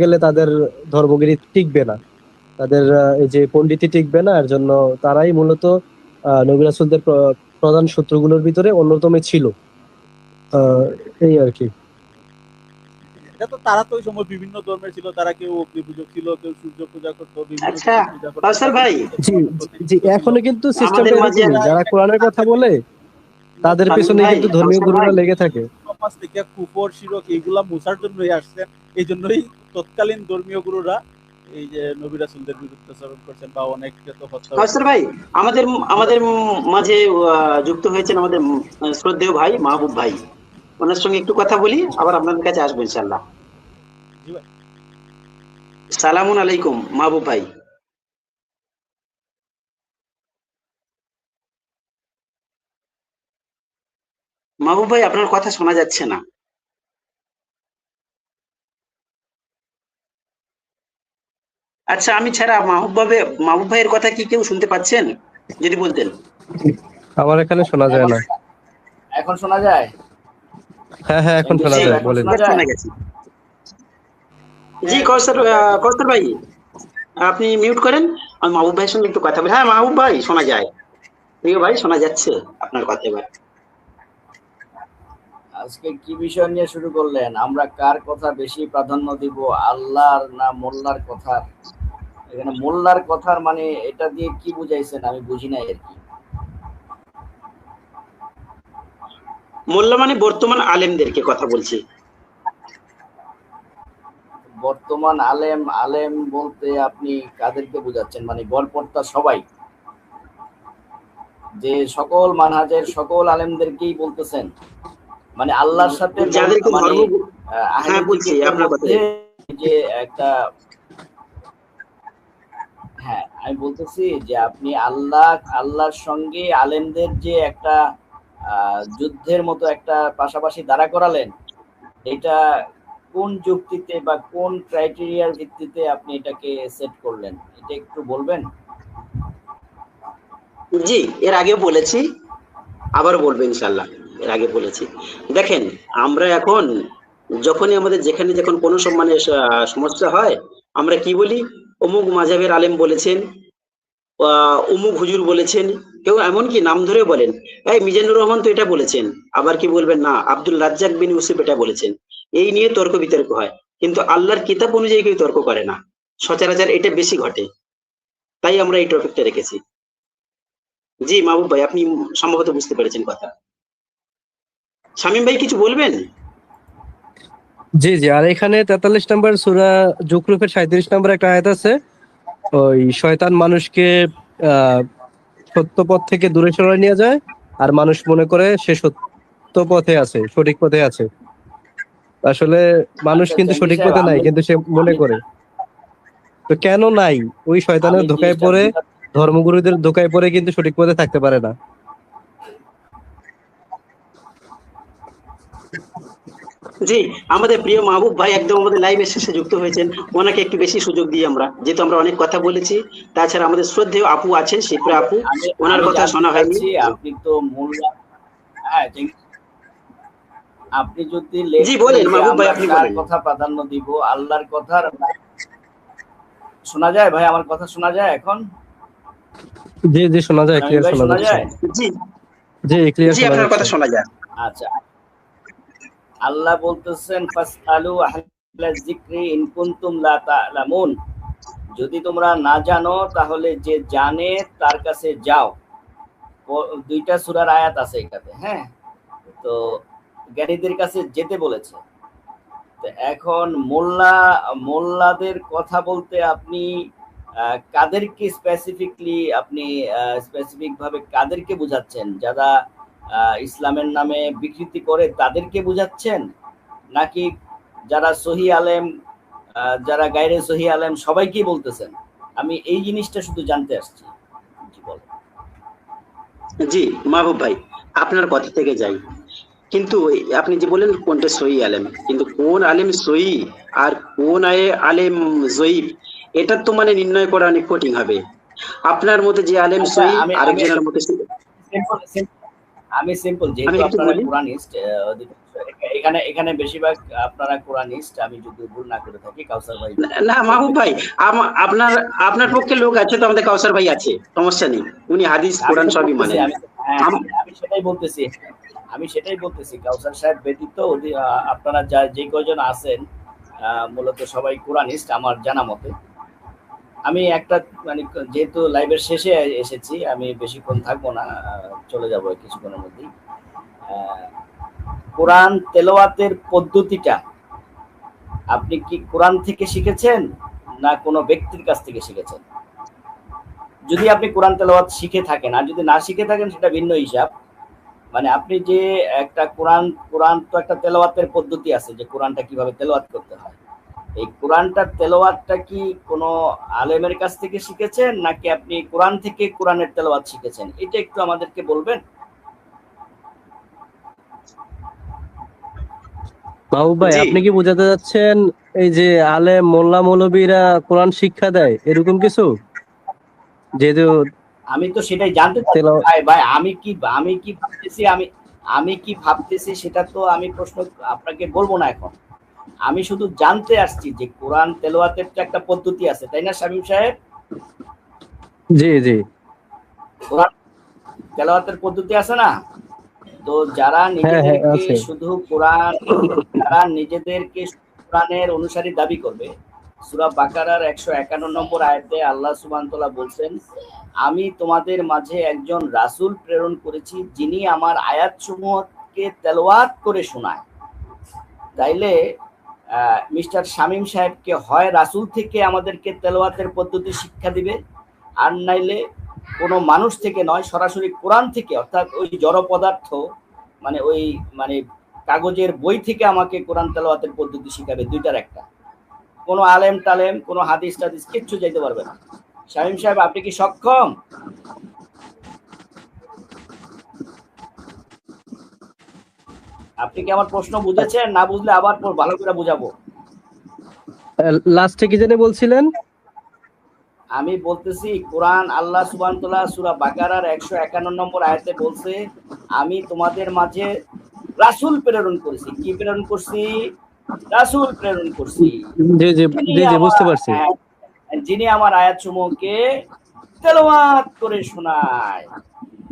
গেলে তাদের ধর্মগিরি টিকবে না, তাদের এই যে পণ্ডিতি টিকবে না। এর জন্য তারাই মূলত নবী রাসূলদের প্রধান শত্রুগুলোর ভিতরে অন্যতম ছিল। আহ, এই আর কি। এটা তো তারা তো ওই সময় বিভিন্ন ধর্মের ছিল, তারা কেউ অগ্নি পূজক ছিল, কেউ সূর্য পূজা করতো, বিভিন্ন আচ্ছা কিছু পূজা করতো, কাউসার তাদের ভাই, নিজেদের জি, ধর্মের জি, প্রতিনিধিত্ব ছিল। এখনো কিন্তু আমাদের সিস্টেমটা মাঝে এরকমই, যারা কোরআনের কথা বলে তাদের শামীম পেছনে ভাই, কিন্তু ধর্মীয় কাউসার ভাই, গুরুরা লেগে থাকে। সমাজ থেকে কুফর শিরক এইগুলা মুছার জন্যই আসছেন। এই জন্যই তৎকালীন ধর্মীয় গুরুরা এই যে নবী রাসূলদের বিরুদ্ধাচরণ করছেন বা অনেককে তো হত্যাও কাউসার করছেন। ভাই, আমাদের আমাদের মাঝে যুক্ত হয়েছেন আমাদের শ্রদ্ধেয় ভাই মাহবুব ভাই। ওনার সঙ্গে একটু কথা বলি, আবার আপনাদের কাছে আসবো ইনশাল্লাহ। জি ভাই। সালামুন আলাইকুম মাহবুব ভাই। মাহবুব ভাই, আপনার কথা শোনা যাচ্ছে না। আচ্ছা, আমি ছাড়া মাহবুব ভাইয়ের কথা কি কেউ শুনতে পাচ্ছেন? যদি বলতেন। আমার এখানে শোনা যায় এখন না। এখন শোনা যায়? হ্যাঁ, হ্যাঁ, এখন শোনা জি, যায়, এখন বলেন। শোনা যায়? শোনা গেছে। জি কৌস্তর ভাই, আপনি মিউট করেন। আমি মাহবুব ভাইয়ের সঙ্গে একটু কথা বলি। হ্যাঁ মাহবুব ভাই, শোনা যায়। প্রিয় ভাই, শোনা যাচ্ছে আপনার কথা এবার। আজকে কি বিষয় নিয়ে শুরু করলেন? আমরা কার কথা বেশি প্রাধান্য দিব, আল্লাহর না মোল্লার কথা? এখানে মোল্লার কথার মানে এটা দিয়ে কি বুঝাইছেন আমি বুঝি নাই আর কি। মোল্লা মানে বর্তমান আলেমদেরকে কথা বলছি। বর্তমান আলেম, আলেম বলতে আপনি কাদেরকে বুঝাচ্ছেন? মানে গড়পড়তা সবাই, যে সকল মানহাজের সকল আলেমদেরকেই বলতেছেন? মানে আল্লাহর সাথে যাদেরকে মানে ধর্ম, আহলে হ্যাঁ বলছি জিকিরদের আপনার কথা। মধ্যে যে একটা, হ্যাঁ আমি বলতেছি যে আপনি আল্লাহর সঙ্গে আলেমদের যে একটা যুদ্ধের মতো একটা পাশাপাশি দাঁড়া করালেন, এটা কোন যুক্তিতে বা কোন ক্রাইটেরিয়ার ভিত্তিতে আপনি এটাকে সেট করলেন, এটা একটু বলবেন? জি, এর আগে বলেছি, আবার বলবো ইনশাল্লাহ। এর আগে বলেছি, দেখেন, আমরা এখন যখনই আমাদের যেখানে যখন কোনো সম্মানের সমস্যা হয়, আমরা কি বলি? অমুক মাযহাবের আলেম বলেছেন, অমুক হুজুর বলেছেন, কেউ এমনকি নাম ধরে বলেন, এই মিজানুর রহমান তো এটা বলেছেন। আবার কি বলবেন, না আব্দুল রাজ্জাক বিন ইউসুফ এটা বলেছেন। এই নিয়ে তর্ক বিতর্ক হয়, কিন্তু আল্লাহর কিতাব অনুযায়ী কেউ তর্ক করে না। সচরাচর এটা বেশি ঘটে, তাই আমরা এই টপিকটা রেখেছি। জি মাহবুব ভাই, আপনি সম্ভবত বুঝতে পেরেছেন কথা। শামীম ভাই কিছু বলবেন? জি, জি। আর এখানে 43 নম্বর সূরা যুখরুফের 37 নম্বর একটা আয়াত আছে, ওই শয়তান মানুষকে আহ সত্য পথ থেকে দূরে সরিয়ে নিয়ে যায়, আর মানুষ মনে করে সে সত্য পথে আছে, সঠিক পথে আছে। আসলে মানুষ আচ্ছা কিন্তু জঙ্গি সঠিক সাহেব, পথে নাই, কিন্তু সে মনে আমি করে। তো কেন নাই? ওই শয়তানের আমি ধোকায় জিনিসটা পড়ে, ধর্মগুরুদের ধোকায় পড়ে কিন্তু সঠিক পথে থাকতে পারে না। জি, আমাদের প্রিয় মাহবুব ভাই একদম আমাদের লাইভের শেষে যুক্ত হয়েছেন। ওনাকে একটু বেশি সুযোগ দিই আমরা, যেহেতু আমরা অনেক কথা বলেছি। তাছাড়া আমাদের শ্রদ্ধেয় আপু আছেন, শিপ্রা আপু, আমি ওনার আমি কথা জানতে শোনা হয়নি। চাচ্ছি, আপনি তো মোল্লা, হ্যাঁ আপনি যদি জি লেখেন বলেন যে মাহবুব ভাই, আমরা আপনি কার বলেন। কথা প্রাধান্য দিব, আল্লাহর কথার, শোনা যায় ভাই? আমার কথা শোনা যায় এখন? জি, জি, শোনা যায়, শামীম ক্লিয়ার ভাই শোনা শোনা যাচ্ছে। যায়? জি, জি, ক্লিয়ার জি শোনা আপনার যাচ্ছে। কথা শোনা যায়। আচ্ছা, আল্লাহ বলতেছেন ফাসআলু আহলা যিকরি ইন কুনতুম লা তা'লামুন, যদি তোমরা না জানো তাহলে যে জানে তার কাছে যাও। দুইটা সূরার আয়াত আছে এটাতে, হ্যাঁ। তো জ্ঞানীদের কাছে যেতে বলেছে। তো এখন মোল্লাদের কথা বলতে আপনি কাদেরকে স্পেসিফিকলি, আপনি স্পেসিফিক ভাবে কাদেরকে বুঝাচ্ছেন? যারা ইসলামের নামে বিকৃতি করে তাদেরকে বুঝাচ্ছেন, নাকি যারা সহি আলেম, যারা গায়রে সহি আলেম সবাইকেই বলতেছেন? আমি এই জিনিসটা শুধু জানতে আসছি। জি বলেন। জি মাহবুব ভাই, আপনার কথা থেকে যাই, কিন্তু আপনি যে বলেন কোনটা সহি আলেম, কিন্তু কোন আলেম সহি আর কোন আলেম জয়ীফ, এটা তো মানে নির্ণয় করা অনেক কঠিন হবে। আপনার মতে যে আলেম আচ্ছা, সহি, আমি আরেকজনের মতে সিম্পল, আমি সিম্পল, আমি যেহেতু একটু আপনারা বলি। কোরআনিস্ট, এখানে এখানে বেশিরভাগ আপনারা কোরআনিস্ট, আমি যদি ভুল না করে থাকি। কাউসার ভাই, না মাহবুব ভাই, আপনার আপনার পক্ষে লোক আছে তো, আমাদের কাউসার ভাই আছে, সমস্যা নেই, উনি হাদিস আমি কোরআন তো সবই বলতেছি, মানেন। হ্যাঁ, আমি সেটাই বলতেছি, কাউসার সাহেব ব্যতীত আপনারা যে কয়জন আছেন মূলত সবাই কোরআনিস্ট আমার জানা মতে। আমি একটা মানে যেহেতু লাইভের শেষে এসেছি, আমি বেশিক্ষণ থাকবো না, চলে যাবো কিছুক্ষণের মধ্যেই। কোরআন তেলাওয়াতের পদ্ধতিটা আপনি কি কোরআন থেকে শিখেছেন না কোনো ব্যক্তির কাছ থেকে শিখেছেন? যদি আপনি কোরআন তেলাওয়াত শিখে থাকেন, আর যদি না শিখে থাকেন সেটা ভিন্ন হিসাব। মানে আপনি যে একটা কোরআন তো একটা তেলাওয়াতের পদ্ধতি আছে, যে কোরআনটা কিভাবে তেলাওয়াত করতে হয়। এই কোরআনটার তেলাওয়াতটা কি কোনো আলেমের কাছ থেকে শিখেছেন নাকি আপনি কোরআন থেকে কোরআনের তেলাওয়াত শিখেছেন? এটা একটু আমাদেরকে বলবেন। মাহবুব ভাই, জি। আপনি কি বোঝাতে যাচ্ছেন এই যে আলেম মোল্লা মৌলবীরা কোরআন শিক্ষা দেয় এরকম কিছু? যেহেতু আমি তো সেটাই জানতে চাচ্ছি তেলাওয়াত, ভাই, আমি কি ভাবতেছি সেটা তো আমি প্রশ্ন আপনাকে বলবো না এখন। আমি শুধু জানতে আসছি যে কোরআন তেলাওয়াতের তো একটা পদ্ধতি আছে, তাই না শামীম সাহেব? জি জি কোরআন তেলাওয়াতের পদ্ধতি আছে না? তো যারা হ্যাঁ হ্যাঁ নিজেদেরকে আছে। শুধু কোরআনের অনুসারী দাবি করবে, সূরা বাকারার 151 নম্বর আয়াতে আল্লাহ সুবহানাহু ওয়া তাআলা বলছেন, আমি তোমাদের মাঝে একজন রাসূল প্রেরণ করেছি যিনি আমার আয়াতসমূহকে তেলাওয়াত করে শোনায়। তাইলে মিস্টার শামীম সাহেবকে হয় রাসূল থেকে আমাদেরকে তেলাওয়াতের পদ্ধতি শিক্ষা দিবে, আর নাইলে কোনো মানুষ থেকে নয়, সরাসরি কোরআন থেকে, অর্থাৎ ওই জড় পদার্থ মানে ওই মানে কাগজের বই থেকে আমাকে কোরআন তেলাওয়াতের পদ্ধতি শিখাবে। দুইটার একটা। কোনো আলেম টালেম, কোনো হাদিস টাদিস কিচ্ছু যাইতে পারবে না। শামীম সাহেব, আপনি কি সক্ষম? আপনি কি আমার প্রশ্ন বুঝেছেন? না বুঝলে আবার ভালো করে বুঝাবো। লাস্টে কি জানি বলছিলেন? আমি বলতেছি, কোরআন আল্লাহ সুবহানাহু ওয়া তাআলা সূরা বাকারার 151 নম্বর আয়াতে বলছে, আমি তোমাদের মাঝে রাসূল প্রেরণ করেছি। কি প্রেরণ করছি? রাসূল প্রেরণ করছি, জি জি জি জি বুঝতে পারছি। যিনি আমার আয়াতসমূহকে তেলাওয়াত করে শোনায়।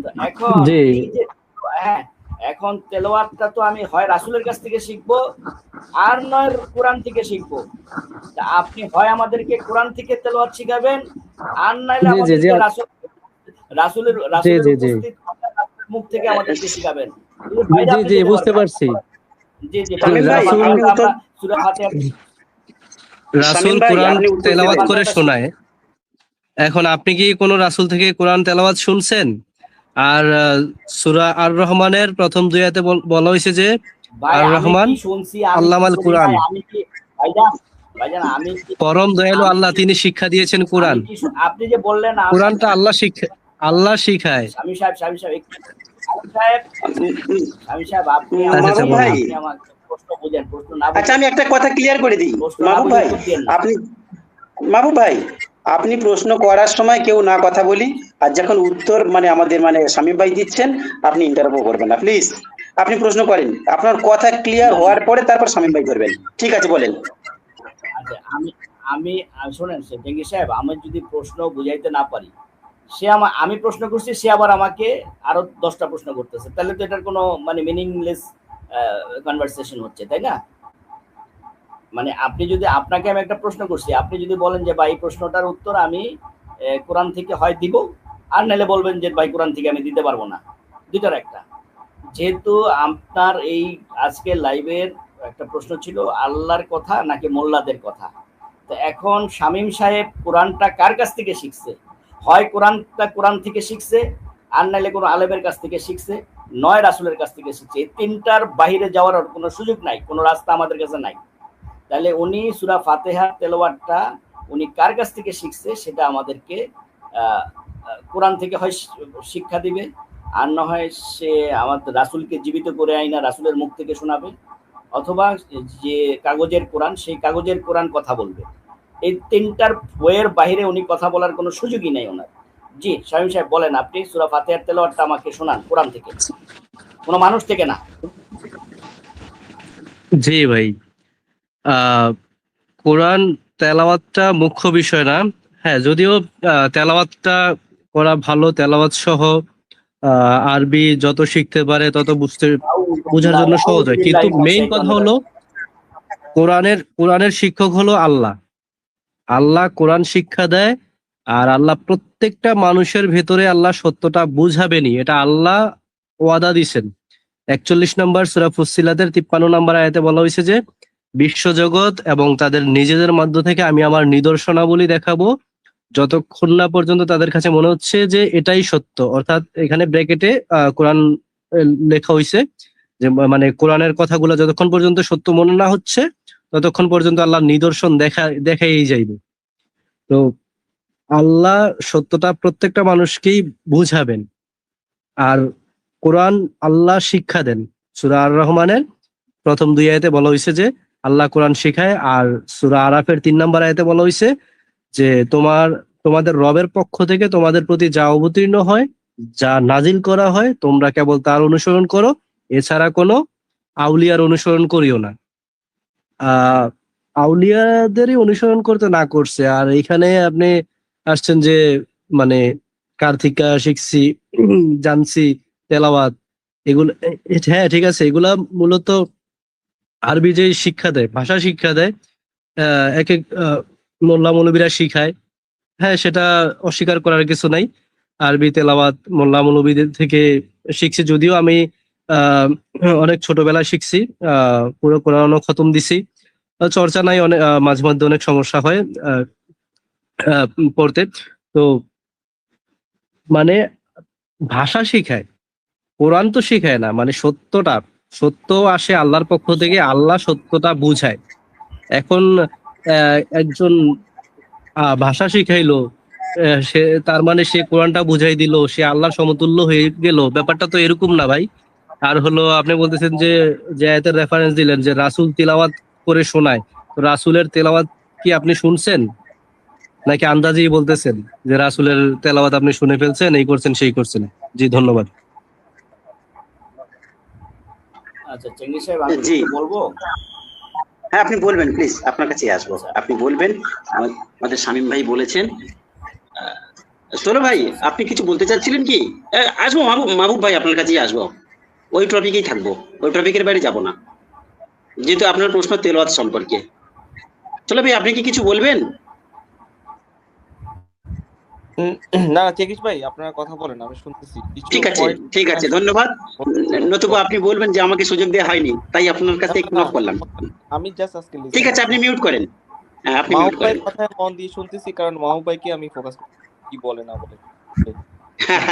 তো এখন জি এই যে এখন তেলাওয়াতটা তো আমি হয় রাসূলের কাছ থেকে শিখবো, আর নয় কোরআন থেকে শিখবো। তা আপনি হয় আমাদেরকে কোরআন থেকে তেলাওয়াত শিখাবেন, আর নাইলে জি জি জি আমাদেরকে রাসূলের জি জি জি উপস্থিত মুখ থেকে আমাদেরকে শিখাবেন। জি জি বুঝতে পারছি। জি জি শামীম ভাই, রাসূল আপনি উত্তর, সূরা ফাতিহা রাসূল শামীম ভাই, কোরআন আপনি উত্তর তেলাওয়াত দিবেন। করে শোনায়। এখন আপনি কি কোনো রাসূল থেকে কোরআন তেলাওয়াত শুনছেন? আর সূরা আর রহমানের প্রথম দুই আয়াতে বলা হয়েছে যে ভাই, আর আমি রহমান কি শুনছি, আমি কি আল্লামাল শুনি কোরআন, নাই, আমি কি ভাইজান আমি কি পরম দয়ালু আমি আল্লাহ কি তিনি শিক্ষা দিয়েছেন কোরআন। আমি কি আপনি যে বললেন কোরআনটা আল্লাহ শিখায়। শামীম সাহেব, আপনি আচ্ছা আচ্ছা মাহবুব বলুন। ভাই, আমার প্রশ্ন বুঝেন, প্রশ্ন না আচ্ছা আমি একটা কথা ক্লিয়ার করে দিই। প্রশ্ন না মাহবুব বুঝে ভাই, উত্তর দিয়েন না। মাহবুব ভাই, আপনি প্রশ্ন করার সময় কেউ না কথা বলি, আর যখন উত্তর আমাদের শামীম ভাই দিচ্ছেন, আপনি ইন্টারাপ্ট করবেন না প্লিজ। আপনি প্রশ্ন করেন, আপনার কথা ক্লিয়ার হওয়ার পরে তারপর শামীম ভাই করবেন। ঠিক আছে, বলেন। আচ্ছা, আমি শোনেন জেঙ্গি সাহেব, আমি যদি প্রশ্ন বুঝাইতে না পারি, আমি প্রশ্ন করছি, সে আবার আমাকে আরো 10টা প্রশ্ন করতেছে, তাহলে তো এটার কোনো মিনিংলেস কনভারসেশন হচ্ছে, তাই না? আপনাকে আমি একটা প্রশ্ন করছি, আপনি যদি বলেন যে ভাই এই প্রশ্নটার উত্তর আমি কোরআন থেকে হয় দিব, আর নাহলে বলবেন যে ভাই কোরআন থেকে আমি দিতে পারবো না। দুইটার একটা। যেহেতু আপনার এই আজকে লাইভের একটা প্রশ্ন ছিল আল্লাহর কথা নাকি মোল্লাদের কথা, তো এখন শামীম সাহেব কোরআনটা কার কাছ থেকে শিখছে? হয় কোরআন থেকে শিখছে, আর নাইলে কোনো আলেমের কাছ থেকে শিখছে, নয় রাসূলের কাছ থেকে শিখছে। এই তিনটার বাইরে যাওয়ার কোনো সুযোগ নাই, কোনো রাস্তা আমাদের কাছে নাই। তাহলে উনি সূরা ফাতিহা তেলাওয়াতটা উনি কার কাছ থেকে শিখছে সেটা আমাদেরকে কোরআন থেকে হয় শিক্ষা দিবে, আর না হয় সে আমাদের রাসূলকে জীবিত করে আইনা রাসূলের মুখ থেকে শোনাবে, অথবা যে কাগজের কোরআন সেই কাগজের কোরআন কথা বলবে। এই তিনটার বইয়ের বাইরে উনি কথা বলার কোনো সুযোগই নাই ওনার। জি শামীম সাহেব, বলেন আপনি সূরা ফাতিহার তেলাওয়াতটা আমাকে শোনান কোরআন থেকে, কোনো মানুষ থেকে না। জি ভাই, আহ কোরআন তেলাওয়াতটা মুখ্য বিষয় না। হ্যাঁ, যদিও তেলাওয়াতটা করা ভালো, তেলাওয়াত সহ আরবি যত শিখতে পারে তত বোঝার জন্য সহজ হয়, কিন্তু মেইন কথা হলো কোরআনের শিক্ষক হলো আল্লাহ। আল্লাহ কোরআন শিক্ষা দেয়, আর আল্লাহ প্রত্যেকটা মানুষের ভেতরে আল্লাহ সত্যটা বুঝাবেনি, এটা আল্লাহ ওয়াদা দিছেন। 41 নম্বর সূরা ফুসসিলাতের 53 নম্বর আয়াতে বলা হয়েছে যে বিশ্বজগৎ এবং তাদের নিজেদের মধ্য থেকে আমি আমার নিদর্শনাবলী দেখাবো যতক্ষণ না পর্যন্ত তাদের কাছে মনে হচ্ছে যে এটাই সত্য। অর্থাৎ এখানে ব্র্যাকেটে কোরআন লেখা হয়েছে যে মানে কোরআনের কথাগুলো যতক্ষণ পর্যন্ত সত্য মনে না হচ্ছে ততক্ষণ পর্যন্ত আল্লাহর নিদর্শন দেখাই যাইবে। তো আল্লাহ সত্যটা প্রত্যেকটা মানুষকেই বুঝাবেন। আর কোরআন আল্লাহ শিক্ষা দেন। সূরা আর রহমানের প্রথম 2 আয়াতে বলা হয়েছে যে আল্লাহ কোরআন শিখায়, আর সূরা আরাফের 3 নম্বর আয়াতে বলা হয়েছে যে তোমাদের রবের পক্ষ থেকে তোমাদের প্রতি যা অবতীর্ণ হয়, যা নাজিল করা হয়, তোমরা কেবল তার অনুসরণ করো, এছাড়া কোনো আউলিয়ার অনুসরণ করিও না। আহ আউলিয়াদেরই অনুসরণ করতে না করছে, আর এখানে আপনি আসছেন যে মানে কার থেকে শিখছি, জানছি, তেলাওয়াত, এগুলো হ্যাঁ ঠিক আছে, এগুলা মূলত আরবি যে শিক্ষা দেয়, ভাষা শিক্ষা দেয়, এক এক মোল্লা মৌলবীরা শিখায়। হ্যাঁ, সেটা অস্বীকার করার কিছু নাই। আরবি তেলাওয়াত মোল্লা মৌলবীদের থেকে শিখছি, যদিও আমি আহ অনেক ছোটবেলায় শিখছি, পুরো কোরআনও খতম দিছি। চর্চা নাই, অনেক মাঝে মধ্যে অনেক সমস্যা হয় আহ আহ, পড়তে। তো মানে ভাষা শিখায়, কোরআন তো শিখায় না। মানে সত্য আসে আল্লাহর পক্ষ থেকে, আল্লাহ সত্যটা বুঝায়। এখন একজন ভাষা শিখাইলো, সে তার মানে সে কোরআনটা বুঝাই দিল, সে আল্লাহর সমতুল্য হয়ে গেল, ব্যাপারটা তো এরকম না ভাই। আর হলো আপনি বলতেছেন যে যে আয়াতের রেফারেন্স দিলেন যে রাসূল তিলাওয়াত করে শোনায়, তো রাসূলের তেলাওয়াত কি আপনি শুনছেন নাকি আন্দাজেই বলতেছেন যে রাসূলের তেলাওয়াত আপনি শুনে ফেলছেন, এই করছেন সেই করছেন? জি, ধন্যবাদ। আচ্ছা চেঙ্গিস সাহেব, আমি জি। কিছু বলবো? হ্যাঁ, আপনি বলবেন প্লিজ, আপনার কাছে আসবো, আপনি বলবেন। আমাদের শামীম ভাই বলেছেন। সোলো ভাই, আপনি কিছু বলতে চাচ্ছিলেন কি? আসবো মাহবুব ভাই, আপনার কাছেই আসবো, ওই টপিকেই থাকবো, ওই টপিকের বাইরে যাব না, যেহেতু আপনার প্রশ্ন তেলাওয়াত সম্পর্কে। সোলো ভাই, আপনি কি কিছু বলবেন? না চেকিস ভাই, আপনারা কথা বলেন, আমি শুনতেছি। কিছু ঠিক আছে, point ঠিক আছে, ধন্যবাদ। নতুবা আপনি বলবেন যে আমাকে সুযোগ দেওয়া হয়নি, তাই আপনার কাছে একটু নক করলাম। আমি জাস্ট আজকে ঠিক আছে, আপনি মিউট করেন। হ্যাঁ, আপনি মিউট মাহবুব করেন। ভাইয়ের কথায় মন দিয়ে শুনতেছি, কারণ মাহবুব ভাইকে আমি ফোকাস কি বলে না বলে।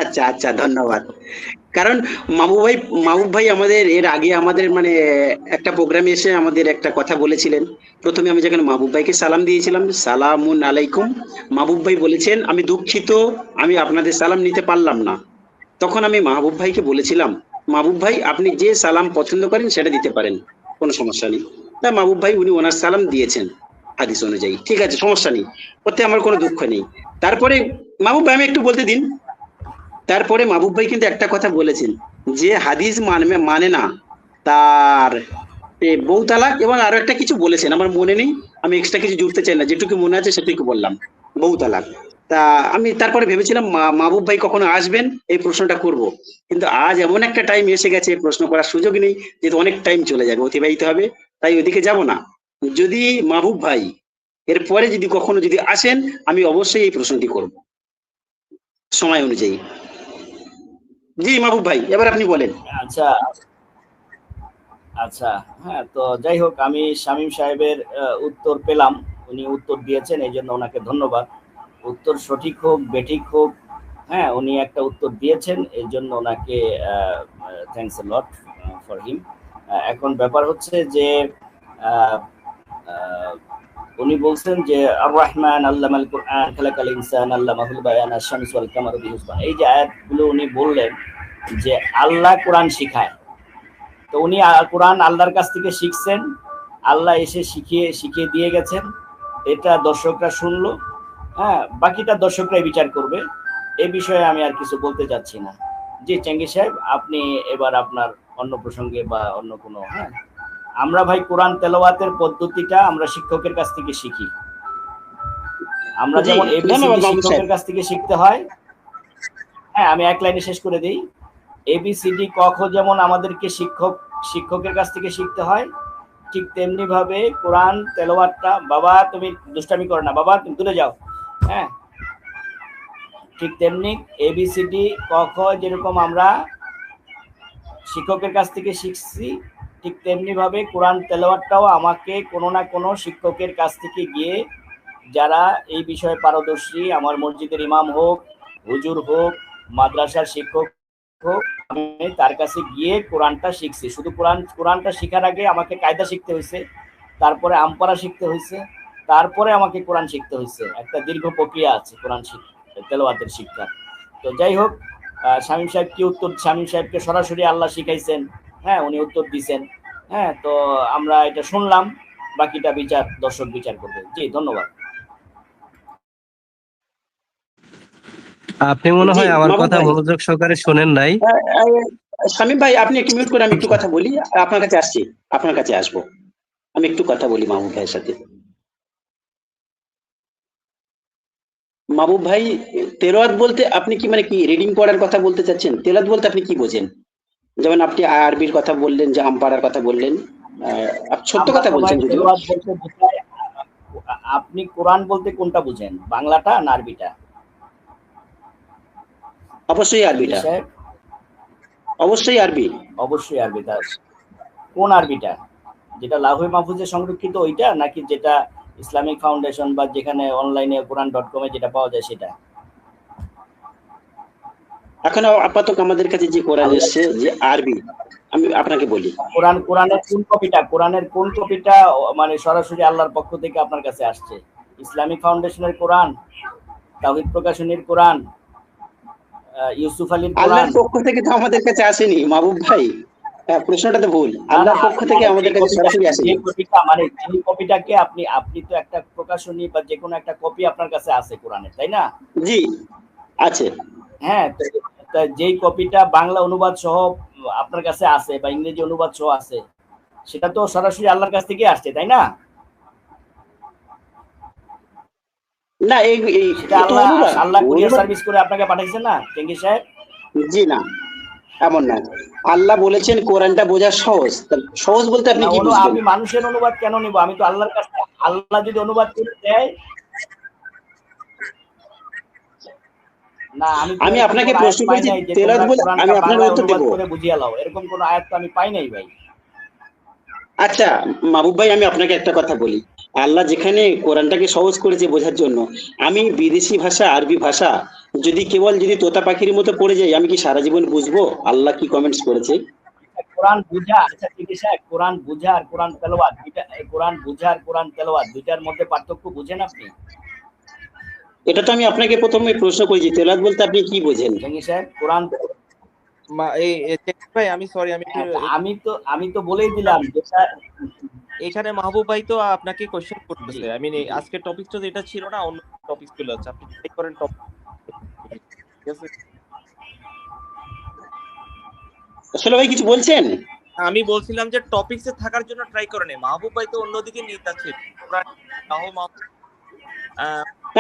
আচ্ছা আচ্ছা, ধন্যবাদ। কারণ মাহবুব ভাই আমাদের এর আগে আমাদের মানে একটা প্রোগ্রামে এসে আমাদের একটা কথা বলেছিলেন। প্রথমে আমি যখন মাহবুব ভাইকে সালাম দিয়েছিলাম, সালামুন আলাইকুম, মাহবুব ভাই বলেছেন আমি দুঃখিত, আমি আপনাদের সালাম নিতে পারলাম না। তখন আমি মাহবুব ভাইকে বলেছিলাম, মাহবুব ভাই আপনি যে সালাম পছন্দ করেন সেটা দিতে পারেন, কোনো সমস্যা নেই। তা মাহবুব ভাই উনি ওনার সালাম দিয়েছেন হাদিস অনুযায়ী, ঠিক আছে, সমস্যা নেই, ওতে আমার কোনো দুঃখ নেই। তারপরে মাহবুব ভাই আমি একটু বলতে দিন। তারপরে মাহবুব ভাই কিন্তু একটা কথা বলেছেন যে হাদিস মানে না, তার বউ তালাক এবং আরো একটা কিছু বলেছেন, আমার মনে নেই, আমি এক্সট্রা কিছু জুড়তে চাই না, যেটুকু মনে আছে সেটুকু বললাম, বউ তালাক। তা আমি তারপরে ভেবেছিলাম মাহবুব ভাই কখনো আসবেন এই প্রশ্নটা করব, কিন্তু আজ এমন একটা টাইম এসে গেছে প্রশ্ন করার সুযোগ নেই, যেহেতু অনেক টাইম চলে যাবে, অতিবাহিত হবে, তাই ওইদিকে যাব না। যদি মাহবুব ভাই এরপরে যদি কখনো যদি আসেন, আমি অবশ্যই এই প্রশ্নটি করব সময় অনুযায়ী। জি মাহবুব ভাই, এবার আপনি বলেন। আচ্ছা আচ্ছা, হ্যাঁ, তো যাই হোক, আমি শামীম সাহেবের উত্তর পেলাম, উনি উত্তর দিয়েছেন, এই জন্য ওনাকে ধন্যবাদ। উত্তর সঠিক হোক বেঠিক হোক, হ্যাঁ, উনি একটা উত্তর দিয়েছেন, এই জন্য ওনাকে thanks a lot for him. এখন ব্যাপার হচ্ছে যে আহ, আহ, উনি বলছেন যে আর রহমান আল্লামাল কুরআন খালাকাল ইনসান আল্লামাহুল বায়ান আশ-শামস ওয়াল কামারু বিহিসবান, এই যে আয়াতগুলো উনি বললেন যে আল্লাহ কোরআন শিখায়। তো উনি কোরআন আল্লাহর কাছ থেকে শিখছেন, আল্লাহ এসে শিখিয়ে দিয়ে গেছেন, এটা দর্শকরা শুনলো, হ্যাঁ, বাকিটা দর্শকরাই বিচার করবে। এই বিষয়ে আমি আর কিছু বলতে চাচ্ছি না। জি চেঙ্গিস সাহেব, আপনি এবার আপনার অন্য প্রসঙ্গে বা অন্য কোনো আমরা ভাই কোরআন তেলাওয়াতের পদ্ধতিটা আমরা শিক্ষকের কাছ থেকে শিখি। আমরা জি, যেমন ধন্যবাদ এবিসিডি মাহবুব শিক্ষকের সাহেব। কাছ থেকে শিখতে হয়। হ্যাঁ, আমি এক লাইনে শেষ করে দিই। এবিসিডি ক খ যেমন আমাদেরকে শিক্ষকের কাছ থেকে শিখতে হয়, ঠিক তেমনি ভাবে কোরআন তেলাওয়াতটা, বাবা তুমি দুষ্টামি করো না, বাবা তুমি দূরে যাও, হ্যাঁ, ঠিক তেমনি এবিসিডি ক খ যেরকম আমরা শিক্ষকের কাছ থেকে শিখছি, ঠিক তেমনি ভাবে কোরআন তেলাওয়াতটাও আমাকে কোনো না কোনো শিক্ষকের কাছ থেকে গিয়ে, যারা এই বিষয়ে পারদর্শী, আমার মসজিদের ইমাম হোক, হুজুর হোক, মাদ্রাসার শিক্ষক হোক, আমি তার কাছে গিয়ে কোরআনটা শিখছি। শুধু কোরআনটা শেখার আগে আমাকে কায়দা শিখতে হয়েছে, তারপরে আমপারা শিখতে হয়েছে, তারপরে আমাকে কোরআন শিখতে হয়েছে। একটা দীর্ঘ প্রক্রিয়া আছে কোরআন তেলাওয়াতের শিক্ষা। তো যাই হোক, শামীম সাহেব কি উত্তর, শামীম সাহেবকে সরাসরি আল্লাহ শিখাইছেন, হ্যাঁ, উনি উত্তর দিছেন। হ্যাঁ, তো আমরা এটা শুনলাম, বাকিটা দর্শক বিচার করবে। জি, ধন্যবাদ। আপনি মনে জি হয় আমার মাহবুব কথা ভাই, মনোযোগ সহকারে শোনেন নাই। শামীম ভাই আপনি একটু মিউট করে আমি একটু কথা বলি, আপনার কাছে আসছি, আপনার কাছে আসবো, আমি একটু কথা বলি মাহবুব ভাইয়ের সাথে। মাহবুব ভাই, তেলাওয়াত বলতে আপনি কি মানে কি রিডিং পড়ার কথা বলতে চাচ্ছেন? তেলাওয়াত বলতে আপনি কি বোঝেন? যেমন আপনি আরবির কথা বললেন, যে আমপাড়ার কথা বললেন, আপনি সত্য আমরা কথা তো ভাই বলছেন যদিও। তেলাওয়াত বলতে বোঝাই, আপনি কোরআন বলতে কোনটা বুঝেন, বাংলাটা না আরবিটা? অবশ্যই আরবিটা, সাহেব, অবশ্যই আরবি। অবশ্যই আরবিটা। কোন আরবিটা? যেটা লাউহে মাহফুজে সংরক্ষিত ওইটা, নাকি যেটা ইসলামিক ফাউন্ডেশন বা যেখানে অনলাইনে কোরআন.com যেটা পাওয়া যায় সেটা? এখন আপাতত আমাদের কাছে যে কোরআন এসছে যে আরবি, আমি আপনাকে বলি, কোরআনের কোন কপিটা, কোরআনের কোন কপিটা মানে সরাসরি আল্লাহর পক্ষ থেকে আপনার কাছে আসছে? ইসলামিক ফাউন্ডেশনের কোরআন, তাওহীদ প্রকাশনীর কোরআন, ইউসুফ আলীর কোরআন? আল্লাহর পক্ষ থেকে তো আমাদের কাছে আসেনি মাহবুব ভাই, প্রশ্নটা তো ভুল। আল্লাহর পক্ষ থেকে আমাদের কাছে সরাসরি আসেনি। যে কপিটা মানে যে কপিটাকে আপনি তো একটা প্রকাশনী বা যে কোনো একটা কপি আপনার কাছে আছে কোরআনের, তাই না? জি আছে। হ্যাঁ, তো যেই কপিটা বাংলা অনুবাদ সহ আপনার কাছে আছে বা ইংরেজি অনুবাদ সহ আছে, সেটা তো সরাসরি আল্লাহর কাছ থেকে আসছে, তাই না? না সেটা আল্লাহ কুরিয়ার সার্ভিস করে আপনাকে পাঠাইছেন না চেঙ্গিস সাহেব? জি না, এমন না। আল্লাহ বলেছেন কোরআনটা বোঝা সহজ। সহজ বলতে আপনি কি বুঝবেন? আমি মানুষের অনুবাদ কেন নিব? আমি তো আল্লাহর কাছে, আল্লাহ যদি অনুবাদ করে দেয় না, আমি আপনাকে প্রশ্ন করেছি তেলাওয়াত বলতে, আমি আপনার উত্তর দেব। করে বুঝিয়ে লাও, এরকম কোন আয়াত তো আমি পাই নাই ভাই। আচ্ছা মাহবুব ভাই, আমি আপনাকে একটা কথা বলি, আল্লাহ যেখানে কোরআনটাকে সহজ করেছে বোঝার জন্য, আমি বিদেশি ভাষা আরবি ভাষা যদি তোতা পাখির মতো পড়ে যাই, আমি কি সারা জীবন বুঝবো আল্লাহ কি কমেন্টস করেছে? কোরআন বুঝা, আচ্ছা ঠিক আছে, কোরআন বুঝা আর কোরআন তেলাওয়াত দুইটা, কোরআন বুঝা আর কোরআন তেলাওয়াত দুইটার মধ্যে পার্থক্য বুঝেন আপনি? এটা তো আমি আপনাকে প্রথমে প্রশ্ন করেছি, তেলাওয়াত বলতে আপনি কি বোঝেন? চেঙ্গিস সাহেব, কোরআন ভাই আমি সরি, আমি তো বলেই দিলাম যেটা এখানে মাহবুব ভাই তো আপনাকে কোশ্চেন করতেছে। আমি আজকে টপিক তো এটা ছিল না, অন্য টপিক চলে যাচ্ছে। আপনি ট্রাই করেন টপিক, ঠিক আছে? আসলে ভাই কিছু বলছেন? আমি বলছিলাম যে টপিকসে থাকার জন্য ট্রাই করেন। মাহবুব ভাই তো অন্যদিকে নিয়ে যাচ্ছে।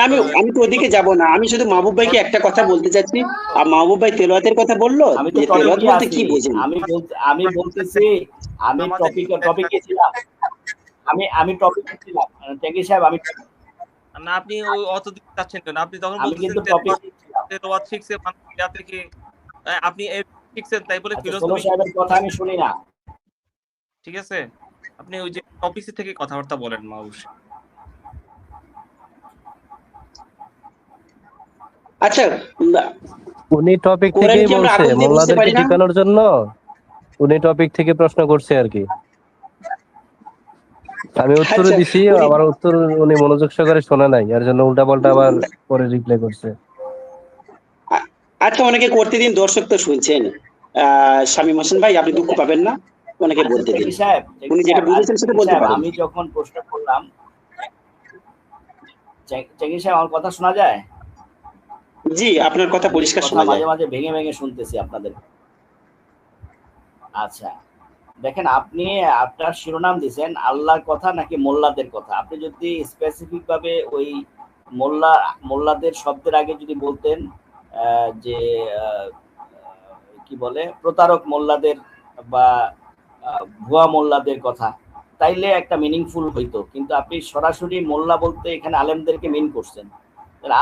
আমি তো ওদিকে যাব না, আমি শুধু মাহবুব ভাইকে একটা কথা বলতে চাচ্ছি। আর মাহবুব ভাই তেলাওয়াতের কথা বললো, আমি তো যে তেলাওয়াত টপিকে বলতে আছি, কি বোঝেন? আমি বলতেছি, আমি টপিকে ছিলাম, আমি টপিকে ছিলাম চেঙ্গিস সাহেব। আমি না, আপনি অতদিন যাচ্ছেন কেন? আপনি তখন আমি বলতেছেন কিন্তু টপিকে ছিলাম। তেলাওয়াত শিখছে মানুষ থেকে, আপনি শিখছেন তাই বলে আচ্ছা, ফিলোসফি সাহেবের কথা আমি শুনি না। ঠিক আছে, আপনি ওই যে টপিক থেকে কথাবার্তা বলেন মা অবশ্যই। আচ্ছা, উনি টপিক কোরআন থেকেই কি আমরা বলছে, আগুন দিয়ে বুঝতে মোল্লাদেরকে পারি না? টিকানোর জন্য উনি টপিক থেকে প্রশ্ন করছে আর কি। আমি উত্তর আচ্ছা, দিছি, আবার উত্তর উনি মনোযোগ সহকারে শোনে নাই, এর জন্য উল্টা পাল্টা আবার পরে রিপ্লাই করছে। আচ্ছা, অনেকে করতে দিন, দর্শক তো শুনছেন। শামীম হোসেন ভাই, আপনি দুঃখ পাবেন না, অনেকে বলতে দিন। চেঙ্গিস সাহেব, উনি যেটা বুঝেছেন সেটা বলতে পারেন। আমি যখন প্রশ্ন করলাম, চেঙ্গিস সাহেব আমার কথা শোনা যায়? জি, আপনার কথা পরিষ্কার শোনা যায়। মাঝে মাঝে ভেঙে ভেঙে শুনতেছি আপনাদের। আচ্ছা, দেখেন, আপনি আপনার শিরোনাম দিয়েছেন আল্লাহর কথা নাকি মোল্লাদের কথা। আপনি যদি স্পেসিফিক ভাবে ওই মোল্লাদের শব্দের আগে যদি বলতেন যে কি বলে প্রতারক মোল্লাদের বা ভুয়া মোল্লাদের কথা, তাইলে একটা মিনিংফুল হইতো। কিন্তু আপনি সরাসরি মোল্লা বলতে এখানে আলেমদেরকে মিন করছেন।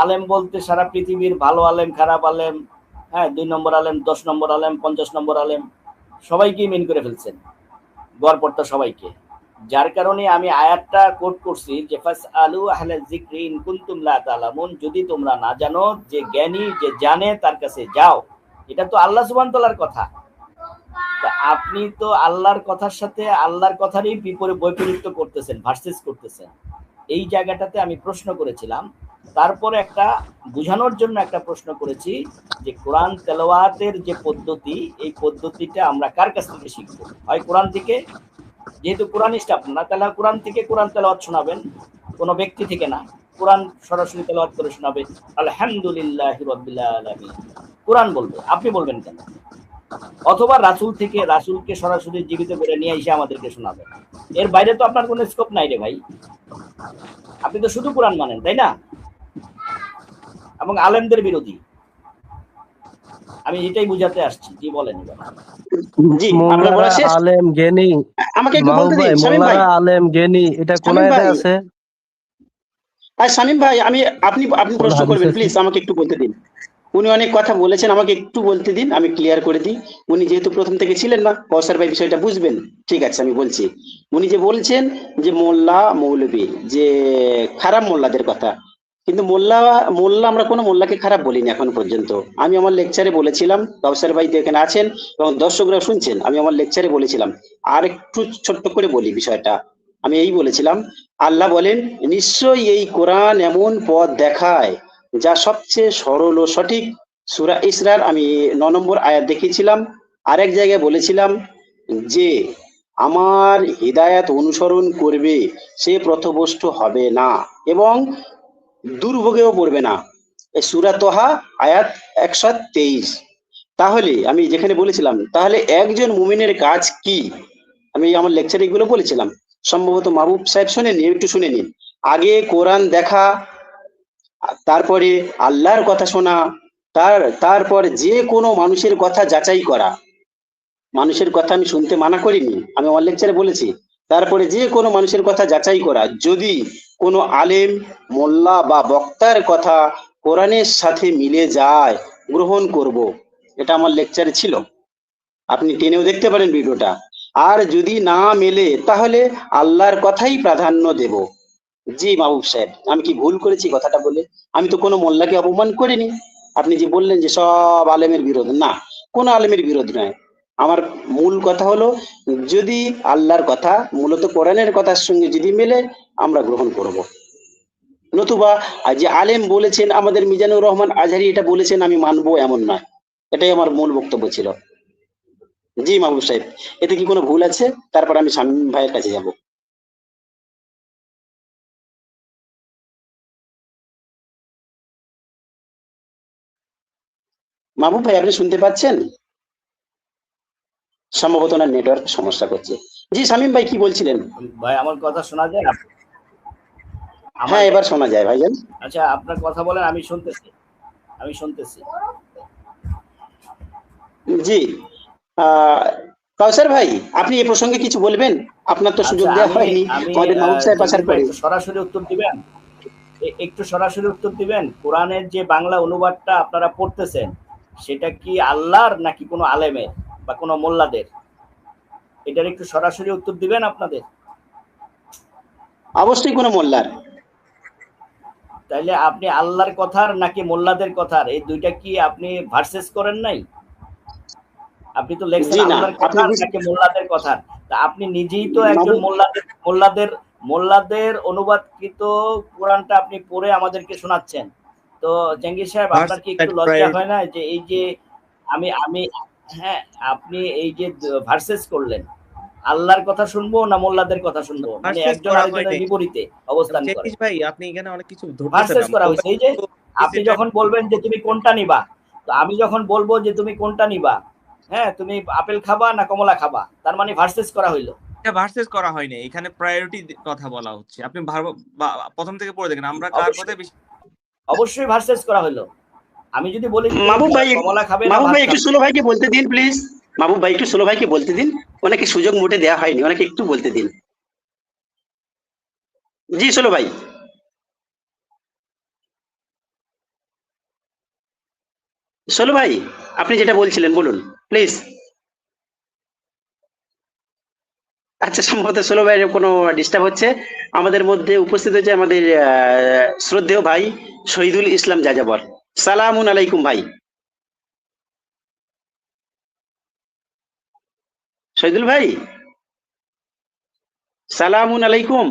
আলেম বলতে সারা পৃথিবীর ভালো আলেম, খারাপ আলেম, হ্যাঁ 2 নম্বর আলেম, 10 নম্বর আলেম, 50 নম্বর আলেম, সবাইকেই মিন করে ফেলছেন, গড়পড়তা সবাইকে। যার কারণে আমি আয়াতটা কোট করছি যে ফাসআলু আহলা যিকরি ইন কুনতুম লা তা'লামুন, যদি তোমরা না জানো, যে জ্ঞানী যে জানে তার কাছে যাও। এটা তো আল্লাহ সুবহানাহু ওয়া তাআলার কথা। তা আপনি তো আল্লাহর কথার সাথে আল্লাহর কথারই বৈপরীত্য করতেছেন, ভার্সেস করতেছেন। এই জায়গাটাতে আমি প্রশ্ন করেছিলাম। তারপরে একটা বোঝানোর জন্য একটা প্রশ্ন করেছি যে কোরআন তেলাওয়াতের যে পদ্ধতি, এই পদ্ধতিটা আমরা কার কাছ থেকে শিখবো? হয় কোরআন থেকে, যেহেতু কোরআনিস্ট আপনারা, তাহলে কোরআন থেকে কোরআন তেলাওয়াত শোনাবেন, কোনো ব্যক্তি থেকে না। কোরআন সরাসরি তেলাওয়াত করে শোনাবে, আলহামদুলিল্লাহি রাব্বিল আলামিন, কোরআন বলবে, আপনি বলবেন কেন? অথবা রাসূল থেকে, রাসূলকে সরাসরি জীবিত করে নিয়ে এসে আমাদেরকে শোনাবে। এর বাইরে তো আপনার কোনো স্কোপ নাই রে ভাই। আপনি তো শুধু কোরআন মানেন, তাই না? এবং আলেমদের বিরোধী। আমি এটাই বুঝাতে আসছি। কি বলেন এবার? জি, আপনার বলা শেষ? আলেম জ্ঞানী, আমাকে একটু বলতে দিন শামীম ভাই। মোল্লারা আলেম জ্ঞানী, এটা কোন শামীম আয়াতে ভাই, আছে? আর শামীম ভাই, আপনি প্রশ্ন করবেন প্লিজ, আমাকে একটু বলতে দিন। উনি অনেক কথা বলেছেন, আমাকে একটু বলতে দিন, আমি ক্লিয়ার করে দিই। উনি যেহেতু প্রথম থেকে ছিলেন না, কৌসার ভাই বিষয়টা বুঝবেন। ঠিক আছে, আমি বলছি। উনি যে বলছেন যে মোল্লা মৌলবী, যে খারাপ মোল্লাদের কথা, কিন্তু মোল্লা আমরা কোনো মোল্লাকে খারাপ বলিনি এখন পর্যন্ত। আমি আমার লেকচারে বলেছিলাম, কৌসার ভাই তো এখানে আছেন এবং দর্শকরা শুনছেন, আমি আমার লেকচারে বলেছিলাম। আর একটু ছোট্ট করে বলি বিষয়টা। আমি এই বলেছিলাম, আল্লাহ বলেন, নিশ্চয়ই এই কোরআন এমন পথ দেখায় যা সবচেয়ে সরল ও সঠিক। সূরা ইসরার আমি 9 নম্বর আয়াত দেখিয়েছিলাম। আরেক জায়গায় বলেছিলাম যে আমার হিদায়াত অনুসরণ করবে সে পথভ্রষ্ট হবে না এবং দুর্ভোগেও পড়বে না। এই সূরা তোহা আয়াত 123। তাহলে আমি যেখানে বলেছিলাম, তাহলে একজন মুমিনের কাজ কি, আমি আমার লেকচারে এগুলো বলেছিলাম। সম্ভবত মাহবুব সাহেব শুনেনি, একটু শুনে নিন। আগে কোরআন দেখা, তারপরে আল্লাহর কথা শোনা, তারপর যে কোনো মানুষের কথা যাচাই করা। মানুষের কথা আমি শুনতে মানা করিনি, আমি আমার লেকচারে বলেছি। তারপরে যে কোনো মানুষের কথা যাচাই করা, যদি কোনো আলেম, মোল্লা বা বক্তার কথা কোরআনের সাথে মিলে যায়, গ্রহণ করব। এটা আমার লেকচারে ছিল, আপনি টেনেও দেখতে পারেন ভিডিওটা। আর যদি না মেলে, তাহলে আল্লাহর কথাই প্রাধান্য দেব। জি মাহবুব সাহেব, আমি কি ভুল করেছি কথাটা বলে? আমি তো কোনো মোল্লাকে অপমান করিনি। আপনি যে বললেন যে সব আলেমের বিরোধ, না, কোনো আলেমের বিরোধ নয়। আমার মূল কথা হলো, যদি আল্লাহর কথা মূলত কোরআনের কথার সঙ্গে যদি মেলে, আমরা গ্রহণ করব। নতুবা যে আলেম বলেছেন, আমাদের মিজানুর রহমান আজহারি এটা বলেছেন, আমি মানবো, এমন নয়। এটাই আমার মূল বক্তব্য ছিল। জি মাহবুব সাহেব, এতে কি কোনো ভুল আছে? তারপর আমি শামীম ভাইয়ের কাছে যাব। মাহবুব ভাই, আপনি শুনতে পাচ্ছেন? সম্ভবত না, নেটওয়ার্ক সমস্যা করছে। জি শামীম ভাই, কি বলছিলেন? ভাই আমার কথা শোনা যায়? হ্যাঁ, এবার শোনা যায় ভাইজান। আচ্ছা, আপনার কথা বলেন, আমি শুনতেছি, আমি শুনতেছি। জি, কাউসার ভাই, আপনি এই প্রসঙ্গে কিছু বলবেন? আপনার তো সুযোগ দেওয়া হয়নি আমাদের মাহবুব সাহেব আসার পরে। সরাসরি উত্তর দিবেন, একটু সরাসরি উত্তর দিবেন। কোরআনের যে বাংলা অনুবাদটা আপনারা পড়তেছেন, সেটা কি আল্লাহর নাকি কোনো আলেমের বা কোনো মোল্লাদের? এটার একটু সরাসরি উত্তর দিবেন আপনাদের। অবশ্যই কোনো মোল্লার। তাইলে আপনি আল্লাহর কথার নাকি মোল্লাদের কথার, এই দুইটা কি আপনি ভার্সেস করেন নাই? আপনি তো লেখছেন আল্লাহর কথা নাকি মোল্লাদের কথা। তা আপনি নিজেই তো একজন মোল্লাদের অনুবাদকৃত কোরআনটা আপনি পড়ে আমাদেরকে শোনাচ্ছেন। তো জাহাঙ্গীর সাহেব, আপনার কি একটু লজ্জা হয় না যে এই যে আমি হ্যাঁ, আপনি এই যে ভার্সেস করলেন, আল্লাহর কথা শুনবো না মোল্লাদের কথা শুনবো, মানে একজন আরেকজনের বিপরীতে অবস্থান করে। ভাই আপনি এখানে অনেক কিছু ভার্সেস করা হয়েছে। এই যে আপনি যখন বলবেন যে তুমি কোনটা নিবা, তো আমি যখন বলবো যে তুমি কোনটা নিবা, হ্যাঁ, তুমি আপেল খাবা না কমলা খাবা, তার মানে ভার্সেস করা হইলো। এটা ভার্সেস করা হয়নি, এখানে প্রায়োরিটি কথা বলা হচ্ছে। আপনি প্রথম থেকে পড়ে দেখেন আমরা কার কথায় বেশি। অবশ্যই ভার্সেস করা হইলো। আমি যদি বলি মাহবুব ভাই, কমলা খাবে না মাহবুব ভাত ভাই একটু খাবে। ষোলো ভাইকে বলতে দিন প্লিজ। মাহবুব ভাই একটু ষোলো ভাইকে বলতে দিন, ওনাকে সুযোগ মোটে দেওয়া হয়নি, ওনাকে একটু বলতে দিন। জি ষোলো ভাই। ষোলো ভাই, আপনি যেটা বলছিলেন বলুন প্লিজ। আচ্ছা, সম্ভবত ষোলো ভাইয়ের কোনো ডিস্টার্ব হচ্ছে। আমাদের মধ্যে উপস্থিত হয়েছে আমাদের শ্রদ্ধেয় ভাই শহীদুল ইসলাম যাযাবর। সালামুন আলাইকুম ভাই। শহীদুল ভাই, সালামুন আলাইকুম।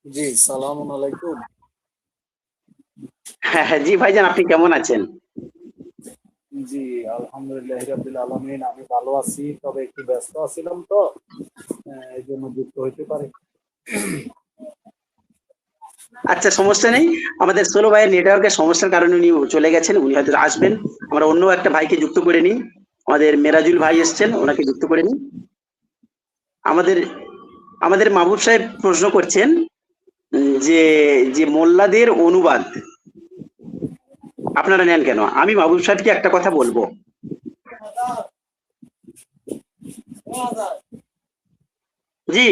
জি, সালামুন আলাইকুম। হ্যাঁ, জি ভাইজান, আপনি কেমন আছেন? জি, আলহামদুলিল্লাহ রাব্বিল আলামিন, আমি ভালো আছি, তবে একটু ব্যস্ত আছিলাম তো, এই জন্য যুক্ত হইতে পারি। আচ্ছা, সমস্যা নেই। আমাদের ষোলো ভাইয়ের নেটওয়ার্কের সমস্যার কারণে উনি চলে গেছেন, উনি হয়তো আসবেন। আমরা অন্য একটা ভাইকে যুক্ত করে নিই। আমাদের মেরাজুল ভাই এসছেন, ওনাকে যুক্ত করে নিই। আমাদের আমাদের মাহবুব সাহেব প্রশ্ন করছেন যে যে মোল্লাদের অনুবাদ আপনারা নেন কেন? আমি মাহবুব সাহেবকে একটা কথা বলবো। জি,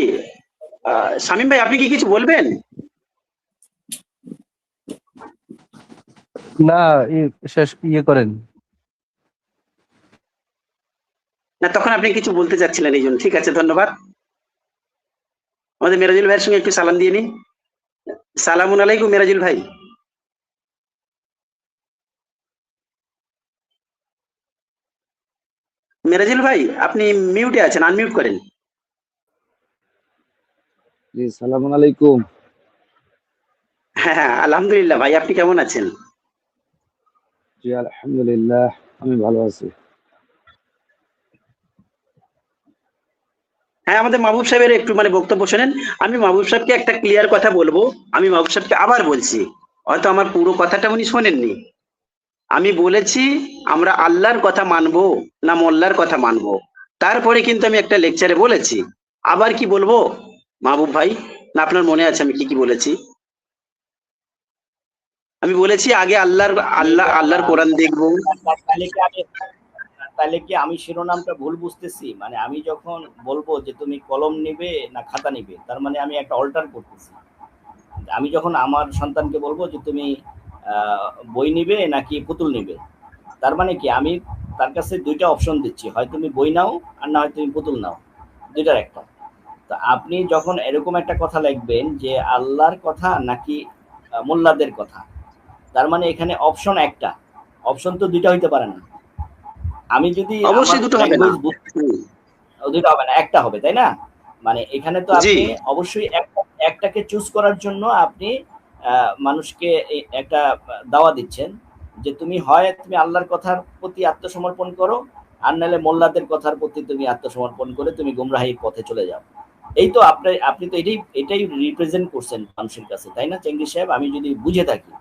শামীম ভাই, আপনি কি কিছু বলবেন? না, শেষ করেন। না, তখন আপনি কিছু বলতে চাচ্ছিলেন, এই জন্য। ঠিক আছে, ধন্যবাদ। আমাদের মেরাজুল ভাইয়ের সঙ্গে একটু সালাম দিয়ে নিন। সালামুন আলাইকুম মেরাজুল ভাই। মেরাজুল ভাই, আপনি মিউটে আছেন, আনমিউট করেন। জি, সালামুন আলাইকুম। হ্যাঁ, আলহামদুলিল্লাহ ভাই, আপনি কেমন আছেন? জি, আলহামদুলিল্লাহ, আমি ভালো আছি। হ্যাঁ, আমাদের মাহবুব সাহেবের একটু বক্তব্য শোনেন। আমি মাহবুব সাহেবকে একটা ক্লিয়ার কথা বলবো। আমি মাহবুব সাহেবকে আবার বলছি, হয়তো আমার পুরো কথাটা উনি শোনেননি। আমি বলেছি আমরা আল্লাহর কথা মানবো না মোল্লার কথা মানবো। তারপরে কিন্তু আমি একটা লেকচারে বলেছি, আবার কি বলবো মাহবুব ভাই? না আপনার মনে আছে আমি কি কি বলেছি? আমি বলেছি আগে আল্লাহর কোরআন দেখবো। তাহলে কি আমি শিরোনামটা ভুল বুঝতেছি? মানে আমি যখন বলবো যে তুমি কলম নিবে না খাতা নিবে, তার মানে আমি একটা অল্টার করতেছি। আমি যখন আমার সন্তানকে বলবো যে তুমি বই নিবে নাকি পুতুল নিবে, তার মানে কি আমি তার কাছে দুইটা অপশন দিচ্ছি, হয় তুমি বই নাও আর না হয় তুমি পুতুল নাও, দুইটার একটা। তো আপনি যখন এরকম একটা কথা লিখবেন যে আল্লাহর কথা নাকি মোল্লাদের কথা, তার মানে এখানে অপশন একটা, অপশন তো দুইটা হইতে পারে না। আমি যদি অবশ্যই দুটো হবে না, দুইটা হবে না, একটা হবে, তাই না? মানে এখানে তো আপনি অবশ্যই একটাকে চুজ করার জন্য আপনি মানুষকে একটা দাওয়া দিচ্ছেন যে তুমি হয় তুমি আল্লাহর কথার প্রতি আত্মসমর্পণ করো, আর নাহলে মোল্লাদের কথার প্রতি তুমি আত্মসমর্পণ করে তুমি গুমরাহির পথে চলে যাও। এই তো আপনি তো এটাই রিপ্রেজেন্ট করছেন মানুষের কাছে, তাই না চেঙ্গিস সাহেব? আমি যদি বুঝে থাকি,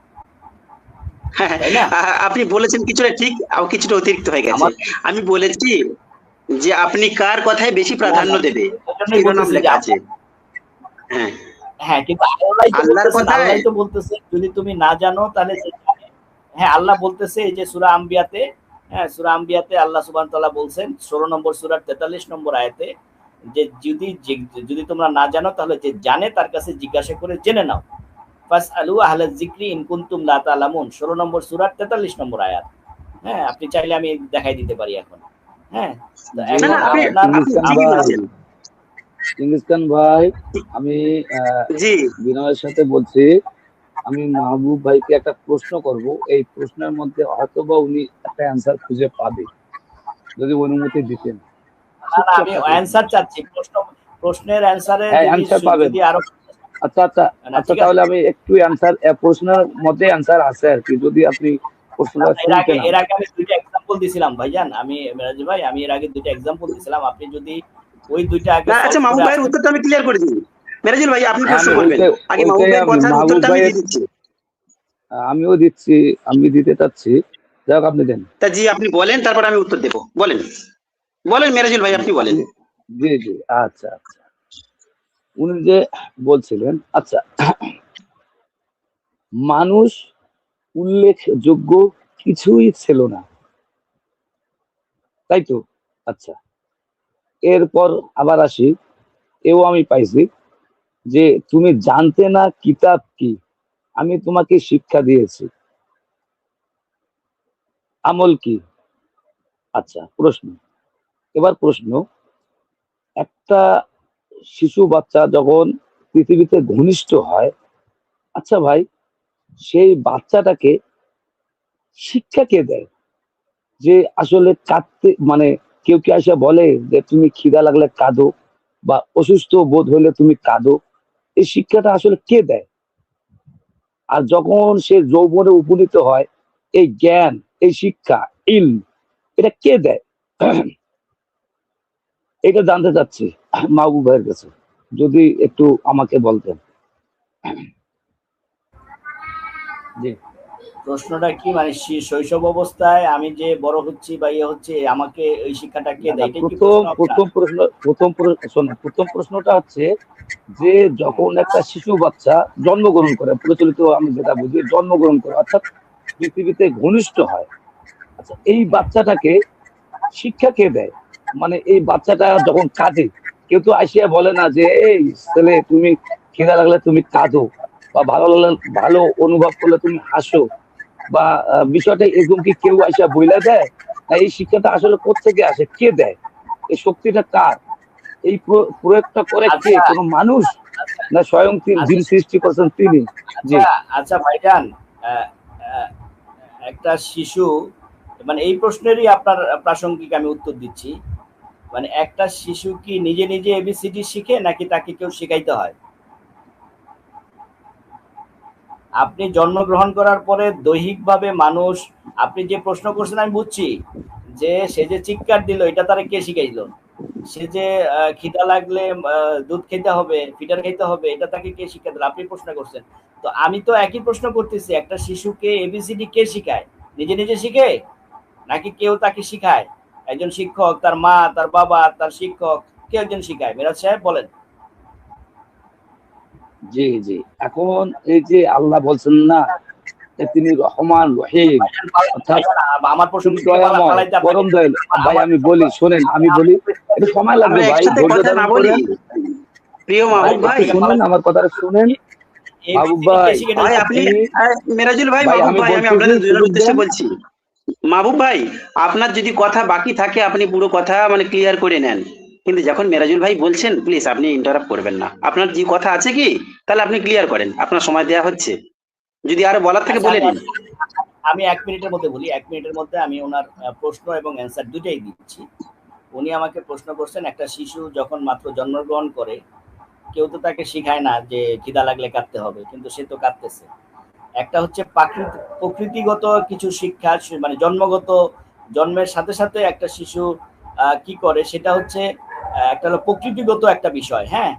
তাই না? আপনি বলেছেন কিছুটা ঠিক, কিছুটা অতিরিক্ত হয়ে গেছে। আমি বলেছি যে আপনি কার কথায় বেশি প্রাধান্য দেবে, শিরোনাম লেখা আছে। হ্যাঁ হ্যাঁ, কিন্তু আল্লাহ তো বলতেছে যদি তুমি না জানো তাহলে। হ্যাঁ, আল্লাহ বলতেছে এই যে সূরা আম্বিয়াতে, হ্যাঁ সূরা আম্বিয়াতে আল্লাহ সুবহানাহু ওয়া তাআলা বলছেন 16 নম্বর সূরার 43 নম্বর আয়াতে যে যদি তোমরা না জানো তাহলে যে জানে তার কাছে জিজ্ঞাসা করে জেনে নাও। ফাসআলু আহলা যিকরি ইন কুনতুম লা তা'লামুন, 16 নম্বর সূরার 43 নম্বর আয়াত। হ্যাঁ, আপনি চাইলে আমি দেখাই দিতে পারি এখন। হ্যাঁ, চেঙ্গিস খান ভাই, আমি বিনয়ের সাথে বলছি, আমি মাহবুব ভাইকে একটা প্রশ্ন করব। এই প্রশ্নের মধ্যে হয়তো বা উনি একটা অ্যান্সার খুঁজে পাবে, যদি অনুমতি দিতেন। আমি অ্যান্সার চাচ্ছি, প্রশ্নের অ্যান্সারে যদি আরো। আচ্ছা, তাহলে আমি একটু প্রশ্নের মধ্যে অ্যান্সার আছে আর কি, যদি আপনি প্রশ্নটা শুনতেন। এর আগে আমি দুইটা এক্সাম্পল দিছিলাম ভাইজান, আমি মেরাজ ভাই, আমি এর আগে দুইটা এক্সাম্পল দিছিলাম, আপনি যদি ওই দুইটা আগে। আচ্ছা, মাহবুব ভাইয়ের উত্তরটা আমি ক্লিয়ার করে দিই। মেরাজুল ভাই, আপনি প্রশ্ন করবেন আগে, মাহবুব ভাইয়ের কথার উত্তরটা আমি দিয়ে দিচ্ছি। আমি দিতে চাচ্ছি যাই হোক, আপনি দেন। তা জি আপনি বলেন, তারপর আমি উত্তর দেব। বলেন বলেন মেরাজুল ভাই, আপনি বলেন। জি জি, আচ্ছা আচ্ছা। উনি যে বলছিলেন, আচ্ছা, মানুষ উল্লেখযোগ্য কিছুই ছিল না, তাই তো? আচ্ছা, এরপর আবার আসি, এও আমি পাইছি যে তুমি জানতে না কিতাব কি, আমি তোমাকে শিক্ষা দিয়েছি, আমল কি? আচ্ছা, প্রশ্ন, এবার প্রশ্ন, একটা শিশু বাচ্চা যখন পৃথিবীতে ঘনিষ্ঠ হয়, আচ্ছা ভাই, সেই বাচ্চাটাকে শিক্ষা কে দেয়? যে আসলে কাঁদতে, মানে কেউ কি আসে বলে যে তুমি খিদা লাগলে কাঁদো, বা অসুস্থ বোধ হলে তুমি কাঁদো? এই শিক্ষাটা আসলে কে দেয়? আর যখন সে যৌবনে উপনীত হয়, এই জ্ঞান, এই শিক্ষা, ইলম, এটা কে দেয়? এটা জানতে চাচ্ছি মাহবুব ভাইয়ের কাছে, যদি একটু আমাকে বলতেন। জি, প্রশ্নটা কি, মানে শৈশব অবস্থায় আমি যে বড় হচ্ছি বা ইয়ে হচ্ছে, আমাকে এই শিক্ষাটা কে দেয়, এটাই কি প্রশ্ন আপনার? প্রথম প্রশ্নটা হচ্ছে যে যখন একটা শিশু বাচ্চা জন্মগ্রহণ করে, প্রচলিত আমি যেটা বুঝি জন্মগ্রহণ করে, অর্থাৎ পৃথিবীতে ঘনিষ্ঠ হয়, আচ্ছা, এই বাচ্চাটাকে শিক্ষা কে দেয়? মানে এই বাচ্চাটা যখন কাঁদে, কেউ তো আসিয়া বলে না যে এই ছেলে তুমি খিদা লাগলে তুমি কাঁদো, বা ভালো লাগলে, ভালো অনুভব করলে তুমি হাসো, বা বিষয়টা এরকম কি কেউ আসিয়া বইলা দেয়? না, এই শিক্ষাটা আসলে কোত্থেকে আসে, কে দেয়? এই শক্তিটা কার? এই প্রয়োগটা করে কে? আচ্ছা কোনো মানুষ, না স্বয়ং যিনি সৃষ্টি করেছেন তিনি? জি, আচ্ছা আচ্ছা ভাইজান, আহ, আহ, একটা শিশু, মানে এই প্রশ্নেরই আপনার প্রাসঙ্গিক আমি উত্তর দিচ্ছি। মানে একটা শিশু কি নিজে নিজে এবিসিডি শিখে, নাকি তাকে কেউ শেখাইতে হয়? আপনি জন্মগ্রহণ করার পরে দৈহিকভাবে মানুষ, আপনি যে প্রশ্ন করছেন আমি বুঝছি, যে সে যে চিৎকার দিল এটা তারা কে শিখাইলো? সে যে খিদা লাগলে দুধ খেতে হবে, ফিডার খেতে হবে, এটা তাকে কে শিক্ষা দিল? আপনি প্রশ্ন করছেন। তো আমি তো একই প্রশ্ন করতেছি, একটা শিশুকে এবিসিডি কে শিখায়? নিজে নিজে শিখে, নাকি কেউ তাকে শিখায়? একজন শিক্ষক, তার মা, তার বাবা, তার শিক্ষক, কেউ একজন শিখায়। মিরাজ সাহেব বলেন। জি জি, এখন এই যে আল্লাহ বলছেন না যে তিনি রহমান রহিম, অর্থাৎ আমার প্রশ্ন তিনি দয়াময়, পরম দয়ালু। ভাই আমি বলি, শোনেন, আমি বলি, একটু সময় লাগবে ভাই, ধৈর্য ধারণ করেন। প্রিয় মাহবুব ভাই, শুনুন, আমার কথাটা শুনেন। মাহবুব ভাই, ভাই আপনি মেরাজুল ভাই, ভাই মাহবুব আমি ভাই, আমি বলতেছি, আপনাদের দুজনের সুযোগ উদ্দেশ্যে দেন। বলছি। মাহবুব ভাই, আপনার যদি কথা বাকি থাকে আপনি পুরো কথা মানে ক্লিয়ার করে নেন, কিন্তু যখন মেরাজুল ভাই বলছেন প্লিজ আপনি ইন্টারাপ্ট করবেন না। আপনার যে কথা আছে কি তাহলে আপনি ক্লিয়ার করেন, আপনার সময় দেওয়া হচ্ছে, যদি আরো বলার থেকে বলে নিন। আমি 1 মিনিটের মধ্যে বলি, 1 মিনিটের মধ্যে আমি ওনার প্রশ্ন এবং অ্যান্সার দুটাই দিচ্ছি। উনি আমাকে প্রশ্ন করছেন, একটা শিশু যখন মাত্র জন্মগ্রহণ করে, কেউ তো তাকে শিখায় না যে খিদা লাগলে কাঁদতে হবে, কিন্তু সে তো কাঁদতেছে। একটা হচ্ছে প্রকৃতিগত কিছু শিক্ষা, মানে জন্মগত, জন্মের সাথে সাথে একটা শিশু কি করে, সেটা হচ্ছে একটা হলো প্রকৃতিগত একটা বিষয়, হ্যাঁ।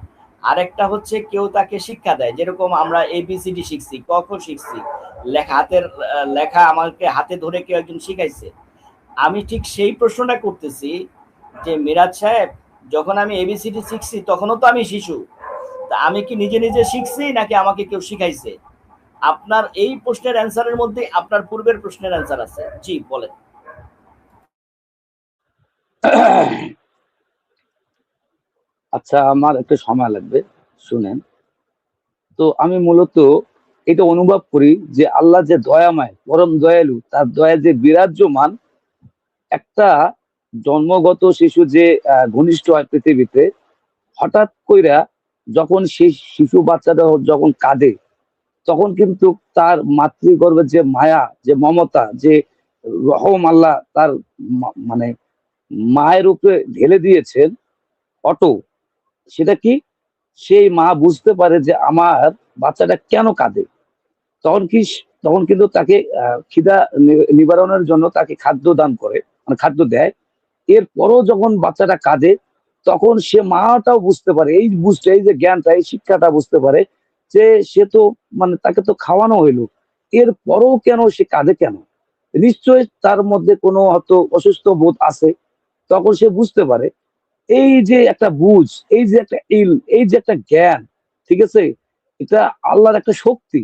আর একটা হচ্ছে কেউ তাকে শিক্ষা দেয়, যেরকম আমরা এবিসিডি শিখছি, ক খ শিখছি, লেখা, হাতের লেখা আমাকে হাতে ধরে কেউ একজন শিখাইছে। আমি ঠিক সেই প্রশ্নটা করতেছি যে মিরাজ সাহেব, যখন আমি এবিসিডি শিখছি তখনও তো আমি শিশু, তা আমি কি নিজে নিজে শিখছি, নাকি আমাকে কেউ শিখাইছে? আপনার এই প্রশ্নের অ্যান্সারের মধ্যে আপনার পূর্বের প্রশ্নের অ্যান্সার আছে। জি বলেন। আচ্ছা, আমার একটু সময় লাগবে, শুনেন। তো আমি মূলত এটা অনুভব করি যে আল্লাহ যে দয়াময়, পরম দয়ালু, তার দয়া যে বিরাজ্যমান, একটা জন্মগত শিশু যে ঘনিষ্ঠ হয় পৃথিবীতে, হঠাৎ কইরা যখন সেই শিশু বাচ্চাটা যখন কাঁদে, তখন কিন্তু তার মাতৃগর্ভের যে মায়া, যে মমতা, যে রহম আল্লাহ তার মানে মায়ের উপরে ঢেলে দিয়েছেন অটো, সেটা কি, সেই মা বুঝতে পারে যে আমার বাচ্চাটা কেন কাঁদে। তখন কি, তখন কিন্তু তাকে খিদা নিবারণের জন্য তাকে খাদ্য দান করে, মানে খাদ্য দেয়। এরপরও যখন বাচ্চাটা কাঁদে, তখন সে মাটাও বুঝতে পারে, এই বুঝতে, এই যে জ্ঞানটা, এই শিক্ষাটা বুঝতে পারে যে সে তো, মানে তাকে তো খাওয়ানো হইলো, এরপরও কেন সে কাঁদে, কেন? নিশ্চয়ই তার মধ্যে কোনো হয়তো অসুস্থ বোধ আছে, তখন সে বুঝতে পারে এই যে একটা বুঝ, এই যে একটা এই যে একটা জ্ঞান, ঠিক আছে, এটা আল্লাহর একটা শক্তি।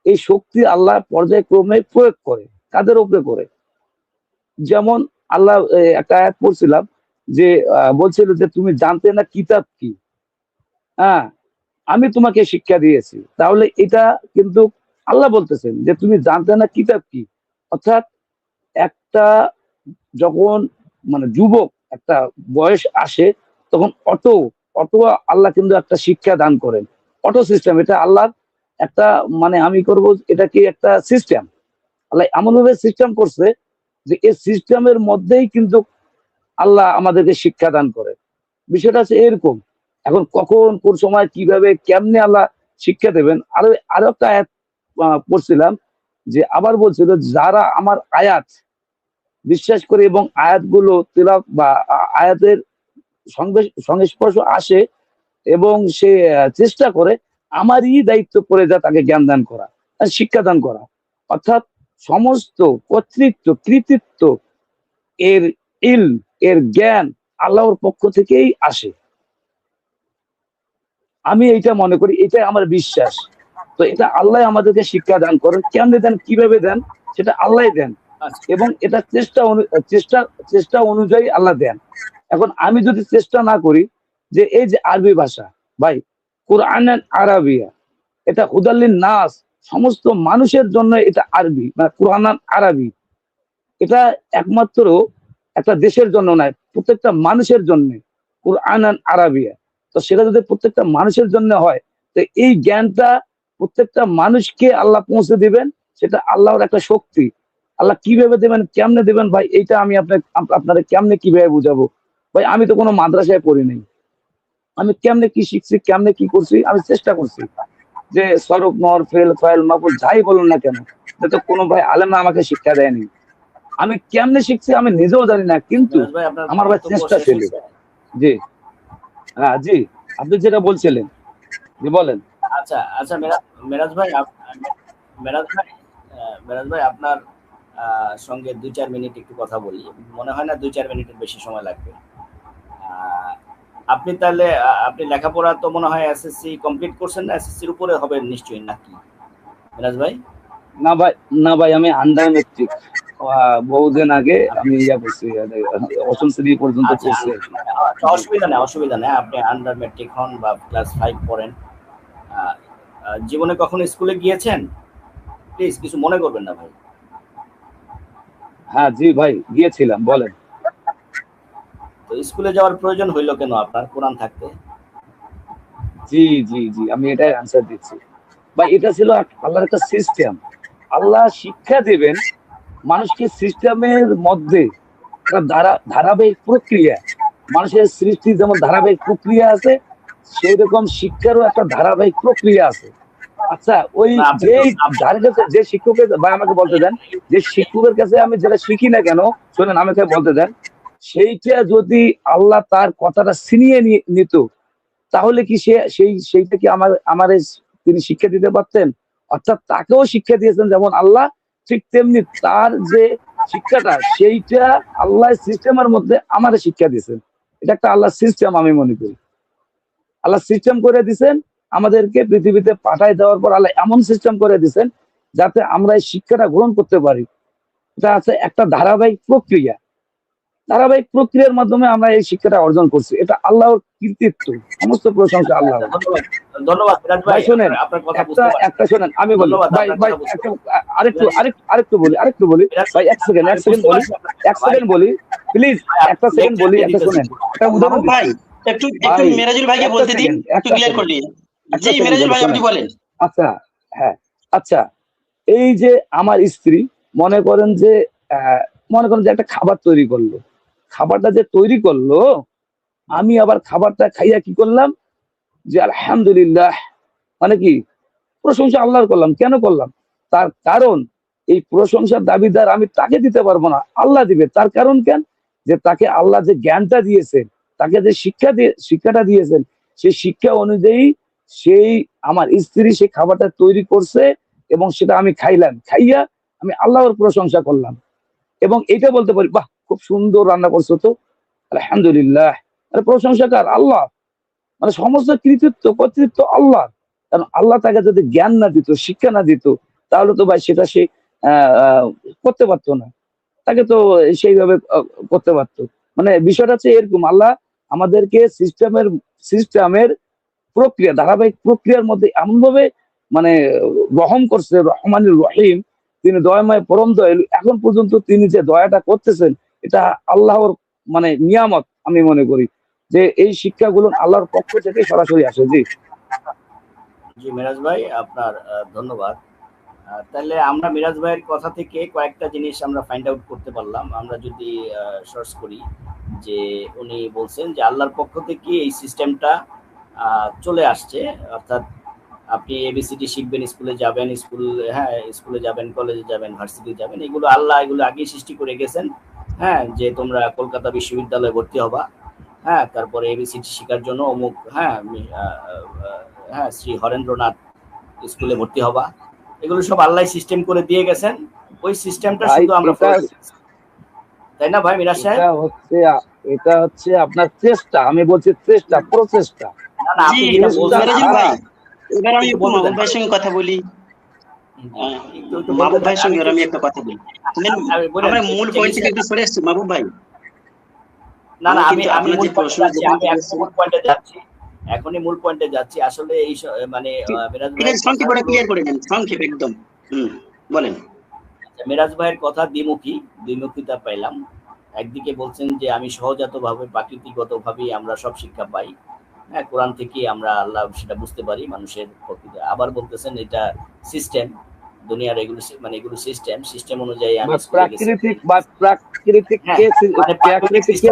এই শক্তি আল্লাহ পর্যায়ক্রমে প্রয়োগ করে। কাদের উপরে করে? যেমন আল্লাহ একটা আয়াত পড়ছিলাম যে বলছিল যে তুমি জানতে না কিতাব কি, হ্যাঁ আমি তোমাকে শিক্ষা দিয়েছি। তাহলে এটা কিন্তু আল্লাহ বলতেছেন যে তুমি জানতে না কিতাব কি। অর্থাৎ একটা যখন মানে যুবক একটা বয়স আসে, তখন অটো অটো আল্লাহ কিন্তু একটা শিক্ষা দান করেন। অটো সিস্টেম, এটা আল্লাহ একটা মানে আমি করব এটাকে একটা সিস্টেম। আল্লাহ এমনভাবে সিস্টেম করছে যে এই সিস্টেমের মধ্যেই কিন্তু আল্লাহ আমাদেরকে শিক্ষা দান করে। বিষয়টা আছে এরকম। এখন কখন কোন সময় কিভাবে কেমনে আল্লাহ শিক্ষা দেবেন। আরো একটা আয়াত পড়ছিলাম যে আবার বলছিল যারা আমার আয়াত বিশ্বাস করে এবং আয়াতগুলো তেলাওয়াত বা আয়াতের সংস্পর্শ আসে এবং সে চেষ্টা করে, আমারই দায়িত্ব পড়ে যা তাকে জ্ঞান দান করা, শিক্ষা দান করা। অর্থাৎ সমস্ত কর্তৃত্ব কৃতিত্ব এর জ্ঞান আল্লাহর পক্ষ থেকেই আসে। আমি এইটা মনে করি, এটাই আমার বিশ্বাস। তো এটা আল্লাহ আমাদেরকে শিক্ষা দান করেন, কেমনে দেন কিভাবে দেন সেটা আল্লাহ দেন, এবং এটা চেষ্টা অনুযায়ী আল্লাহ দেন। এখন আমি যদি চেষ্টা না করি, যে এই যে আরবি ভাষা ভাই, কুরআন আরাবিয়া, এটা হুদাল্লিন নাস, সমস্ত মানুষের জন্য এটা আরবি, মানে কুরআন আরবি। এটা একমাত্র একটা দেশের জন্য নয়, প্রত্যেকটা মানুষের জন্য কুরআন আরাবিয়া। তো সেটা যদি প্রত্যেকটা মানুষের জন্য হয়, তো এই জ্ঞানটা প্রত্যেকটা মানুষকে আল্লাহ পৌঁছে দিবেন। সেটা আল্লাহর একটা শক্তি। আল্লাহ কিভাবে দেবেন কেমনে দেবেন ভাই, এইটা আমি আপনাদের কেমনে কিভাবে বুঝাবো ভাই। আমি তো কোনো মাদ্রাসায় পড়ি নাই, আমি কেমনে কি শিখছি কেমনে কি করছি, আমি চেষ্টা করছি যে সরফ নর ফেল ফাইল মাকুল যাই বলুন না কেন, যাতে কোনো ভাই আলেমা আমাকে শিক্ষা দেয়নি। আমি কেমনে শিখছি আমি নিজেও জানি না, কিন্তু আমার ভাই চেষ্টা ছিল। জি হ্যাঁ জি, আপনি যেটা বলছিলেন জি বলেন। আচ্ছা আচ্ছা মেরাজ ভাই মেরাজ ভাই আপনার সঙ্গে 2-4 মিনিট একটু কথা বলি। মনে হয় না 2-4 মিনিটের বেশি সময় লাগবে। আপনি তাহলে আপনি লেখাপড়া তো মনে হয় এসএসসি কমপ্লিট করছেন না? এসএসসির উপরে হবে নিশ্চয়ই নাকি মিরাজ ভাই? না ভাই আমি আন্ডার মেট্রিক বহুদিন আগে আমি ইয়া করছি, 8ম শ্রেণী পর্যন্ত করছি। অসুবিধা নেই আপনি আন্ডার মেট্রিক হন বা ক্লাস 5 পড়েন। জীবনে কখনো স্কুলে গিয়েছেন? প্লিজ কিছু মনে করবেন না ভাই। হ্যাঁ জি ভাই গিয়েছিলাম, বলেন। তো স্কুলে যাওয়ার প্রয়োজন হইলো কেন আপনার কোরআন থাকতে? জি জি জি আমি এটাই আনসার দিচ্ছি ভাই। এটা ছিল আল্লাহর একটা সিস্টেম। আল্লাহ শিক্ষা দেবেন মানুষকে সিস্টেমের মধ্যে একটা ধারাবাহিক প্রক্রিয়া। মানুষের সৃষ্টি যেমন ধারাবাহিক প্রক্রিয়া আছে, সেই রকম শিক্ষারও একটা ধারাবাহিক প্রক্রিয়া আছে। আচ্ছা ওই যে শিক্ষকের ভাই আমাকে বলতে দেন, যে শিক্ষকের কাছে আমি যেটা শিখি না কেন, শোনেন আমাকে বলতে দেন, সেইটা যদি আল্লাহ তার কথাটা ছিনিয়ে নিত, তাহলে কি সেইটা কি আমার তিনি শিক্ষা দিতে পারতেন? অর্থাৎ তাকেও শিক্ষা দিয়েছেন যেমন আল্লাহ, ঠিক তেমনি তার যে শিক্ষাটা সেইটা আল্লাহ সিস্টেমের মধ্যে আমাদের শিক্ষা দিয়েছেন। এটা একটা আল্লাহ সিস্টেম আমি মনে করি। আল্লাহ সিস্টেম করে দিয়েছেন আমাদেরকে, পৃথিবীতে পাঠায় দেওয়ার পর আল্লাহ এমন সিস্টেম করে দিয়েছেন যাতে আমরা এই শিক্ষাটা গ্রহণ করতে পারি। এটা আছে একটা ধারাবাহিক প্রক্রিয়া। ধারাবাহিক প্রক্রিয়ার মাধ্যমে আমরা এই শিক্ষাটা অর্জন করছি। এটা আল্লাহর কৃতিত্ব, সমস্ত প্রশংসা আল্লাহ। ধন্যবাদ ভাই শোনেন একটা শোনেন আমি বলি ভাই আরেকটু বলি ভাই, এক সেকেন্ড বলি প্লিজ, একটা সেকেন্ড বলি, একটা শোনেন, একটা উদাহরণ ভাই একটু মিরাজুল ভাইকে বলতে দিন, একটু ক্লিয়ার করে দিন। জি মিরাজুল ভাই আপনি বলেন। আচ্ছা হ্যাঁ আচ্ছা, এই যে আমার স্ত্রী মনে করেন যে একটা খাবার তৈরি করলো, খাবারটা যে তৈরি করলো, আমি আবার খাবারটা খাইয়া কি করলাম যে আলহামদুলিল্লাহ, মানে কি প্রশংসা আল্লাহর করলাম। কেন করলাম? তার কারণ এই প্রশংসার দাবিদার আমি তাকে দিতে পারবো না, আল্লাহ দিবে। তার কারণ কেন? যে তাকে আল্লাহ যে জ্ঞানটা দিয়েছেন, তাকে যে শিক্ষাটা দিয়েছেন, সেই শিক্ষা অনুযায়ী সেই আমার স্ত্রী সেই খাবারটা তৈরি করছে এবং সেটা আমি খাইলাম। খাইয়া আমি আল্লাহর প্রশংসা করলাম। এবং এটা বলতে পারি, বাহ খুব সুন্দর রান্না করছো তো, আলহামদুলিল্লাহ, আরে প্রশংসাকার আল্লাহ, মানে সমস্ত কর্তৃত্ব আল্লাহ। কারণ আল্লাহ তাকে যদি জ্ঞান না দিত, শিক্ষা না দিত, তাহলে তো ভাই সেটা সে করতে পারতো না, তাকে তো সেইভাবে করতে পারতো। মানে বিষয়টা হচ্ছে এরকম, আল্লাহ আমাদেরকে সিস্টেমের প্রক্রিয়া, ধারাবাহিক প্রক্রিয়ার মধ্যে এমন ভাবে মানে রহম করছে, রহমানুর রহিম, তিনি দয়াময় পরম দয়ালু। এখন পর্যন্ত তিনি যে দয়াটা করতেছেন, এটা আল্লাহর মানে নিয়ামত আমি মনে করি, যে এই শিক্ষাগুলো আল্লাহর পক্ষ থেকে সরাসরি আসে। জি জি মিরাজ ভাই, আপনার ধন্যবাদ। তাহলে আমরা মিরাজ ভাইয়ের কথা থেকে কয়েকটা জিনিস আমরা ফাইন্ড আউট করতে পারলাম। আমরা যদি সার্চ করি, যে উনি বলছেন যে আল্লাহর পক্ষ থেকে এই সিস্টেমটা চলে আসছে, অর্থাৎ আপনি এবিসিডি শিখবেন, স্কুলে যাবেন, স্কুলে যাবেন, কলেজে যাবেন, ভার্সিটি যাবেন, এগুলো আল্লাহ এগুলো আগেই সৃষ্টি করে গেছেন। হ্যাঁ, যে তোমরা কলকাতা বিশ্ববিদ্যালয়ে ভর্তি হবা, হ্যাঁ, তারপরে এবিসিডি শেখার জন্য অমুক শ্রী হরেন্দ্রনাথ স্কুলে ভর্তি হবা, এগুলো সব আল্লাহ সিস্টেম করে দিয়ে গেছেন। ওই সিস্টেমটা শুধু আমরা তাই না ভাই মিরাজ সাহেব? এটা হচ্ছে আপনার চেষ্টা, আমি বলছি চেষ্টা, প্রচেষ্টা। না না, আপনি যেটা বলছেন ভাই, এবার আমি মাহবুব ভাইয়ের সঙ্গে কথা বলি। মাহবুব ভাইয়ের সঙ্গে আমি একটা কথা বলি, আমরা মূল পয়েন্ট থেকে একটু সরে আসছি মাহবুব ভাই। না না, আমি মূল পয়েন্টে যাচ্ছি, এখনই মূল পয়েন্টে যাচ্ছি। আসলে এই মানে মিরাজ ভাই সংক্ষেপে ক্লিয়ার করে দেন, সংক্ষেপে একদম বলেন। মিরাজ ভাইয়ের কথা দ্বিমুখিতা পাইলাম। একদিকে বলছেন যে আমি সহজাতভাবে প্রাকৃতিকগতভাবেই আমরা সব শিক্ষা পাই, হ্যাঁ, কোরআন থেকে আমরা আল্লাহ সেটা বুঝতে পারি মানুষের প্রকৃতি। আবার বলতেছেন এটা সিস্টেম, দুনিয়ার এগুলো মানে এগুলো সিস্টেম অনুযায়ী আমি প্রাকৃতিক কে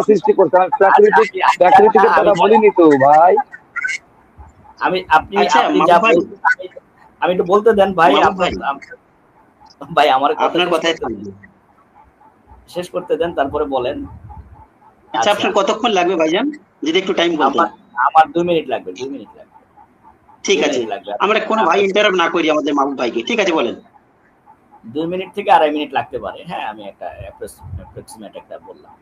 সৃষ্টি করতে, প্রাকৃতিকের কথা বলিনি তো ভাই। আপনি যা আমি একটু বলতে দেন ভাই, ভাই আমার আপনার কথাই শেষ করতে দেন, তারপরে বলেন। আচ্ছা, আপনার কতক্ষণ লাগবে ভাইজান, যদি একটু টাইম বলতেন? আমার 2 মিনিট লাগবে। ঠিক আছে, আমরা কোনো ভাই ইন্টারাপ্ট না করি আমাদের মাহবুব ভাইকে। ঠিক আছে, বলেন। 2 মিনিট থেকে 2.5 মিনিট লাগতে পারে। হ্যাঁ, আমি একটা অ্যাপ্রক্সিমেট একটা বললাম।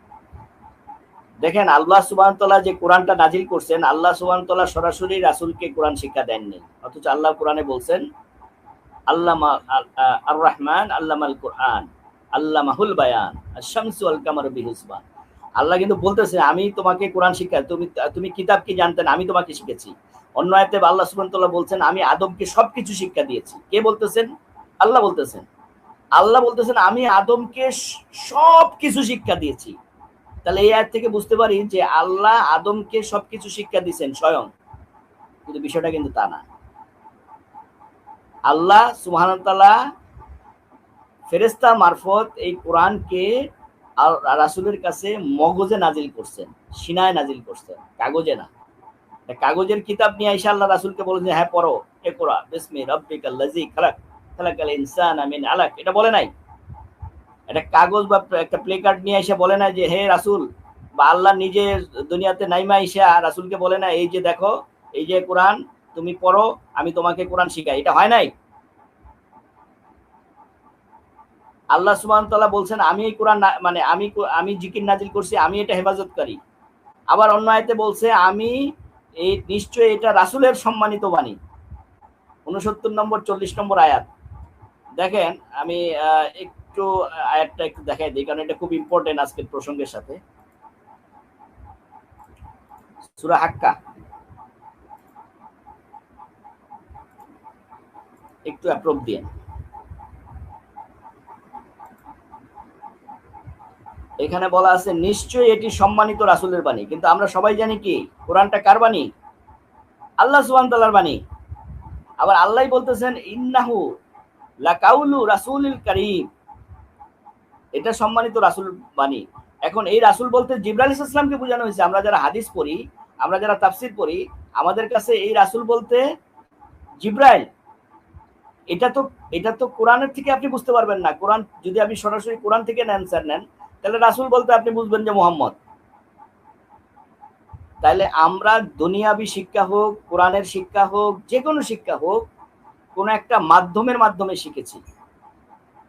দেখেন, আল্লাহ সুবহানাহু ওয়া তাআলা যে কোরআনটা নাজিল করছেন, আল্লাহ সুবহানাহু ওয়া তাআলা সরাসরি রাসূলকে কোরআন শিক্ষা দেননি, অথচ আল্লাহ কোরআনে বলছেন আল্লামা আর রহমান আল্লামাল কোরআন আল্লামাহুল বায়ান আশ-শামসু ওয়াল কামারু বিহিসবান। আল্লাহ কিন্তু বলতেছে আমি তোমাকে কোরআন শিক্ষা, তুমি কিতাব কি জানতেন, আমি তোমাকে শিখেছি। অন্য আয়াতে আল্লাহ সুবহানাহু ওয়া তাআলা বলছেন আমি আদমকে সবকিছু শিক্ষা দিয়েছি। কে বলতেছেন? আল্লাহ বলতেছেন আমি আদমকে সবকিছু শিক্ষা দিয়েছি। তাহলে এই আয়াত থেকে বুঝতে পারি যে আল্লাহ আদমকে সবকিছু শিক্ষা দিয়েছেন স্বয়ং, কিন্তু বিষয়টা কিন্তু তা না। আল্লাহ সুবহানাহু ওয়া তাআলা ফেরেশতা মারফত এই কোরআনকে রাসূলের কাছে মগজে নাজিল করছেন, সিনায় নাজিল করছেন, কাগজে না। কাগজের কিতাব নিয়ে আইসা আল্লাহ রাসূলকে বলেন যে হ্যাঁ পড়ো, ইকরা বিসমি রাব্বিকাল লাযী খালাকাল ইনসানা মিন আলাক, এটা বলে নাই। এটা কাগজ বা একটা প্লে কার্ড নিয়ে এসে বলে না যে হে রাসূল, বা আল্লাহ নিজে দুনিয়াতে নাইমা আইসা রাসূলকে বলে না এই যে দেখো এই যে কোরআন তুমি পড়ো, আমি তোমাকে কোরআন শিখাই, এটা হয় নাই। আল্লাহ সুবহানাহু ওয়া তাআলা বলছেন আমি এই কোরআন মানে আমি জিকির নাজিল করছি, আমি এটা হেফাজতকারী। আবার অন্য আয়াতে বলছে আমি এই নিশ্চয় এটা রাসূলের সম্মানিত বাণী, 69 নম্বর 40 নম্বর আয়াত। দেখেন আমি একটু আয়াতটা একটু দেখাই দিই, কারণ এটা খুব ইম্পর্টেন্ট আজকের প্রসঙ্গের সাথে। সূরা হাক্কা, একটু অ্যাপ্রুভ দিন। এখানে বলা আছে নিশ্চয়ই এটি সম্মানিত রাসূলের বাণী, কিন্তু আমরা সবাই জানি কি কোরআনটা কার বাণী? আল্লাহ সুবহানাহু ওয়া তাআলার বাণী। আবার আল্লাহই বলতেছেন ইন্নাহু লাকাউলু রাসূলিল কারীম, এটা সম্মানিত রাসূল বাণী। এখন এই রাসূল বলতে জিবরাইল আলাইহিস সালামকে বোঝানো হয়েছে। আমরা যারা হাদিস পড়ি, আমরা যারা তাফসীর পড়ি, আমাদের কাছে এই রাসূল বলতে জিবরাইল। এটা তো কোরআনের থেকে আপনি বুঝতে পারবেন না। কোরআন যদি আপনি সরাসরি কোরআন থেকে অ্যানসার নেন, তাহলে রাসূল বলতে আপনি বুঝবেন যে মুহাম্মদ। তাহলে আমরা দুনিয়াবি শিক্ষা হোক, কোরআনের শিক্ষা হোক, যে কোনো শিক্ষা হোক, কোন একটা মাধ্যমে শিখেছি।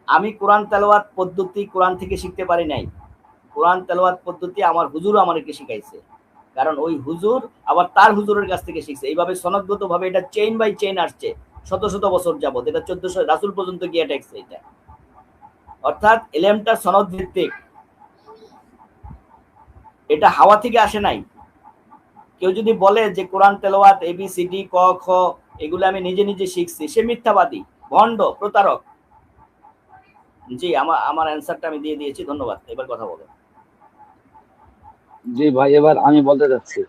আমি কোরআন তেলাওয়াত পদ্ধতি কোরআন থেকে শিখতে পারি নাই। কোরআন তেলাওয়াত পদ্ধতি আমার হুজুর আমাদেরকে শিখাইছে, কারণ ওই হুজুর আবার তার হুজুরের কাছ থেকে শিখছে। এইভাবে সনদগত ভাবে এটা চেইন বাই চেইন আসছে শত শত বছর যাবত। এটা 1400 রাসূল পর্যন্ত গিয়ে ঠেকছে এটা। অর্থাৎ এলেমটা সনদ ভিত্তিক, এটা হাওয়া থেকে আসে নাই। কেউ যদি বলে যে কোরআন তেলাওয়াত ABCD ক খ এগুলো আমি নিজে নিজে শিখছি, সে মিথ্যাবাদী, ভণ্ড, প্রতারক। জি, আমার অ্যানসারটা আমি দিয়ে দিয়েছি, ধন্যবাদ। এবার কথা বলো। জি ভাই, এবার আমি বলতে চাচ্ছি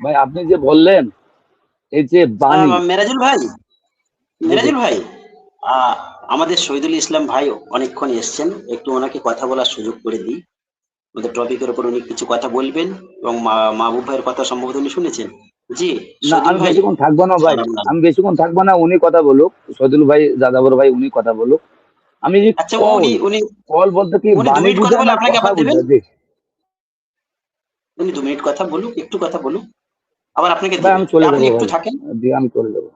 ভাই, আপনি যে বললেন এই যে বাণী, মেরাজুল ভাই, জি জি মেরাজুল ভাই, আমাদের শহীদুল ইসলাম ভাই অনেকক্ষণ এসছেন, একটু ওনাকে কথা বলার সুযোগ করে দিই। আমাদের টপিকের উপর উনি কিছু কথা বলবেন, এবং মাহবুব ভাইয়ের কথা সম্ভবত উনি শুনেছেন। জি না, শহীদুল আমি ভাই, বেশিক্ষণ থাকবো না ভাই, সালাম আলাইকুম। আমি বেশিক্ষণ থাকবো না, উনি কথা বলুক, সদুল ভাই, যাযাবর ভাই, উনি কথা বলুক। আমি যে আচ্ছা, কল, উনি উনি কল বলতে কি উনি 2 বাণী মিনিট কথা বুঝে বলে না আপনাকে কথা আবার দেবেন। বুঝে? জি উনি 2 মিনিট কথা বলুক, একটু কথা বলুক, আবার আপনাকে ভাই, দেবে। আমি চলে আপনি যাবো একটু ভাই, থাকেন। জি আমি চলে যাবো।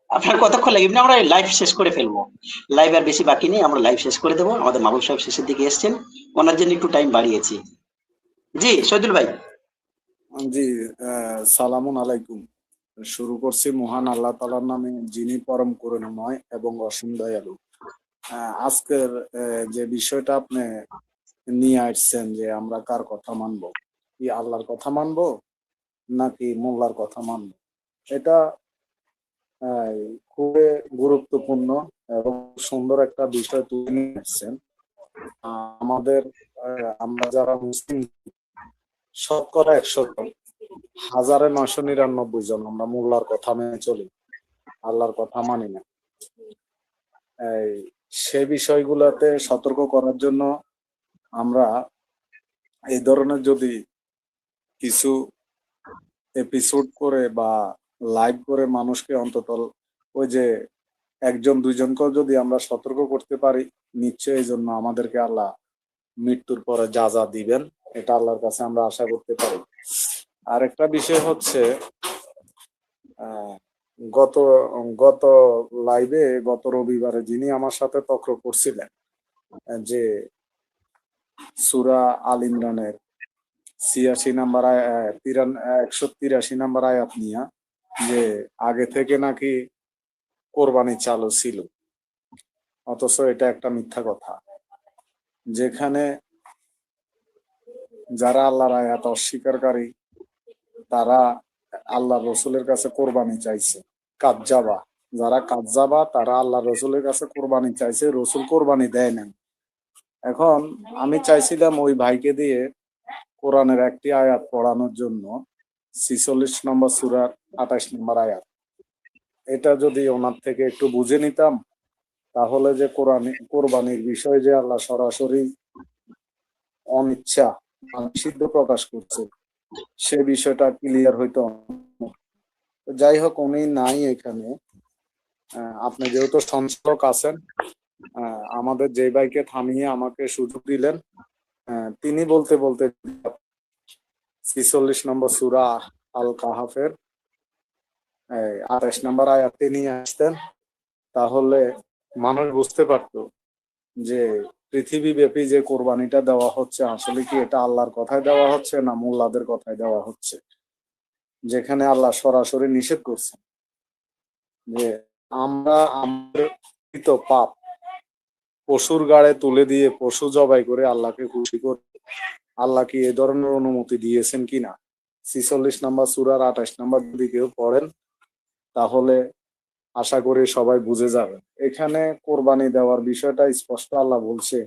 আপনার কতক্ষণ লাগবে? এমনি আমরা লাইভ শেষ করে ফেলবো। লাইভ আর বেশি বাকি নেই, আমরা লাইভ শেষ করে দেবো। আমাদের মাহবুব সাহেব শেষের দিকে এসছেন, ওনার জন্য একটু টাইম বাড়িয়েছি। জি শহীদুল ভাই। জি, সালামুন আলাইকুম। শুরু করছি মহান আল্লাহ তাআলার নামে, যিনি পরম করুণাময় এবং অসীম দয়ালু। আজকের যে বিষয়টা আপনি নিয়ে আসছেন, যে আমরা কার কথা মানবো, কি আল্লাহর কথা মানবো নাকি মোল্লার কথা মানবো, এটা খুবই গুরুত্বপূর্ণ এবং সুন্দর একটা বিষয় তুলে নিয়ে আসছেন। আমাদের আমরা যারা মুসলিম, শতকরা 100 জন, 1999 জন আমরা মোল্লার কথা মেনে চলি, আল্লাহর কথা মানি না। সে বিষয়গুলোতে সতর্ক করার জন্য আমরা এই ধরনের যদি কিছু এপিসোড করে বা লাইভ করে মানুষকে অন্তত ওই যে 1-2 জনকেও যদি আমরা সতর্ক করতে পারি, নিশ্চয়ই এই জন্য আমাদেরকে আল্লাহ মৃত্যুর পরে যা যা দিবেন, এটা আল্লাহর কাছে আমরা আশা করতে পারি। আরেকটা বিষয় হচ্ছে, গত গত লাইভে গত রবিবারে যিনি আমার সাথে তর্ক করছিলেন, যে সূরা আল ইমরানের 86 নাম্বার 183 নাম্বার আয়াত নিয়ে, যে আগে থেকে নাকি কোরবানি চালু ছিল, অথচ এটা একটা মিথ্যা কথা। যেখানে যারা আল্লাহর আয়াত অস্বীকারী, তারা আল্লাহ রসুলের কাছে কোরবানি চাইছে। কাজ্জাবা, যারা কাজ্জাবা তারা আল্লাহ রসুলের কাছে কোরবানি চাইছে, রসুল কোরবানি দেয় না। এখন আমি চাইছিলাম ওই ভাইকে দিয়ে কোরআনের একটি আয়াত পড়ানোর জন্য, 46 নম্বর সূরার 28 নম্বর আয়াত। এটা যদি ওনার থেকে একটু বুঝে নিতাম, তাহলে যে কোরবানির বিষয়ে যে আল্লাহ সরাসরি অনিচ্ছা, নিষিদ্ধ প্রকাশ করছে, সে বিষয়টা ক্লিয়ার হইতো। যাই হোক, উনি নাই এখানে। আপনি যেহেতু সঞ্চালক আছেন, আমাদের যে ভাইকে থামিয়ে আমাকে সুযোগ দিলেন, তিনি বলতে বলতে 46 নম্বর সূরা আল কাহাফের 28 নম্বর আয়াতে নিয়ে আসতেন, তাহলে মানুষ বুঝতে পারতো যে পৃথিবীব্যাপী যে কোরবানিটা দেওয়া হচ্ছে, আসলে কি এটা আল্লাহর কথায় দেওয়া হচ্ছে না মোল্লাদের কথায় দেওয়া হচ্ছে। যেখানে আল্লাহ সরাসরি নিষেধ করছেন যে আমরা আমাদের পাপ পশুর গাড়ে তুলে দিয়ে পশু জবাই করে আল্লাহকে খুশি করে, আল্লাহ কি এ ধরনের অনুমতি দিয়েছেন কিনা 46 নম্বর সূরার 28 নম্বর যদি কেউ পড়েন, তাহলে আশা করি সবাই বুঝে যাবে। এখানে কোরবানি দেওয়ার বিষয়টা স্পষ্ট আল্লাহ বলছে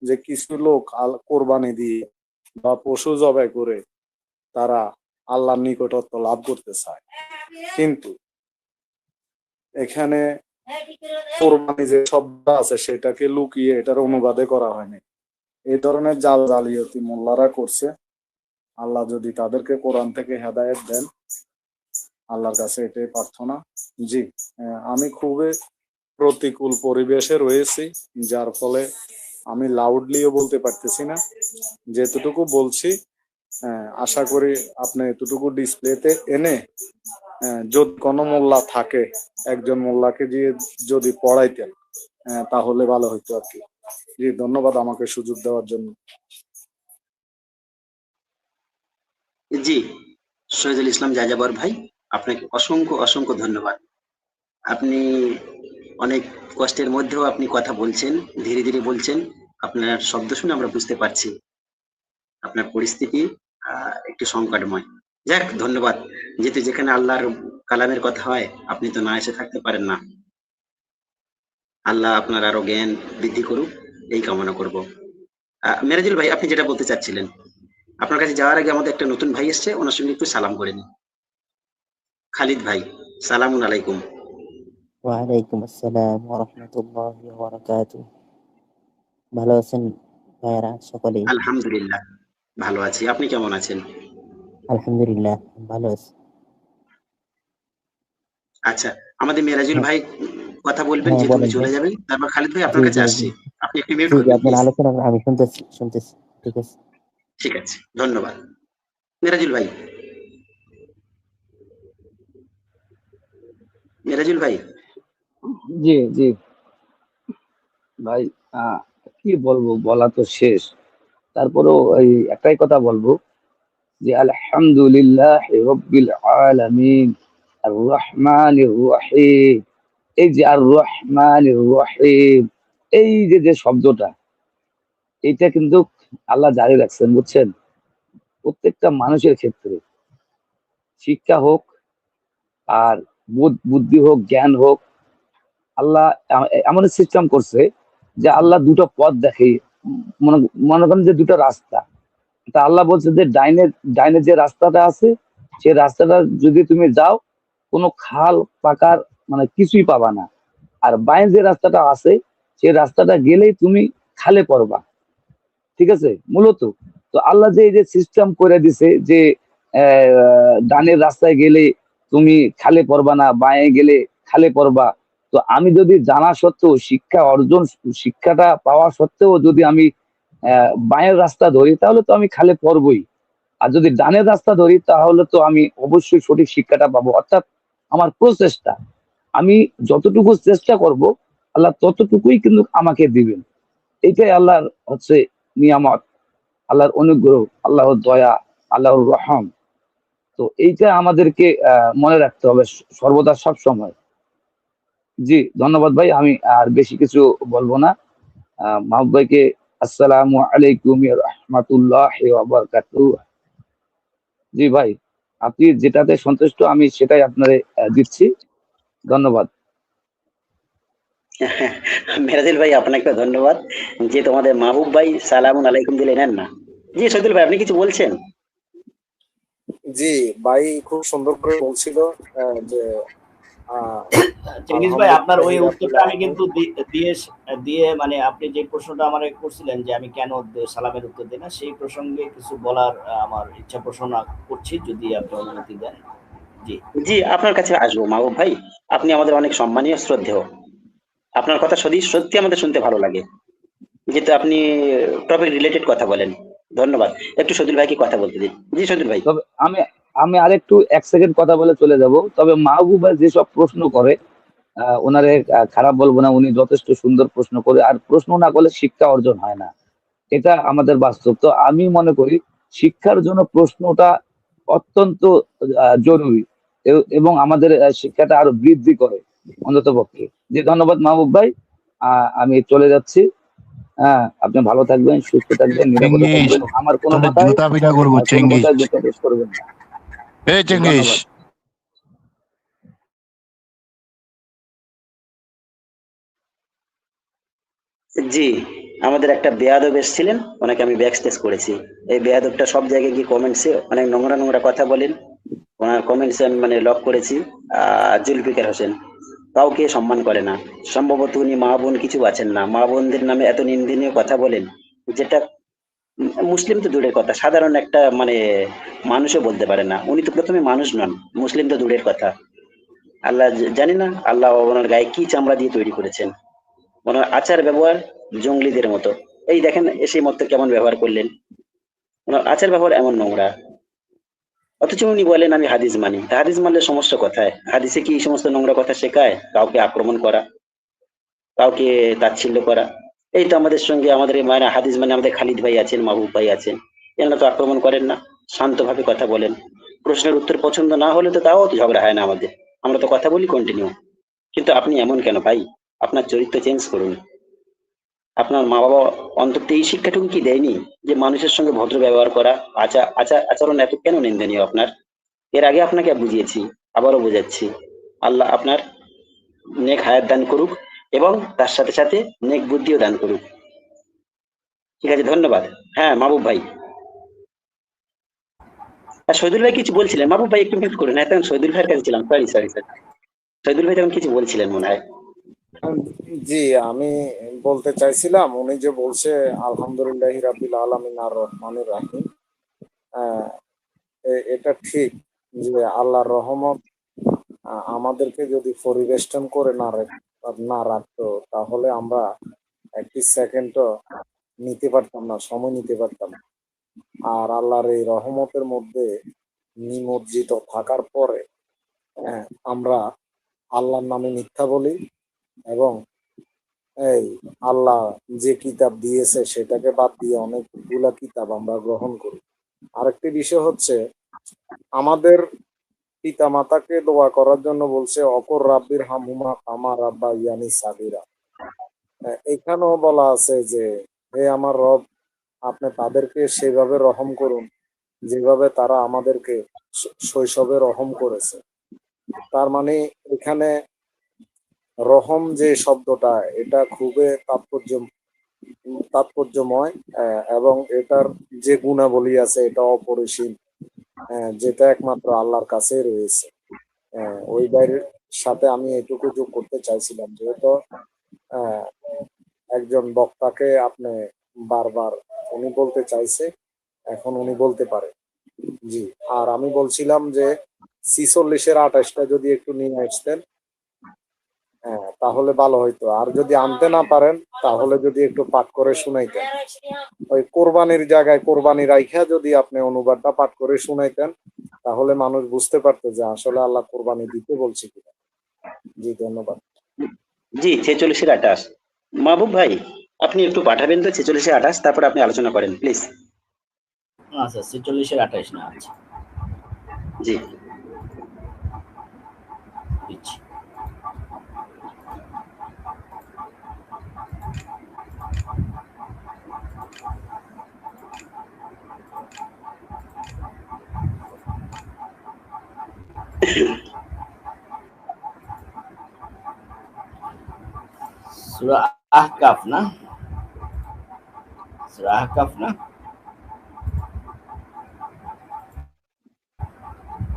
যে কিছু লোক কোরবানি দিয়ে বা পশু জবাই করে তারা আল্লাহর নিকটত্ব লাভ করতে চায়, কিন্তু এখানে কোরবানি যে শব্দ আছে সেটাকে লুকিয়ে এটার অনুবাদে করা হয়নি। এই ধরনের জালিয়াতি মোল্লারা করছে। আল্লাহ যদি তাদেরকে কোরআন থেকে হেদায়েত দেন, আল্লাহর কাছে এটাই প্রার্থনা। জি, আমি খুবই প্রতিকূল পরিবেশে রয়েছি, যার ফলে আমি লাউডলিও বলতে পারতেছি না। যেতটুকু বলছি, আশা করি আপনি এতটুকু ডিসপ্লেতে এনে যদি কোনো মোল্লা থাকে, একজন মোল্লাকে দিয়ে যদি পড়াইতেন তাহলে ভালো হইতো আর কি। জি, ধন্যবাদ আমাকে সুযোগ দেওয়ার জন্য। জি, শহীদুল ইসলাম যাযাবর ভাই, আপনাকে অসংখ্য অসংখ্য ধন্যবাদ। আপনি অনেক কষ্টের মধ্যেও আপনি কথা বলছেন, ধীরে ধীরে বলছেন। আপনার শব্দ শুনে আমরা বুঝতে পারছি আপনার পরিস্থিতি একটু সংকটময়। যাক, ধন্যবাদ। যেহেতু যেখানে আল্লাহর কালামের কথা হয়, আপনি তো না এসে থাকতে পারেন না। আল্লাহ আপনার আরো জ্ঞান বৃদ্ধি করুক, এই কামনা করব। মেরাজুল ভাই, আপনি যেটা বলতে চাচ্ছিলেন, আপনার কাছে যাওয়ার আগে আমাদের একটা নতুন ভাই এসছে, ওনার সঙ্গে একটু সালাম করে নিন। খালিদ ভাই, সালামুন আলাইকুম। ওয়ালাইকুম আসসালাম ওয়া রাহমাতুল্লাহি ওয়া বারাকাতুহু। ভালো আছেন ভাইয়ারা সকলেই? আলহামদুলিল্লাহ ভালো আছি, আপনি কেমন আছেন? আলহামদুলিল্লাহ ভালো আছি। আচ্ছা, আমাদের মেরাজুল হ্যাঁ ভাই কথা বলবেন, হ্যাঁ যেহেতু উনি বলেন ভাই। চলে যাবেন। তারপর খালিদ ভাই জি আপনার কাছে জি জি আসছি, আপনি একটু মিউট জি জি করবেন আপনার প্লিজ। আলোচনা আমি শুনতেছি শুনতেছি। ঠিক আছে। ঠিক আছে, ধন্যবাদ। মেরাজুল ভাই, মেরাজুল ভাই, জি জি ভাই, কি বলবো, বলা তো শেষ। তারপরেও এই একটাই কথা বলবো যে আলহামদুলিল্লাহ রাব্বিল আলামিন আর রহমানির রহিম। এই যে আর রহমানির রহিম, এই যে যে শব্দটা, এটা কিন্তু আল্লাহ জারি রাখছেন, বুঝছেন? প্রত্যেকটা মানুষের ক্ষেত্রে, শিক্ষা হোক আর বুদ্ধি হোক, জ্ঞান হোক, আল্লাহ এমন সিস্টেম করছে যে আল্লাহ দুটো পথ দেখে। মনে মনে করেন যে দুটো রাস্তা, তা আল্লাহ বলছে যে ডাইনে যে রাস্তাটা আছে, সেই রাস্তাটা যদি তুমি যাও, কোনো খাল পাকার মানে কিছুই পাবা না। আর বাইরে যে রাস্তাটা আছে, সেই রাস্তাটা গেলেই তুমি খালে পড়বা। ঠিক আছে? মূলত তো আল্লাহ যে এই যে সিস্টেম করে দিছে যে ডানের রাস্তায় গেলে তুমি খালে পড়বা না, বাঁয়ে গেলে খালে পড়বা। তো আমি যদি জানা সত্ত্বেও শিক্ষাটা পাওয়া সত্ত্বেও যদি আমি বাঁয়ের রাস্তা ধরি, তাহলে তো আমি খালে পড়বই। আর যদি ডানের রাস্তা ধরি, তাহলে তো আমি অবশ্যই সঠিক শিক্ষাটা পাবো। অর্থাৎ আমার প্রচেষ্টা, আমি যতটুকু চেষ্টা করব, আল্লাহ ততটুকুই কিন্তু আমাকে দিবেন। এইটাই আল্লাহর হচ্ছে নিয়ামত, আল্লাহর অনুগ্রহ, আল্লাহর দয়া, আল্লাহর রহম। তো এইটা আমাদেরকে মনে রাখতে হবে সর্বদা, সব সময়। জি, ধন্যবাদ ভাই, আমি আর বেশি কিছু বলবো না। মাহবুব ভাইকে আসসালামু আলাইকুম ওয়া রাহমাতুল্লাহি ওয়া বারাকাতুহু। জি ভাই, আপনি যেটাতে সন্তুষ্ট আমি সেটাই আপনারে দিচ্ছি। ধন্যবাদ। মেরাজুল ভাই, আপনাকে ধন্যবাদ যে তোমাদের মাহবুব ভাই সালামুন আলাইকুম দিলে নেন না। জি, শহীদুল ভাই, আপনি কিছু বলছেন? জি ভাই, খুব সুন্দর করে বলছিল যে চেঙ্গিস ভাই, আপনার ওই আলহামদুলিল্লাহ উত্তরটা আমি কিন্তু দিয়ে দিয়ে মানে আপনি যে প্রশ্নটা আমার করছিলেন যে আমি কেন সালামের উত্তর দিই না, সেই প্রসঙ্গে কিছু বলার আমার ইচ্ছা পোষণ করছি, যদি আপনি অনুমতি দেন। জি জি, আপনার কাছে আসবো মাহবুব ভাই। আপনি আমাদের অনেক সম্মানীয়, শ্রদ্ধেয়। আপনার কথা সত্যি আমাদের শুনতে ভালো লাগে, যেহেতু আপনি টপিক রিলেটেড কথা বলেন। ধন্যবাদ। একটু শহীদুল ভাইকে কথা বলতে দিন। জি শহীদুল ভাই। তবে আমি আমি আরেকটু 1 সেকেন্ড কথা বলে চলে যাব। তবে মাহবুব ভাই যেসব প্রশ্ন করে, ওনারে খারাপ বলবো না, উনি যথেষ্ট সুন্দর প্রশ্ন করে। আর প্রশ্ন না করলে শিক্ষা অর্জন হয় না, এটা আমাদের বাস্তব। তো আমি মনে করি শিক্ষার জন্য প্রশ্নটা অত্যন্ত জরুরি, এবং আমাদের শিক্ষাটা আরো বৃদ্ধি করে অন্তত পক্ষে। যে ধন্যবাদ মাহবুব ভাই, আমি চলে যাচ্ছি। হ্যাঁ, আপনি ভালো থাকবেন, সুস্থ থাকবেন, নিরাপদে চেঙ্গিস, থাকবেন। আমার কোনো তোদের কথাই জুতা পিটা করবো কোনো চেঙ্গিস। কথাই দুঃখ পেশ করবেন না। এই চেঙ্গিস, ধন্যবাদ। জি, আমাদের একটা বেয়াদব এসেছিলেন, ওনাকে আমি ব্যাক স্টেজ করেছি। এই বেয়াদবটা সব জায়গায় গিয়ে কমেন্টসে অনেক নোংরা নোংরা কথা বলেন। ওনার কমেন্টসে আমি মানে লক করেছি। জুলফিকার হোসেন কাউকে সম্মান করে না। সম্ভবত উনি মা বোন কিছু আছেন না, মা বোনদের নামে এত নিন্দনীয় কথা বলেন, যেটা মুসলিম তো দূরের কথা, সাধারণ একটা মানে মানুষও বলতে পারে না। উনি তো প্রথমে মানুষ নন, মুসলিম তো দূরের কথা। আল্লাহ জানি না আল্লাহ ওনার গায়ে কি চামড়া দিয়ে তৈরি করেছেন। ওনার আচার ব্যবহার জঙ্গলিদের মতো। এই দেখেন এসে মতো কেমন ব্যবহার করলেন। ওনার আচার ব্যবহার এমন নোংরা। অথচ উনি বলেন আমি হাদিস মানি। হাদিস মানলে সমস্যা কোথায়? হাদিসে কি এই সমস্ত নোংরা কথা শেখায়? কাউকে আক্রমণ করা, কাউকে তাচ্ছিল্য করা? এই তো আমাদের সঙ্গে আমাদের এই মানে হাদিস মানে আমাদের খালিদ ভাই আছেন, মাহবুব ভাই আছেন, এনারা তো আক্রমণ করেন না, শান্তভাবে কথা বলেন। প্রশ্নের উত্তর পছন্দ না হলে তো তাও তো ঝগড়া হয় না আমাদের, আমরা তো কথা বলি কন্টিনিউ। কিন্তু আপনি এমন কেন ভাই? আপনার চরিত্র চেঞ্জ করুন। আপনার মা বাবা অন্তত এই শিক্ষাটুকু কি দেয়নি যে মানুষের সঙ্গে ভদ্র ব্যবহার করা, আচরণ এত কেন নিন্দনীয় আপনার? এর আগে আপনাকে বুঝিয়েছি, আবারও বোঝাচ্ছি। আল্লাহ আপনার নেক হায়াত দান করুক এবং তার সাথে সাথে নেক বুদ্ধিও দান করুক। ঠিক আছে, ধন্যবাদ। হ্যাঁ মাহবুব ভাই, শহীদুল ভাই কিছু বলছিলেন। মাহবুব ভাই একটু মিউট করুন। হ্যাঁ, তখন শহীদুল ভাইয়ের কাছে ছিলাম। সরি সরি স্যার, শহীদুল ভাই তখন কিছু বলছিলেন মনে হয়। জি, আমি বলতে চাইছিলাম উনি যে বলছে আলহামদুলিল্লাহ রাব্বিল আলামিন আর রহমানির রাহিম, আহ, এটা ঠিক যে আল্লাহর রহমত আমাদেরকে যদি পরিবেষ্টন করে না রাখতো তাহলে আমরা একটি সেকেন্ডও নিতে পারতাম না, সময় নিতে পারতাম না। আর আল্লাহর এই রহমতের মধ্যে নিমজ্জিত থাকার পরে আমরা আল্লাহর নামে মিথ্যা বলি এবং এই আল্লাহ যে কিতাব দিয়েছে সেটাকে বাদ দিয়ে অনেকগুলা কিতাব আমরা গ্রহণ করি। আরেকটি বিষয় হচ্ছে আমাদের পিতা মাতাকে দোয়া করার জন্য বলছে অকর রাব্বির হামহুমা কামা রাব্বা ইয়ানি সাগীরা। এখানেও বলা আছে যে হে আমার রব, আপনি তাদেরকে সেভাবে রহম করুন যেভাবে তারা আমাদেরকে শৈশবে রহম করেছে। তার মানে এখানে রহম যে শব্দটা, এটা খুবই তাৎপর্যময় এবং এটার যে গুণাবলী আছে এটা অপরিসীম, যেটা একমাত্র আল্লাহর কাছে রয়েছে। ওই বাইরের সাথে আমি এটুকু যোগ করতে চাইছিলাম, যেহেতু একজন বক্তাকে আপনি বারবার উনি বলতে চাইছে, এখন উনি বলতে পারে। জি, আর আমি বলছিলাম যে 46-এর 28টা যদি একটু নিয়ে আসতেন তাহলে ভালো হইতো। আর যদি আনতে না পারেন তাহলে যদি একটু পাঠ করে শুনাইতেন, ওই কোরবানির জায়গায় কোরবানি রাইখা যদি আপনি অনুবাদটা পাঠ করে শুনাইতেন তাহলে মানুষ বুঝতে পারতো যে আসলে আল্লাহ কোরবানি দিতে বলছে কিনা। জি, ধন্যবাদ। জি, 46-এর 28। মাহবুব ভাই আপনি একটু পাঠাবেন তো 46-এর 28, তারপর আপনি আলোচনা করেন প্লিজ। আচ্ছা, 46-এর 28 না? আচ্ছা, জি। দিচ্ছি। সূরা আহকাফ না? সূরা আহকাফ না?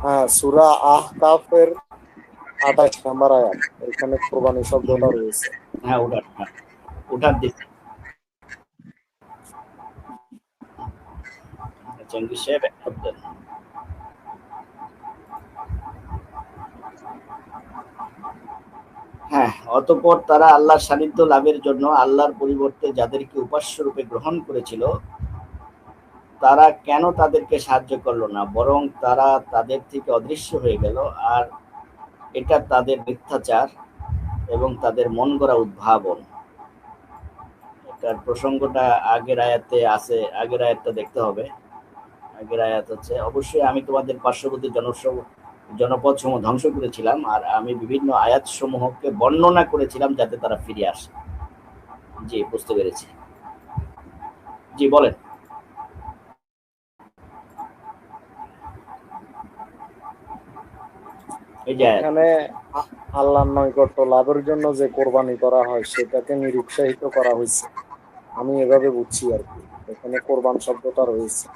হ্যাঁ, সূরা আহকাফের 28 নম্বর আয়াত, এখানে কোরবানি শব্দটা রয়েছে। হ্যাঁ, ওটার দিচ্ছি। চেঙ্গিস সাহেব এক শব্দ। হ্যাঁ, অতঃপর তারা আল্লাহর সান্নিধ্য লাভের জন্য আল্লাহর পরিবর্তে যাদেরকে উপাস্য রূপে গ্রহণ করেছিল তারা কেন তাদেরকে সাহায্য করলো না, বরং তারা তাদের থেকে অদৃশ্য হয়ে গেল। আর এটা তাদের মিথ্যাচার এবং তাদের মন গড়া উদ্ভাবন। এটার প্রসঙ্গটা আগের আয়াতে আছে, আগের আয়াতটা দেখতে হবে। আগের আয়াত হচ্ছে, অবশ্যই আমি তোমাদের পার্শ্ববর্তী জনপদ সমূহ ধ্বংস করেছিলাম আর আমি বিভিন্ন আয়াত সমূহকে বর্ণনা করেছিলাম যাতে তারা ফিরে আসে। জি, বুঝতে পেরেছি। জি, বলেন। এখানে আল্লাহর নৈকট্য লাভের জন্য যে কোরবানি করা হয় সেটাকে নিরুৎসাহিত করা হয়েছে, আমি এভাবে বুঝছি আর কি। এখানে কোরবান শব্দটা রয়েছে।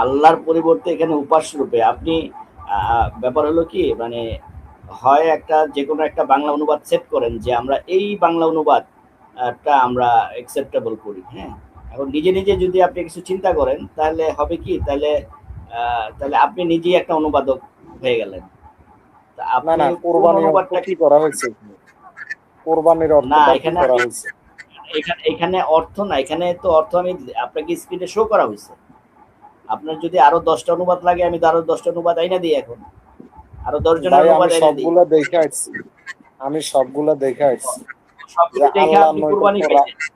আল্লাহর পরিবর্তে এখানে উপাস্য রূপে আপনি ব্যাপার হলো কি, মানে হয় একটা যে কোনো একটা বাংলা অনুবাদ সেট করেন যে আমরা এই বাংলা অনুবাদটা আমরা অ্যাকসেপ্টেবল করি। হ্যাঁ, এখন নিজে নিজে যদি আপনি কিছু চিন্তা করেন তাহলে হবে কি, তাহলে আপনি নিজেই একটা অনুবাদক হয়ে গেলেন। না, কোরবানি অনুবাদটা কি করা হয়েছে? কোরবানির অর্থটা কি করা হয়েছে? এখানে অর্থ না, এখানে তো অর্থ আমি আপনাকে স্ক্রিনে শো করা হয়েছে। আপনার যদি আরো 10টা অনুবাদ লাগে আমি তো আরো 10টা অনুবাদ আইনা দিই, এখন আরো 10 জনের ভাই আমি অনুবাদ আইনা দিই। সবগুলা দেখে আসছি, আমি সবগুলা দেখে আসছি যে সবগুলো দেখে আল্লাহ আপনি নয়তো কুরবানি কোরআন পাইছেন,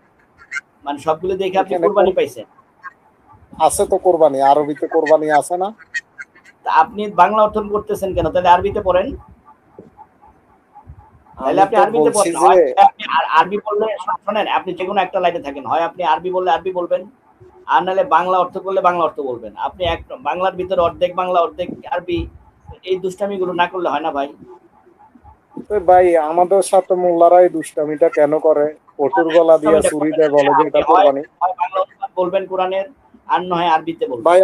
মানে সবগুলো দেখে আপনি এখানে কুরবানি পাইছেন। আছে তো কোরবানি, আরবিতে কোরবানি আছে না? তা আপনি বাংলা অর্থন করতেছেন কেন? তাহলে আরবিতে পড়েন, তাহলে আমি আপনি তো আরবিতে বলছি পড়েন। যে হয় আপনি আরবি বললে, শোনেন, আপনি যে কোনো একটা লাইনে থাকেন, হয় আপনি আরবি বললে আরবি বলবেন, আর নাহলে বাংলা অর্থ করলে বাংলা অর্থ বলবেন। আপনি এক বাংলার ভিতরে অর্ধেক বাংলা অর্ধেক আরবি, এই দুষ্টামিগুলো না করলে হয় না ভাই। তো ভাই আমাদের সাথে মোল্লারাই দুষ্টামিটা কেন করে? কটুর গলা দিয়া দুষ্টামিটা ছুরি করবেন দেয়, না। বলে যে আপনি এটা হয় কোরবানি। হয় বাংলা অনুবাদ বলবেন কোরআনের, আর নয় আরবিতে বলবেন। ভাই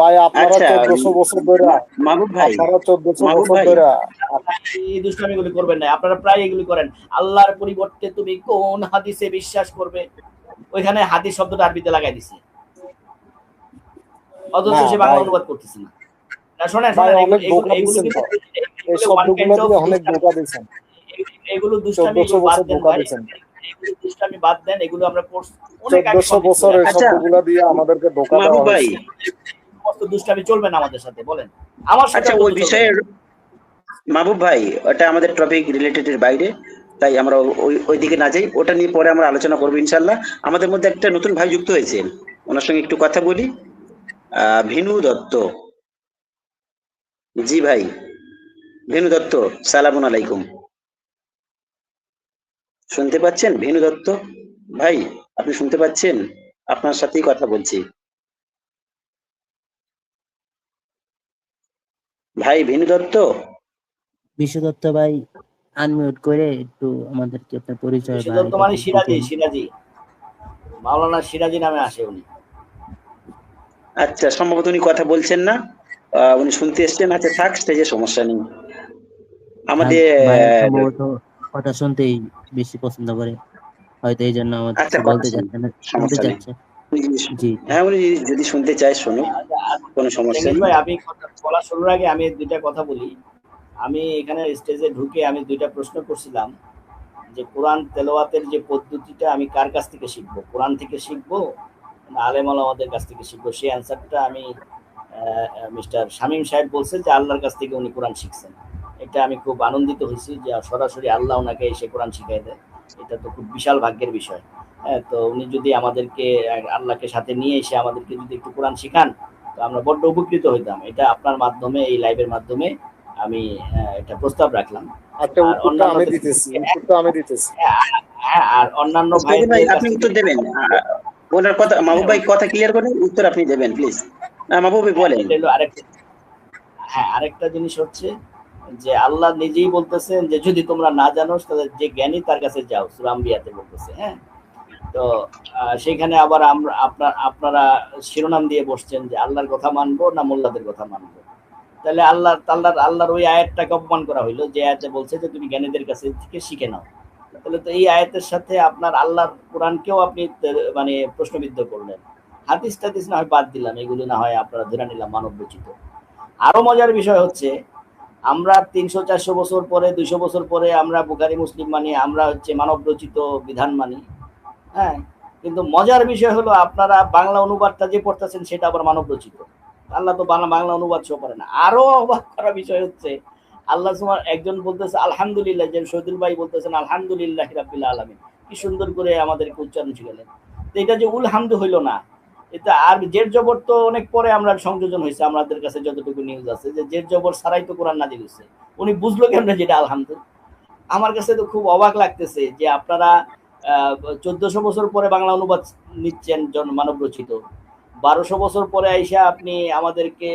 ভাই আপনারা আচ্ছা 1400 বছর ধরে, মাহবুব ভাই, আপনারা 1400 মাহবুব বছর ভাই, ধরে এই দুষ্টামিগুলি করবেন না, আপনারা প্রায় এগুলি করেন। আল্লাহর পরিবর্তে তুমি কোন হাদিসে বিশ্বাস করবে, ওইখানে হাদিস শব্দটা আরবিতে লাগাই দিছে, অথচ না সে বাংলা ভাই, অনুবাদ করতেছে না। না, শোনেন ভাই শোনেন, অনেক এগুলো ধোকা এগুলো দিচ্ছেন কিন্তু তো, এই এগুলো ওয়ান শব্দগুলো কাইন্ড অফ দিয়ে অনেক দুষ্টামি। ধোকা দিচ্ছেন, এগুলো দুষ্টামি, 1400 এগুলো বাদ বছর দেন ধোকা ভাই, দিচ্ছেন। এগুলো দুষ্টামি বাদ দেন, এগুলো আমরা অনেক আগে 1400 কমপ্লিট বছর করে এই আসছি। আচ্ছা শব্দগুলা দিয়ে আমাদেরকে ধোকা মাহবুব দেওয়া ভাই, হয়েছে। সমস্ত দুষ্টামি চলবে না আমাদের সাথে, বলেন আমার সাথে আচ্ছা ওই অন্তত চলবে বিষয়ে না। মাহবুব ভাই, ওটা আমাদের টপিক রিলেটেডের বাইরে, তাই আমরা ওই দিকে না যাই, ওটা নিয়ে পরে আমরা আলোচনা করবো ইনশাল্লাহ। আমাদের মধ্যে একটা নতুন ভাই যুক্ত হয়েছে, ওনার সঙ্গে একটু কথা বলি। ভিনু দত্ত, জি ভাই, ভিনু দত্ত, সালামুন আলাইকুম। শুনতে পাচ্ছেন ভিনু দত্ত ভাই? আপনি শুনতে পাচ্ছেন? আপনার সাথেই কথা বলছি ভাই, ভিনু দত্ত। বিশু দত্ত ভাই, আনমিউট করে একটু আমাদেরকে আপনার পরিচয় বা বিশুদ্ধ এটা মানে একটু সিরাজি, দিতেন। সিরাজি, মাওলানা সিরাজি নামে আসে উনি। আচ্ছা, সম্ভবত উনি কথা বলছেন না, উনি শুনতে এসছেন। আচ্ছা থাক, স্টেজে সমস্যা নেই হ্যাঁ আমাদের। ভাই, সম্ভবত কথা শুনতেই বেশি পছন্দ করে, হয়তো এই জন্য আমার আচ্ছা কিছু কথা বলতে শুনুন, চাচ্ছে না, শুনতে সমস্যা নেই। চাচ্ছে। উনি জি হ্যাঁ, উনি যদি শুনতে চায় শুনুক, আচ্ছা, আর কোনো সমস্যা চেঙ্গিস নেই। ভাই, আমি কথা বলা শুরুর আগে আমি দুইটা কথা বলি। আমি এখানে স্টেজে ঢুকে আমি দুইটা প্রশ্ন করছিলাম যে কোরআন তেলাওয়াতের যে পদ্ধতিটা আমি কার কাছ থেকে শিখবো, কোরআন থেকে শিখবো না আলেম ওলামাদের কাছ থেকে শিখবো। সেই অ্যান্সারটা আমি মিস্টার শামীম সাহেব বলছে যে আল্লাহর কাছ থেকে উনি কোরআন শিখছেন। এটা আমি খুব আনন্দিত হয়েছি যে সরাসরি আল্লাহ ওনাকে এসে কোরআন শিখাই দেয়, এটা তো খুব বিশাল ভাগ্যের বিষয়। হ্যাঁ, তো উনি যদি আমাদেরকে আল্লাহকে সাথে নিয়ে এসে আমাদেরকে যদি একটু কোরআন শিখান, তো আমরা বড্ড উপকৃত হইতাম। এটা আপনার মাধ্যমে, এই লাইভের মাধ্যমে আমি এটা প্রস্তাব রাখলাম। আচ্ছা আর উত্তরটা অন্যান্য আমি দিতেছি, উত্তরটা আমি দিতেছি। হ্যাঁ, আর অন্যান্য স্টেজে ভাই, ভাইদের কাছ আপনি থেকে উত্তর দেবেন। ওনার কথা, মাহবুব ভাই কথা ক্লিয়ার করেন, উত্তর আপনি দেবেন প্লিজ। মাহবুব ভাই বলেন। এটা হলো আরেকটা। হ্যাঁ, আরেকটা জিনিস হচ্ছে যে আল্লাহ নিজেই বলতেছেন যে যদি তোমরা না জানো তাহলে যে জ্ঞানী তার কাছে যাও, সূরা আম্বিয়াতে বলতেছে। হ্যাঁ, তো সেখানে আবার আমরা আপনারা শিরোনাম দিয়ে বসছেন যে আল্লাহর কথা মানবো না মোল্লাদের কথা মানবো। তাহলে আল্লাহর ওই আয়াতটাকে অপমান করা হইলো যে আয়াতে বলছে যে তুমি জ্ঞানীদের কাছে থেকে শিখে নাও। তাহলে তো এই আয়াতের সাথে আপনার আল্লাহর কোরআনকেও আপনি মানে প্রশ্নবিদ্ধ করলেন। হাদিস টাদিস না হয় বাদ দিলাম, এগুলো না হয় আপনারা ধরে নিলাম মানব রচিত। আরো মজার বিষয় হচ্ছে আমরা 300-400 বছর পরে, 200 বছর পরে আমরা বুখারী মুসলিম মানি, আমরা হচ্ছে মানব রচিত বিধান মানি। হ্যাঁ, কিন্তু মজার বিষয় হলো আপনারা বাংলা অনুবাদটা যে পড়তেছেন সেটা আবার মানব রচিত। আল্লাহ তো বাংলা অনুবাদ সহ পারে না। আরো অবাক করা বিষয় হচ্ছে আল্লাহ সুবহান একজন বলতেছে আলহামদুলিল্লাহ, যে শহীদুল ভাই বলতেছেন আলহামদুলিল্লাহ রাব্বিল আলামিন, কি সুন্দর করে আমাদেরকে উচ্চারণ শিখালেন। তো এটা যে উল হামদু হইলো না, এটা আর জের জবর তো অনেক পরে আমরা সংযোজন হয়েছে, আমাদের কাছে যতটুকু নিউজ আছে যে জের জবর ছাড়াই তো কোরআন নাজিল হয়েছে। উনি বুঝলো কেমনে যেটা আলহামদু? আমার কাছে তো খুব অবাক লাগতেছে যে আপনারা 1400 বছর পরে বাংলা অনুবাদ নিচ্ছেন মানব রচিত, 1200 বছর পরে আইসা আপনি আমাদেরকে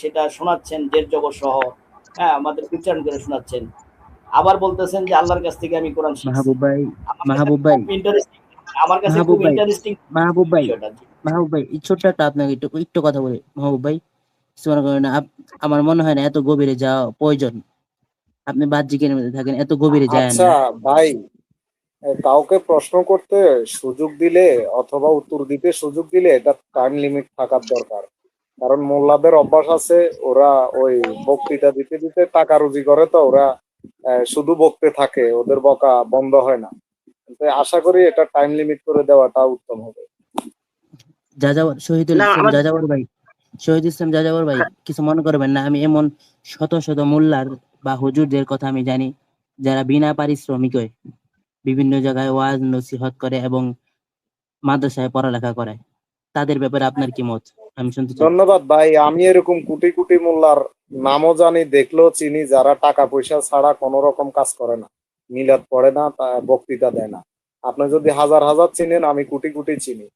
সেটা শোনাচ্ছেন জের জবর সহ। হ্যাঁ, আমাদের উচ্চারণ করে শোনাচ্ছেন, আবার বলতেছেন যে আল্লাহর কাছ থেকে আমি কোরআন শিখছি। মাহবুব ভাই, আমার কাছে মাহবুব ভাই, খুব ইন্টারেস্টিং, আমার কাছে মাহবুব খুব ভাই, ইন্টারেস্টিং মাহবুব ভাই, বিষয়টা। মাহবুব ভাই, এই ছোট্ট একটা আপনাকে একটু একটু কথা বলি মাহবুব ভাই, কিছু মনে করেন না। আমার মনে হয় না এত গভীরে যাওয়া প্রয়োজন, আপনি বাহ্যিকের মধ্যে থাকেন, এত গভীরে যায় আচ্ছা না। ভাই, কাউকে প্রশ্ন করতে সুযোগ দিলে অথবা উত্তর দিতে সুযোগ দিলে এটা টাইম লিমিট থাকার দরকার। কারণ মোল্লাদের অভ্যাস আছে, ওরা ওই বক্তৃতা দিতে দিতে টাকা রুজি করে, তো ওরা শুধু বকতে থাকে, ওদের বকা বন্ধ হয় না। কিন্তু আশা করি এটা টাইম লিমিট করে দেওয়াটা উত্তম হবে। যাযাবর শহীদুল না ইসলাম আমার যাযাবর ভাই, শহীদ ইসলাম যাযাবর ভাই, কিছু মনে করবেন না। আমি এমন শত শত মোল্লার বা হুজুরদের কথা আমি জানি যারা বিনা পারিশ্রমিকে বিভিন্ন জায়গায় ওয়াজ নসিহত করে এবং মাদ্রাসায় পড়ালেখা করে। তাদের ব্যাপারে আপনার কি মত আমি শুনতে চাই। ধন্যবাদ ভাই। আমি এরকম কোটি কোটি মোল্লার নামও জানি, দেখলেও চিনি, যারা টাকা পয়সা ছাড়া কোনো রকম কাজ করে না, মিলাদ পড়ে না, বক্তৃতা দেয় না। আপনি যদি হাজার হাজার চিনেন, আমি কোটি কোটি চিনি।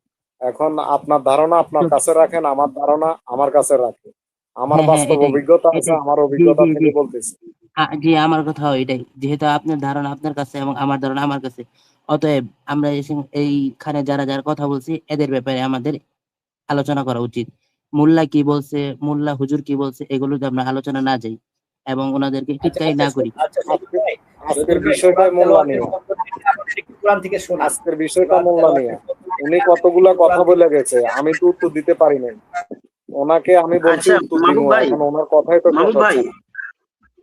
এখন আপনার ধারণা আপনার তো কাছে রাখেন, আমার ধারণা আমার কাছে রাখেন। আমার হ্যাঁ হ্যাঁ, বাস্তব এটাই অভিজ্ঞতা আছে, এটাই আমার জি অভিজ্ঞতা জি জি থেকে বলতেছি। জি, আমার কথাও এটাই, যেহেতু আপনার ধারণা আপনার কাছে এবং আমার ধারণা আমার কাছে, অতএব আমরা এইখানে যারা যারা কথা বলছি এদের ব্যাপারে আমাদের আলোচনা করা উচিত। মোল্লা কি বলছে, মোল্লা হুজুর কি বলছে, এগুলোতে আমরা আলোচনা না যাই এবং ওনাদেরকে আচ্ছা টিটকারি আচ্ছা না করি। আচ্ছা শহীদুল আজকে ভাই, আজকের শহীদুল ভাই, বিষয়টা কোরআন মোল্লা তেলাওয়াতের নিয়ে, পদ্ধতিটা আমরা একটু কোরআন থেকে শোনান। আজকের বিষয়টা কোরআন মোল্লা নিয়ে। তেলাওয়াতের পদ্ধতিটা উনি কতগুলা একটু কথা কোরআন থেকে বলে গেছে, আমি তো উত্তর দিতে পারি নাই। ওনাকে আমি বলছি আচ্ছা উত্তর দিব, মাহবুব ভাই, এখন ওনার কথাই তো শেষ মাহবুব ভাই, হচ্ছে না।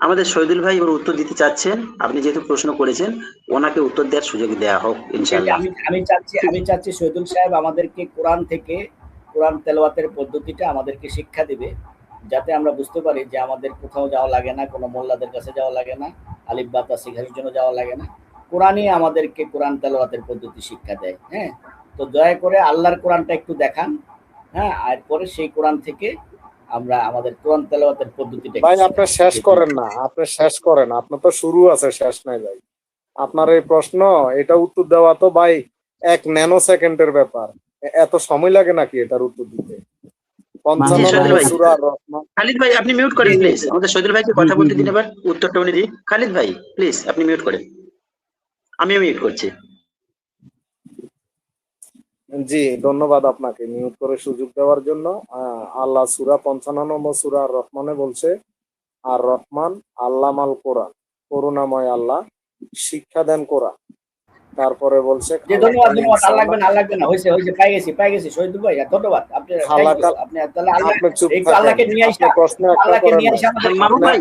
আমাদের শহীদুল ভাই এবার উত্তর দিতে চাচ্ছেন। আপনি যেহেতু প্রশ্ন করেছেন, ওনাকে উত্তর দেওয়ার সুযোগ দেওয়া হোক জি, জি, ইনশাল্লাহ। আমি চাচ্ছি শহীদুল সাহেব আমাদেরকে কোরআন থেকে কোরআন তেলাওয়াতের পদ্ধতিটা আমাদেরকে শিক্ষা দিবে, যাতে আমরা বুঝতে পারি যে আমাদের কোথাও যাওয়া লাগে না, কোনো মোল্লাদের কাছে যাওয়া লাগে না, আলিফ বা তা শেখার জন্য যাওয়া লাগে না। কোরআনই আমাদেরকে কোরআন তেলাওয়াতের পদ্ধতি শিক্ষা দেয়। হ্যাঁ, তো দয়া করে আল্লাহর কোরআনটা একটু দেখান। হ্যাঁ, আর পরে সেই কোরআন থেকে আমরা আমাদের কোরআন তেলাওয়াতের পদ্ধতিটা একটু ভাই আপনি শেখান শেষ যদি। করেন না, আপনি শেষ করেন, আপনার তো শুরু আছে, শেষ নাই ভাই। আপনার এই প্রশ্ন, এটা উত্তর দেওয়া তো ভাই 1 ন্যানো সেকেন্ডের ব্যাপার। এত সময় লাগে নাকি এটার উত্তর দিতে? জি 55 শহীদুল নম্বর ভাই, সূরা রহমান। খালিদ ভাই আপনি মিউট জি করেন জি প্লিজ, আমাদের শহীদুল ভাইকে জি কথা জি বলতে জি দিন, এবার উত্তরটা উনি দিই। খালিদ ভাই প্লিজ আপনি মিউট করেন, আমিও মিউট করছি। জি, ধন্যবাদ আপনাকে মিউট করে সুযোগ দেওয়ার জন্য। আল্লাহ সূরা 55 নম্বর সূরা আর রহমানে বলছে, আর রহমান আল্লামাল কোরআন, করুণাময় আল্লাহ শিক্ষা দেন কোরআন। তারপরে বলছে জি, ধন্যবাদ খালাকাল ধন্যবাদ, আর ইনসানা, লাগবে না, আর লাগবে না, হয়েছে হয়েছে, পাই গেছি শহীদুল ভাই, ধন্যবাদ। আপনি থ্যাংক ইউ। খালাকাল। আপনি তাহলে আল্লাহ আপনি চুপ একটু থাকেন, আল্লাহকে নিয়ে আপনি আসা, প্রশ্ন একটা আল্লাহকে করেন নিয়ে নাই। আসা আমাদের মাহবুব ভাই,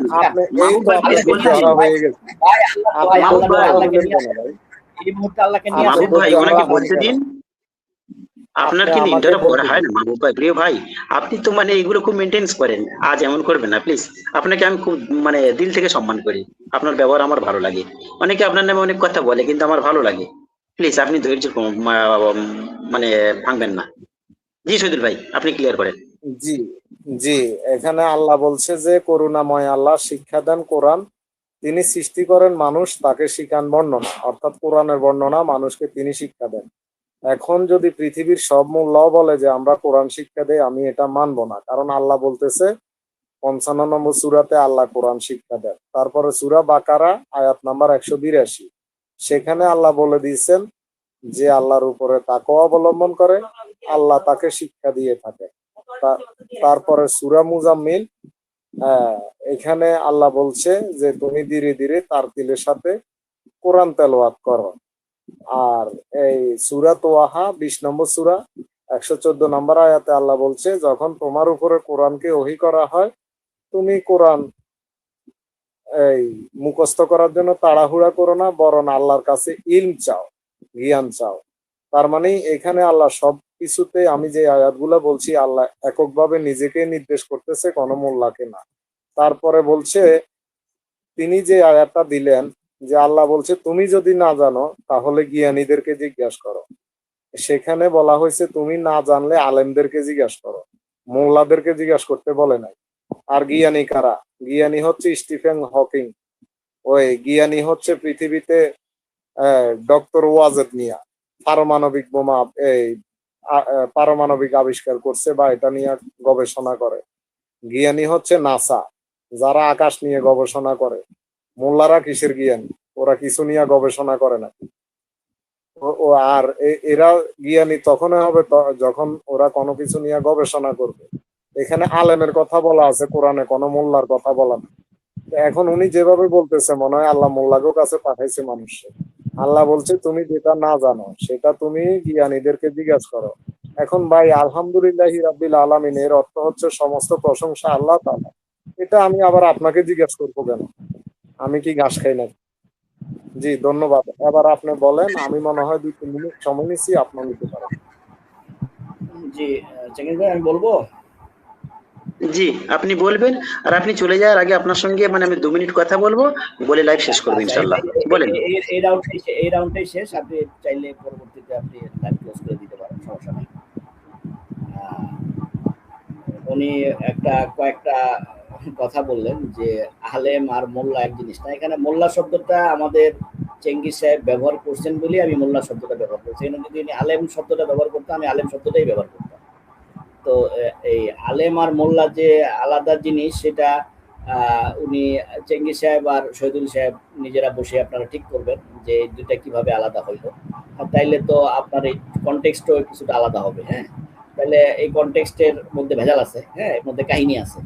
এই তো প্লিজ আপনার বলতে ধৈর্য দিন। হারা হয়ে গেছে। ভাই আল্লাহ, আপনি ভাই মাহবুব ধৈর্য ভাই, হারা আল্লাহকে হলেন নিয়ে কেন আসেন, ভাই? এই মুহূর্তে আল্লাহকে নিয়ে আপনি আসেন। মাহবুব ভাই ধৈর্য ওনাকে হারা হন বলতে কেন? দিন। আপনার আপনি কিন্তু আমাকে ইন্টারাপ্ট করা বলতে হয় দিন। না মাহবুব ভাই, প্রিয় ভাই। আপনি তো মানে এগুলো খুব মেনটেন্স করেন, আজ এমন করবেন না প্লিজ। আপনাকে আমি খুব মানে দিল থেকে সম্মান করি, আপনার ব্যবহার আমার ভালো লাগে। অনেকে আপনার নামে অনেক কথা বলে, কিন্তু আমার ভালো লাগে। প্লিজ আপনি ধৈর্য মানে ভাঙবেন না। জি শহীদুল ভাই আপনি ক্লিয়ার করেন। জি, জি, এখানে আল্লাহ বলছে যে করুণাময় আল্লাহ শিক্ষা দেন কোরআন, তিনি সৃষ্টি করেন মানুষ, তাকে শিখান বর্ণনা, অর্থাৎ কোরআনের বর্ণনা মানুষকে তিনি শিক্ষা দেন। এখন যদি পৃথিবীর সব মোল্লাও বলে যে আমরা কোরআন শিক্ষা দেই, আমি এটা মানবো না। কারণ আল্লাহ বলতেছে 55 নম্বর সূরাতে আল্লাহ কোরআন শিক্ষা দেন। তারপরে সূরা বাকারা আয়াত নাম্বার 182, সেখানে আল্লাহ বলে দিয়েছেন যে আল্লাহর উপরে তাকওয়া অবলম্বন করে আল্লাহ তাকে শিক্ষা দিয়ে থাকে। তারপরে সূরা মুজাম্মিল, আহ, এখানে আল্লাহ বলছে যে তুমি ধীরে ধীরে তার তিলের সাথে কোরআন তেলাওয়াত করো। আর এই সূরা তোয়াহা 20 নম্বর সূরা 114 নম্বর আয়াতে আল্লাহ বলছে যখন তোমার উপরে কোরআনকে ওহী করা হয়, তুমি কোরআন এই মুখস্থ করার জন্য তাড়াহুড়া করো না, বরং আল্লাহর কাছে ইলম চাও, জ্ঞান চাও। তার মানে এখানে আল্লাহ সব কিছুতে, আমি যে আয়াতগুলো বলছি, আল্লাহ এককভাবে নিজেকে নির্দেশ করতেছে, কোনো মোল্লাকে না। তারপরে বলছে, তিনি যে আয়াতটা দিলেন যে আল্লাহ বলছে তুমি যদি না জানো তাহলে জ্ঞানীদেরকে জিজ্ঞাসা করো, সেখানে বলা হয়েছে তুমি না জানলে আলেমদেরকে জিজ্ঞাসা করো, মোল্লাদেরকে জিজ্ঞাসা করতে বলে নাই। আর জ্ঞানী কারা? জ্ঞানী হচ্ছে স্টিফেন হকিং, ওই জ্ঞানী হচ্ছে পৃথিবীতে ডক্টর ওয়াজেদ মিয়া, পারমাণবিক বোমা এই পারমাণবিক আবিষ্কার করছে বা এটা নিয়ে গবেষণা করে। জ্ঞানী হচ্ছে নাসা, যারা আকাশ নিয়ে গবেষণা করে। মোল্লারা কিসের জ্ঞানী? ওরা কিছু নিয়ে গবেষণা করে না। ও আর এরা জ্ঞানী তখনই হবে যখন ওরা কোনো কিছু নিয়ে গবেষণা করবে। এখানে আলেমের কথা বলা আছে কোরআনে, কোনো মোল্লার কথা বলা না। এখন উনি যেভাবে বলতেছে মনে হয় আল্লাহ মোল্লাকেও কাছে পাঠাইছে মানুষকে। আল্লাহ বলছে তুমি যেটা না জানো সেটা তুমি জ্ঞানীদেরকে জিজ্ঞাসা করো। এখন ভাই আলহামদুলিল্লাহি রাব্বিল আলামিন এর অর্থ হচ্ছে সমস্ত প্রশংসা আল্লাহ তাআলা। এটা আমি আবার আপনাকে জিজ্ঞাসা করবো কেন? আমি কি ঘাস খাই না? জি ধন্যবাদ। এবার আপনি বলেন, আমি মনে হয় 2-3 মিনিট সময় নিচ্ছি, আপনার নিতে পারেন। জি চেঙ্গিস ভাই, আমি বলবো। জি, আপনি বলবেন। আর আপনি চলে যাওয়ার আগে আপনার সঙ্গে মানে আমি 2 মিনিট কথা বলবো, বলে লাইভ শেষ করবো ইনশাল্লাহ। বলেন। এই রাউন্ডটাই শেষ, আপনি চাইলে পরবর্তীতে আপনি লাইভ ক্লোজ করে দিতে পারেন, সমস্যা নেই। উনি কয়েকটা কথা বললেন যে আলেম আর মোল্লা এক জিনিস না। এখানে মোল্লা শব্দটা আমাদের চেঙ্গিস সাহেব ব্যবহার করছেন বলে আমি মোল্লা শব্দটা ব্যবহার করছি। এখানে যদি উনি আলেম শব্দটা ব্যবহার করতাম, আমি আলেম শব্দটাই ব্যবহার করতাম। তো এই আলেম আর মোল্লা যে আলাদা জিনিস, সেটা উনি চেঙ্গিস সাহেব আর শহীদুল সাহেব নিজেরা বসে আপনারা ঠিক করবেন যে এই দুইটা কিভাবে আলাদা হইলো। তাইলে তো আপনার এই কনটেক্সটও কিছুটা আলাদা হবে। হ্যাঁ, তাহলে এই কনটেক্সটের মধ্যে ভেজাল আছে, হ্যাঁ, এর মধ্যে কাহিনী আছে।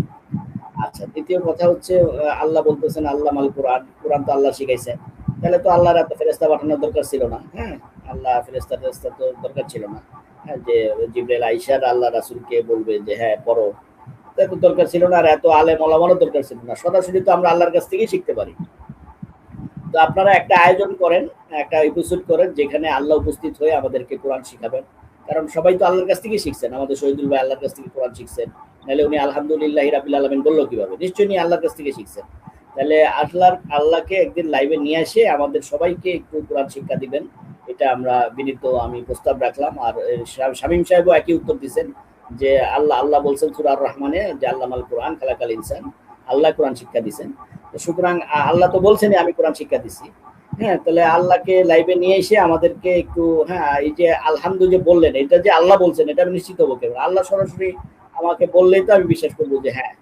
আচ্ছা, দ্বিতীয় কথা হচ্ছে আল্লাহ বলতেছেন আল্লাহ মাল কোরআন, কোরআন তো আল্লাহ শিখাইছে, তাহলে তো আল্লাহর এত ফেরেশতা পাঠানোর দরকার ছিল না। হ্যাঁ, আল্লাহ ফেরেশতা তো দরকার ছিল না। হ্যাঁ, যে জিবরাইল আইসার আল্লাহ রাসূলকে বলবে যে হ্যাঁ পড়ো, এত দরকার ছিল না। আর এত আলেম ওলামারও দরকার ছিল না। সরাসরি তো আমরা আল্লাহর কাছ থেকেই শিখতে পারি। তো আপনারা একটা আয়োজন করেন, একটা এপিসোড করেন যেখানে আল্লাহ উপস্থিত হয়ে আমাদেরকে কোরআন শিখাবেন। কারণ সবাই তো আল্লাহর কাছ থেকেই শিখছেন। আমাদের শহীদুল ভাই আল্লাহর কাছ থেকে কোরআন শিখছেন, নাহলে উনি আলহামদুলিল্লাহি রাব্বিল আলামিন বললো কিভাবে? নিশ্চয়ই উনি আল্লাহর কাছ থেকে শিখছেন। তাহলে আল্লাহকে একদিন লাইভে নিয়ে এসে আমাদের সবাইকে একটু কোরআন শিক্ষা দিবেন, এটা আমরা বিনীত আমি প্রস্তাব রাখলাম। আর শামীম সাহেবও একই উত্তর দিচ্ছেন যে আল্লাহ বলছেন সূরা আর রহমানে যে আল্লামাল কোরআন খালাকাল ইনসান, আল্লাহ কোরআন শিক্ষা দিচ্ছেন। সুতরাং আল্লাহ তো বলছেন আমি কোরআন শিক্ষা দিচ্ছি। হ্যাঁ, তাহলে আল্লাহকে লাইভে নিয়ে এসে আমাদেরকে একটু, হ্যাঁ, এই যে আলহামদু যে বললেন, এটা যে আল্লাহ বলছেন এটা আমি নিশ্চিত হবো। কেবল আল্লাহ সরাসরি আমাকে বললেই তো আমি বিশ্বাস করবো যে হ্যাঁ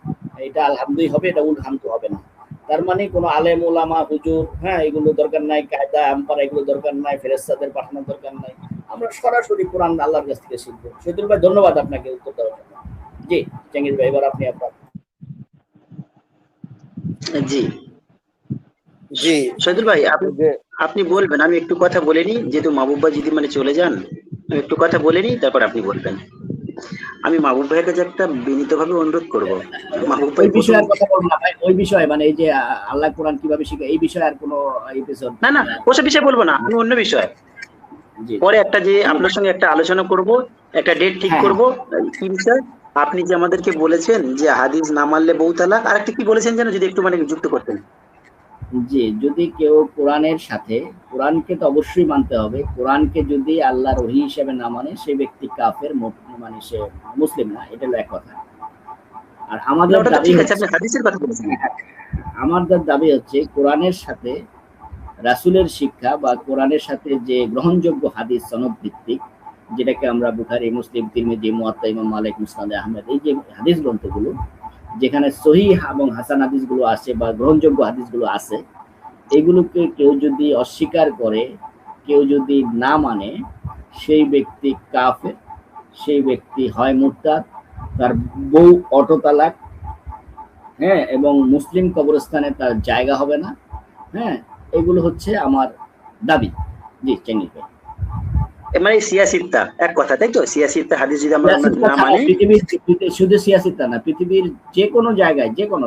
এটা আলহামদুই হবে, এটা উলহামদু হবে না। তার মানে কোনো আলেম ওলামা হুজুর, হ্যাঁ, এগুলো দরকার নাই, কায়দা আম্পার এগুলো দরকার নাই, ফেরেশতাদের পাঠানোর দরকার নাই। আমরা সরাসরি কোরআন আল্লাহর কাছ থেকে শিখবো। শহীদুল ভাই ধন্যবাদ আপনাকে উত্তর দেওয়ার জন্য। জি চেঙ্গিস ভাই, এবার আপনি আপনার। জি জি শহীদুল ভাই, আপনি বলবেন। আমি একটু কথা বলে নিই, যেহেতু মাহবুব ভাই যদি মানে চলে যান, আমি একটু কথা বলে নিই, তারপর আপনি বলবেন। আমি মাহবুব ভাইয়ের কাছে একটা বিনীতভাবে অনুরোধ করব। মাহবুব ভাই, ওই বিষয়ে আর কথা বলবো না ভাই, ওই বিষয়ে মানে এই যে আল্লাহ কোরআন কিভাবে শিখে এই বিষয়ে আর কোনো এপিসোড না ওসব বিষয়ে বলবো না, আমি অন্য বিষয় পরে একটা যে আপনার সঙ্গে একটা আলোচনা করব, একটা ডেট ঠিক করব। কি বিষয়? আপনি যে আমাদেরকে বলেছেন যে হাদিস না মানলে বউ তালাক, আর একটা কি বলেছেন যেন, যদি একটু মানে যুক্ত করতেন। জি, যদি কেউ কোরআনের সাথে, কোরআনকে তো অবশ্যই মানতে হবে, কোরআনকে যদি আল্লাহর ওহী হিসেবে না মানে সে ব্যক্তি কাফের, মানে সে মুসলিম না, এটা হলো এক কথা। আর আমাদের দাবি, আমাদের দাবি হচ্ছে কোরআনের সাথে রাসূলের শিক্ষা বা কোরআনের সাথে যে গ্রহণযোগ্য হাদিস সনদ ভিত্তিক, যেটাকে আমরা বুখারী, মুসলিম, তিরমিজি, মুয়াত্তা, ইমাম মালিক, মুসনাদে আহমেদ, এই যে হাদিস গ্রন্থগুলো যেখানে সহিহ এবং হাসান হাদিসগুলো আছে বা গ্রহণযোগ্য হাদিসগুলো আছে, এগুলোকে কেউ যদি অস্বীকার করে, কেউ যদি না মানে, সেই ব্যক্তি কাফের, সেই ব্যক্তি হয় মুরতাদ, তার বউ অটো তালাক, হ্যাঁ, এবং মুসলিম কবরস্থানে তার জায়গা হবে না। হ্যাঁ, এগুলো হচ্ছে আমার দাবি। জি চেঙ্গিস ভাই, মানে সিয়াসিত্তা এক কথা, তাই তো? সিয়াসিত্তা হাদিস যদি আমরা না মানি, শুধু সিয়াসিত্তা না, পৃথিবীর যে কোনো জায়গায়, যে কোনো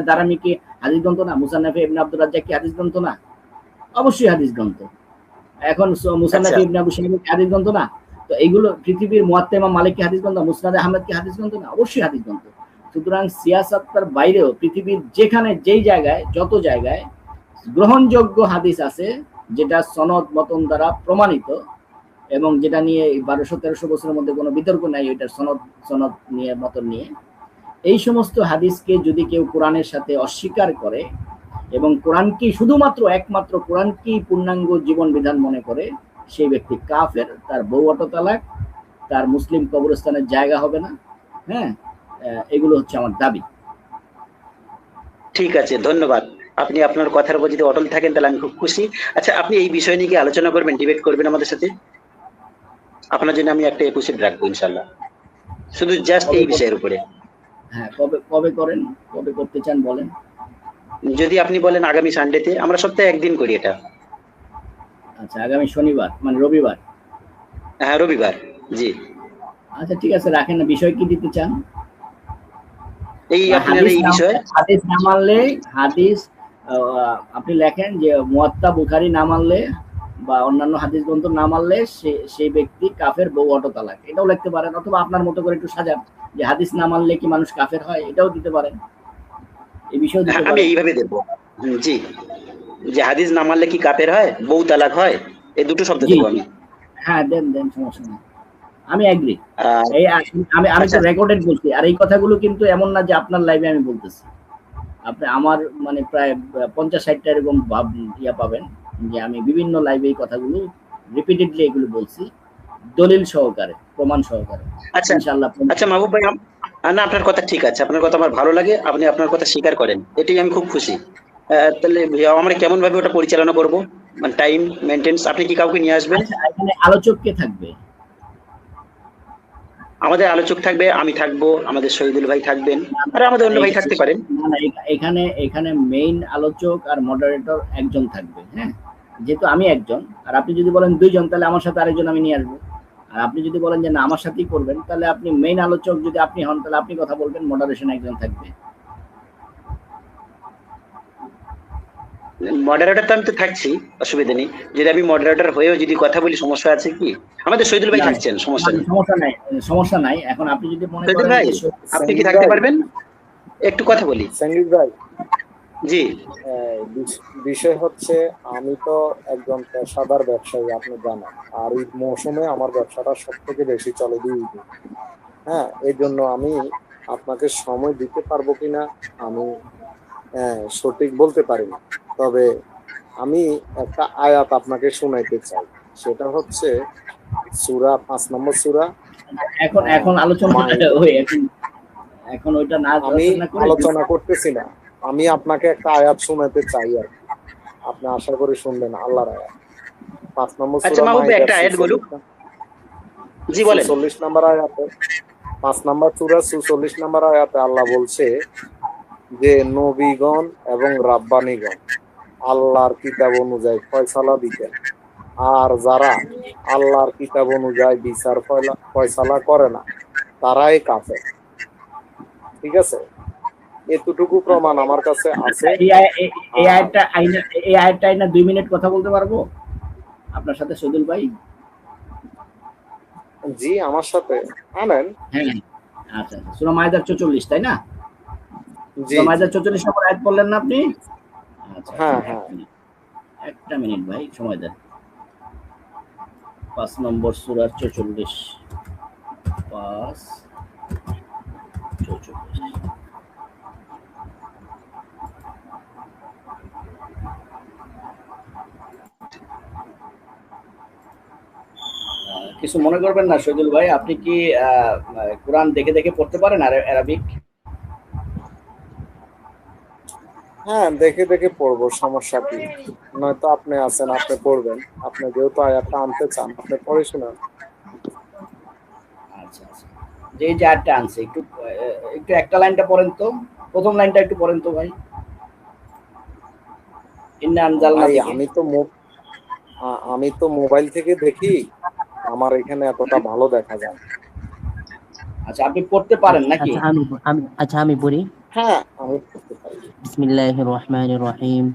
দারামি কি হাদিস গ্রন্থ না? মুসান্নাফে ইবনে আব্দুর রাজ্জাক কি হাদিস গ্রন্থ না? অবশ্যই হাদিস গ্রন্থ। এখন মুসান্নাফে ইবনে আবু শাইবা কি হাদিস গ্রন্থ না? তো এইগুলো পৃথিবীর মুয়াত্তা ইমাম মালিক কি হাদিস গ্রন্থ? মুসনাদে আহমেদ কি হাদিস গ্রন্থ না? অবশ্যই হাদিস গ্রন্থ। সুতরাং সিয়াসাত্তার বাইরেও পৃথিবীর যেখানে, যেই জায়গায়, যত জায়গায় গ্রহণযোগ্য হাদিস আছে, যেটা সনদ মতন দ্বারা প্রমাণিত এবং যেটা নিয়ে 1200-1300 বছরের মধ্যে কোনো বিতর্ক নাই, ওইটার সনদ নিয়ে, মতন নিয়ে, এই সমস্ত হাদিসকে যদি কেউ কোরআনের সাথে অস্বীকার করে এবং কোরআনকে শুধুমাত্র একমাত্র কোরআনকেই পূর্ণাঙ্গ জীবন বিধান মনে করে, সেই ব্যক্তি কাফের, তার বউ অটো তালাক, তার মুসলিম কবরস্থানের জায়গা হবে না। হ্যাঁ, এগুলো হচ্ছে আমার দাবি। ঠিক আছে, ধন্যবাদ। আপনি আপনার কথার উপর যদি অটল থাকেন তাহলে আমি খুব খুশি। আচ্ছা, আপনি এই বিষয় নিয়ে কি আলোচনা করবেন, ডিবেট করবেন আমাদের সাথে? আপনার জন্য আমি একটা এপিসোড রাখবো ইনশাআল্লাহ, শুধু জাস্ট এই বিষয়ের উপরে। হ্যাঁ, কবে করেন, কবে করতে চান বলেন? যদি আপনি বলেন আগামী সানডেতে, আমরা সপ্তাহে একদিন করি এটা। আচ্ছা, আগামী শনিবার মানে রবিবার? হ্যাঁ, রবিবার। জি, আচ্ছা ঠিক আছে, রাখেন না। বিষয় কি দিতে চান? এই আপনার এই বিষয় হাদিস না মানলে, হাদিস আপনি লেখেন যে মুয়াত্তা বুখারী না মানলে বা অন্যান্য হাদিস গ্রন্থ না মানলে সেই ব্যক্তি কাফের বউ অটো তালাক, এটাও লিখতে পারেন। অথবা আপনার মতো করে একটু সাজান যে হাদিস না মানলে কি মানুষ কাফের হয়, এটাও দিতে পারেন, এই বিষয়েও দিতে আমি পারেন। এইভাবে দেবো, জি, যে হাদিস না মানলে কি কাফের হয়, বউ তালাক হয়, এই দুটো শব্দ দেবো আমি। হ্যাঁ দেন সমস্যা নেই, আমি এগ্রি। আহ, এই আমি তো আচ্ছা, রেকর্ডেড বলছি, আর এই কথাগুলো কিন্তু এমন না যে আপনার লাইভে আমি বলতেছি। আপনি আমার মানে প্রায় 50-60টা এরকম ইয়া পাবেন যে আমি বিভিন্ন লাইভে এই কথাগুলো রিপিটেডলি এগুলো বলছি, দলিল সহকারে, প্রমাণ সহকারে। আচ্ছা, ইনশাআল্লাহ। আচ্ছা মাহবুব ভাই, না আপনার কথা ঠিক আছে, আপনার কথা আমার ভালো লাগে, আপনি আপনার কথা স্বীকার করেন, এটাই আমি খুব খুশি। তাহলে আমরা কেমন ভাবে ওটা পরিচালনা করব, মানে টাইম মেনটেন্স, আপনি কি কাউকে নিয়ে আসবেন? আচ্ছা, এখানে আলোচক কে থাকবে? আমাদের আলোচক থাকবে, আমি থাকবো, আমাদের শহীদুল ভাই থাকবেন, আর আমাদের অন্য ভাই থাকতে পারেন। না, এখানে মেইন আলোচক আর মডারেটর একজন থাকবে। হ্যাঁ, যেহেতু আমি একজন, আর আপনি যদি বলেন দুইজন, তাহলে আমার সাথে আরেকজন আমি নিয়ে আসবো। আর আপনি যদি বলেন যে না আমার সাথেই করবেন, তাহলে আপনি মেইন আলোচক যদি আপনি হন, তাহলে আপনি কথা বলবেন, মডারেশন একজন থাকবে। মডারেটর তো আমি তো থাকছি, অসুবিধা নেই। যদি আমি মডারেটর হয়েও যদি কথা বলি, সমস্যা আছে কি? আমাদের শহীদুল ভাই থাকছেন, সমস্যা নেই। সমস্যা নাই। এখন আপনি যদি মনে শহীদুল করেন ভাই, আপনি কি থাকতে পারবেন? একটু কথা বলি। সঙ্গীত ভাই, জি, বিষয় হচ্ছে আমি তো একজন পেশাদার ব্যবসায়ী, আপনি জানেন, আর এই মৌসুমে আমার ব্যবসাটা সব থেকে বেশি চলে দিয়ে। হ্যাঁ, এই জন্য আমি আপনাকে সময় দিতে পারবো কিনা আমি সঠিক বলতে পারি না। তবে আমি একটা আয়াত আপনাকে শোনাইতে চাই, সেটা হচ্ছে সূরা 5 নম্বর সূরা। এখন আলোচনা এখন ওইটা না আমি আলোচনা করতেছি না, আমি আপনাকে একটা আয়াত শোনাতে চাই, আর আপনি আশা করি শুনবেন, আল্লাহর আয়াত 5 নম্বর আচ্ছা সূরা মাহবুব ভাই, একটা আয়াত বলুন। জি বলেন। 46 নম্বর আয়াতে, 5 নম্বর সূরা 46 নম্বর আয়াতে আল্লাহ বলছে যে নবীগণ এবং রাব্বানীগণ আল্লাহর কিতাব অনুযায়ী ফয়সালা দিতেন, আর যারা আল্লাহর কিতাব অনুযায়ী বিচার ফয়সালা করে না তারাই কাফের। ঠিক আছে, এতটুকু প্রমাণ আমার কাছে আছে। এই আয়াতটা 2 মিনিট কথা বলতে পারবো আপনার সাথে শহীদুল ভাই? জি, আমার সাথে আনেন। হ্যাঁ, আচ্ছা, সূরা মাইদার 44, তাই না? জি, সূরা মাইদার 44 নম্বর আয়াত বললেন না আপনি? আচ্ছা, হ্যাঁ, একটা মিনিট ভাই, সময় দেন। 5 নম্বর সূরার 44, 5:44। কিছু মনে করবেন না শহীদুল ভাই, আপনি কি কোরআন দেখে দেখে পড়তে পারেন আরবিক? হ্যাঁ, দেখে দেখে পড়বো, সমস্যা কি? নয়তো আপনি আছেন, আপনি পড়বেন, আপনি যেহেতু আয়াতটা আনতে চান, আপনি পড়ে শোনান। আচ্ছা, যে আয়াতটা আনছে, একটু একটা লাইনটা পড়েন তো, প্রথম লাইনটা একটু পড়েন তো ভাই। ইন্না আনজালনা থেকে। আমি তো মোবাইল থেকে দেখি, আমার এখানে এতটা ভালো দেখা যায়। আচ্ছা, আপনি পড়তে পারেন নাকি? আমি পড়ি। হ্যাঁ, আমি পড়তে পারি। বিসমিল্লাহির রহমানির রহিম।